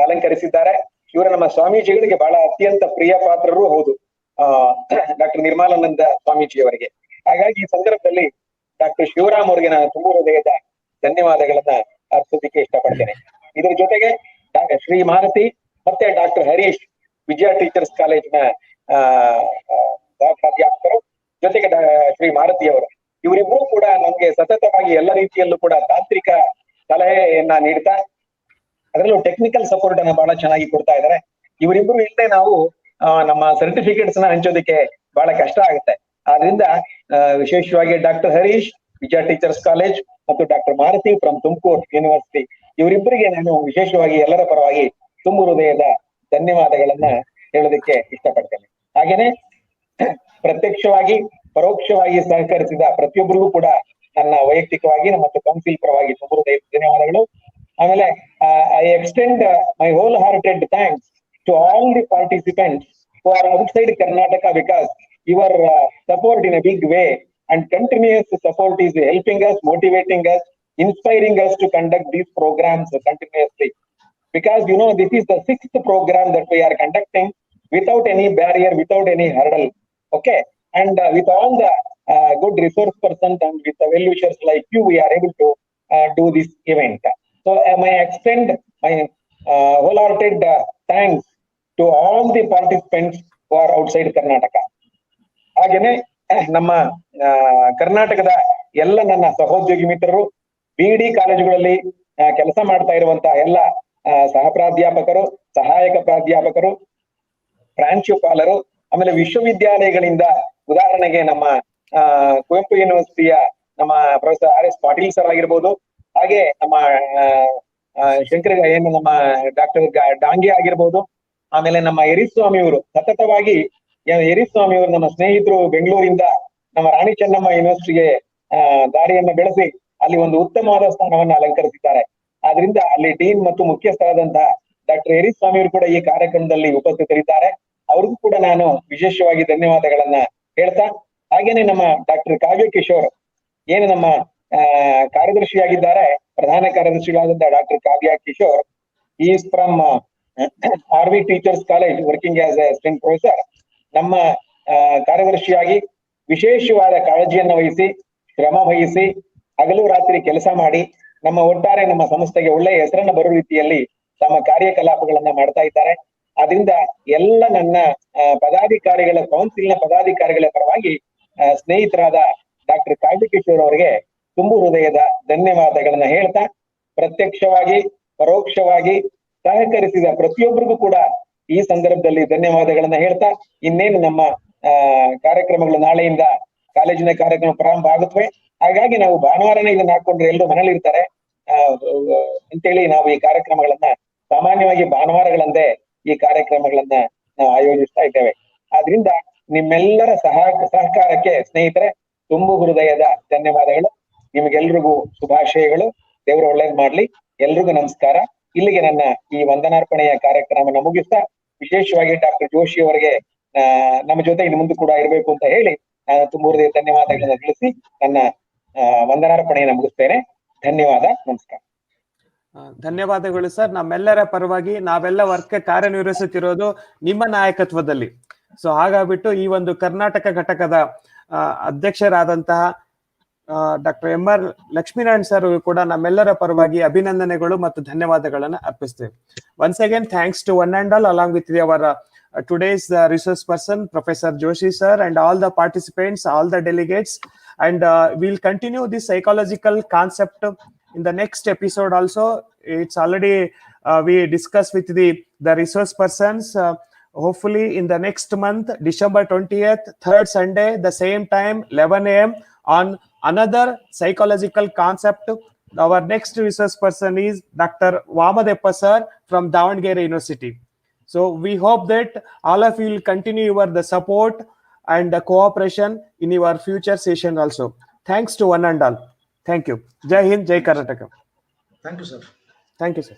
ಅಲಂಕರಿಸಿದ್ದಾರೆ. ಇವರು ನಮ್ಮ ಸ್ವಾಮೀಜಿಗಳಿಗೆ ಬಹಳ ಅತ್ಯಂತ ಪ್ರಿಯ ಪಾತ್ರರು ಹೌದು, ಡಾಕ್ಟರ್ ನಿರ್ಮಲಾನಂದ ಸ್ವಾಮೀಜಿ ಅವರಿಗೆ. ಹಾಗಾಗಿ ಈ ಸಂದರ್ಭದಲ್ಲಿ ಡಾಕ್ಟರ್ ಶಿವರಾಮ್ ಅವರಿಗೆ ನಾನು ತುಂಬು ಹೃದಯದ ಧನ್ಯವಾದಗಳನ್ನ ಅರ್ಪಿಸೋದಕ್ಕೆ ಇಷ್ಟಪಡ್ತೇನೆ. ಇದರ ಜೊತೆಗೆ ಶ್ರೀ ಮಾರುತಿ ಮತ್ತೆ ಡಾಕ್ಟರ್ ಹರೀಶ್ ವಿಜಯ ಟೀಚರ್ಸ್ ಕಾಲೇಜಿನ ಪ್ರಾಧ್ಯಾಪಕರು, ಜೊತೆಗೆ ಶ್ರೀ ಮಾರುತಿ ಅವರು, ಇವರಿಬ್ಬರು ಕೂಡ ನಮ್ಗೆ ಸತತವಾಗಿ ಎಲ್ಲ ರೀತಿಯಲ್ಲೂ ಕೂಡ ತಾಂತ್ರಿಕ ಸಲಹೆಯನ್ನ ನೀಡ್ತಾ, ಅದರಲ್ಲೂ ಟೆಕ್ನಿಕಲ್ ಸಪೋರ್ಟ್ ಅನ್ನ ಬಹಳ ಚೆನ್ನಾಗಿ ಕೊಡ್ತಾ ಇದ್ದಾರೆ. ಇವರಿಬ್ಬರು ಇಲ್ಲದೆ ನಾವು ನಮ್ಮ ಸರ್ಟಿಫಿಕೇಟ್ಸ್ ನ ಹಂಚೋದಕ್ಕೆ ಬಹಳ ಕಷ್ಟ ಆಗುತ್ತೆ. ಆದ್ರಿಂದ ವಿಶೇಷವಾಗಿ doctor Harish Vijaya teachers college ಮತ್ತು doctor Maruti from Tumakuru university, ಇವರಿಬ್ಬರಿಗೆ ನಾನು ವಿಶೇಷವಾಗಿ ಎಲ್ಲರ ಪರವಾಗಿ ತುಂಬು ಹೃದಯದ ಧನ್ಯವಾದಗಳನ್ನ ಹೇಳೋದಕ್ಕೆ ಇಷ್ಟಪಡ್ತೇನೆ. ಹಾಗೇನೆ ಪ್ರತ್ಯಕ್ಷವಾಗಿ ಪರೋಕ್ಷವಾಗಿ ಸಹಕರಿಸಿದ ಪ್ರತಿಯೊಬ್ಬರಿಗೂ ಕೂಡ ನನ್ನ ವೈಯಕ್ತಿಕವಾಗಿ ಮತ್ತು ಕೌನ್ಸಿಲ್ ಪರವಾಗಿ ತುಂಬು ಹೃದಯದ ಧನ್ಯವಾದಗಳು. ಆಮೇಲೆ I extend my whole hearted thanks to all the participants who are outside Karnataka because your support in a big way and continuous support is helping us, motivating us, inspiring us to conduct these programs continuously. Because you know this is the 6th program that we are conducting without any barrier, without any hurdle. Okay, and with all the good resource persons and with the well-wishers like you, we are able to do this event. So I extend my wholehearted thanks to all the participants who are outside Karnataka. ಹಾಗೇನೆ ನಮ್ಮ ಕರ್ನಾಟಕದ ಎಲ್ಲ ನನ್ನ ಸಹೋದ್ಯೋಗಿ ಮಿತ್ರರು, BD ಕಾಲೇಜುಗಳಲ್ಲಿ ಕೆಲಸ ಮಾಡ್ತಾ ಇರುವಂತಹ ಎಲ್ಲ ಸಹ ಪ್ರಾಧ್ಯಾಪಕರು, ಸಹಾಯಕ ಪ್ರಾಧ್ಯಾಪಕರು, ಪ್ರಾಂಶುಪಾಲರು, ಆಮೇಲೆ ವಿಶ್ವವಿದ್ಯಾಲಯಗಳಿಂದ ಉದಾಹರಣೆಗೆ ನಮ್ಮ ಕುವೆಂಪು ಯೂನಿವರ್ಸಿಟಿಯ ನಮ್ಮ ಪ್ರೊಫೆಸರ್ RS ಪಾಟೀಲ್ ಸರ್ ಆಗಿರ್ಬೋದು, ಹಾಗೆ ನಮ್ಮ ನಮ್ಮ ಡಾಕ್ಟರ್ ಡಾಂಗೆ ಆಗಿರ್ಬೋದು, ಆಮೇಲೆ ನಮ್ಮ ಯರಿಸ್ವಾಮಿ ಅವರು ಸತತವಾಗಿ ಯರಿಸ್ವಾಮಿ ಅವರು ನಮ್ಮ ಸ್ನೇಹಿತರು ಬೆಂಗಳೂರಿಂದ ನಮ್ಮ ರಾಣಿ ಚೆನ್ನಮ್ಮ ಯೂನಿವರ್ಸಿಟಿಗೆ ದಾರಿಯನ್ನ ಬೆಳೆಸಿ ಅಲ್ಲಿ ಒಂದು ಉತ್ತಮವಾದ ಸ್ಥಾನವನ್ನ ಅಲಂಕರಿಸಿದ್ದಾರೆ. ಆದ್ರಿಂದ ಅಲ್ಲಿ ಡೀನ್ ಮತ್ತು ಮುಖ್ಯಸ್ಥರಾದಂತಹ ಡಾಕ್ಟರ್ ಯರಿಸ್ವಾಮಿ ಅವರು ಕೂಡ ಈ ಕಾರ್ಯಕ್ರಮದಲ್ಲಿ ಉಪಸ್ಥಿತರಿದ್ದಾರೆ. ಅವ್ರಿಗೂ ಕೂಡ ನಾನು ವಿಶೇಷವಾಗಿ ಧನ್ಯವಾದಗಳನ್ನ ಹೇಳ್ತಾ, ಹಾಗೇನೆ ನಮ್ಮ ಡಾಕ್ಟರ್ ಕಾವ್ಯ ಕಿಶೋರ್ ಏನು ನಮ್ಮ ಕಾರ್ಯದರ್ಶಿಯಾಗಿದ್ದಾರೆ, ಪ್ರಧಾನ ಕಾರ್ಯದರ್ಶಿಗಳಾದಂತಹ doctor Kavya Kishore is from RV teachers college working as a assistant professor. ನಮ್ಮ ಕಾರ್ಯದರ್ಶಿಯಾಗಿ ವಿಶೇಷವಾದ ಕಾಳಜಿಯನ್ನು ವಹಿಸಿ, ಶ್ರಮ ವಹಿಸಿ, ಹಗಲು ರಾತ್ರಿ ಕೆಲಸ ಮಾಡಿ ನಮ್ಮ ಒಟ್ಟಾರೆ ನಮ್ಮ ಸಂಸ್ಥೆಗೆ ಒಳ್ಳೆಯ ಹೆಸರನ್ನ ಬರುವ ರೀತಿಯಲ್ಲಿ ತಮ್ಮ ಕಾರ್ಯಕಲಾಪಗಳನ್ನ ಮಾಡ್ತಾ ಇದ್ದಾರೆ. ಅದರಿಂದ ಎಲ್ಲ ನನ್ನ ಪದಾಧಿಕಾರಿಗಳ ಕೌನ್ಸಿಲ್ನ ಪದಾಧಿಕಾರಿಗಳ ಪರವಾಗಿ ಸ್ನೇಹಿತರಾದ ಡಾಕ್ಟರ್ ಕಾರ್ತಿಕೇಶ್ವರ್ ಅವರಿಗೆ ತುಂಬು ಹೃದಯದ ಧನ್ಯವಾದಗಳನ್ನ ಹೇಳ್ತಾ, ಪ್ರತ್ಯಕ್ಷವಾಗಿ ಪರೋಕ್ಷವಾಗಿ ಸಹಕರಿಸಿದ ಪ್ರತಿಯೊಬ್ಬರಿಗೂ ಕೂಡ ಈ ಸಂದರ್ಭದಲ್ಲಿ ಧನ್ಯವಾದಗಳನ್ನ ಹೇಳ್ತಾ, ಇನ್ನೇನು ನಮ್ಮ ಕಾರ್ಯಕ್ರಮಗಳು ನಾಳೆಯಿಂದ ಕಾಲೇಜಿನ ಕಾರ್ಯಕ್ರಮ ಪ್ರಾರಂಭ ಆಗುತ್ತವೆ. ಹಾಗಾಗಿ ನಾವು ಭಾನುವಾರನೇ ಇದನ್ನ ಹಾಕೊಂಡ್ರೆ ಎಲ್ಲರೂ ಮನೇಲಿ ಇರ್ತಾರೆ ಅಂತೇಳಿ ನಾವು ಈ ಕಾರ್ಯಕ್ರಮಗಳನ್ನ ಸಾಮಾನ್ಯವಾಗಿ ಭಾನುವಾರಗಳಂದೇ ಈ ಕಾರ್ಯಕ್ರಮಗಳನ್ನ ನಾವು ಆಯೋಜಿಸ್ತಾ ಇದ್ದೇವೆ. ಆದ್ರಿಂದ ನಿಮ್ಮೆಲ್ಲರ ಸಹಕಾರಕ್ಕೆ ಸ್ನೇಹಿತರೆ ತುಂಬು ಹೃದಯದ ಧನ್ಯವಾದಗಳು. ನಿಮಗೆಲ್ರಿಗೂ ಶುಭಾಶಯಗಳು. ದೇವರು ಒಳ್ಳೇದ್ ಮಾಡ್ಲಿ. ಎಲ್ರಿಗೂ ನಮಸ್ಕಾರ. ಇಲ್ಲಿಗೆ ನನ್ನ ಈ ವಂದನಾರ್ಪಣೆಯ ಕಾರ್ಯಕ್ರಮನ ಮುಗಿಸ್ತಾ, ವಿಶೇಷವಾಗಿ ಡಾಕ್ಟರ್ ಜೋಶಿ ಅವರಿಗೆ ನಮ್ಮ ಜೊತೆ ಇನ್ನು ಮುಂದೆ ಕೂಡ ಇರಬೇಕು ಅಂತ ಹೇಳಿ ತುಂಬು ಹೃದಯ ಧನ್ಯವಾದಗಳನ್ನ ತಿಳಿಸಿ ನನ್ನ ವಂದನಾರ್ಪಣೆಯನ್ನ ಮುಗಿಸ್ತೇನೆ. ಧನ್ಯವಾದ, ನಮಸ್ಕಾರ. ಧನ್ಯವಾದಗಳು ಸರ್. ನಮ್ಮೆಲ್ಲರ ಪರವಾಗಿ ನಾವೆಲ್ಲ ವರ್ಕ್ ಕಾರ್ಯನಿರ್ವಹಿಸುತ್ತಿರೋದು ನಿಮ್ಮ ನಾಯಕತ್ವದಲ್ಲಿ. ಸೊ ಹಾಗಾಗ್ಬಿಟ್ಟು ಈ ಒಂದು ಕರ್ನಾಟಕ ಘಟಕದ ಅಧ್ಯಕ್ಷರಾದಂತಹ ಡಾಕ್ಟರ್ MR ಲಕ್ಷ್ಮೀನಾರಾಯಣ್ ಸರ್ ಕೂಡ ನಮ್ಮೆಲ್ಲರ ಪರವಾಗಿ ಅಭಿನಂದನೆಗಳು ಮತ್ತು ಧನ್ಯವಾದಗಳನ್ನ ಅರ್ಪಿಸ್ತೇವೆ. Once again thanks to one and all along with our today's resource person Professor Joshi sir and all the participants, all the delegates, and we'll continue this psychological concept in the next episode also. It's already we discussed with the resource persons. Hopefully in the next month, December 20th, third Sunday, the same time 11 a.m. on another psychological concept. Our next resource person is Dr. Vamadeppa sir from Davangere University. So we hope that all of you will continue the support and the cooperation in your future session also. Thanks to one and all. Thank you. Jai Hind, Jai Karnataka. Thank you, sir. Thank you, sir.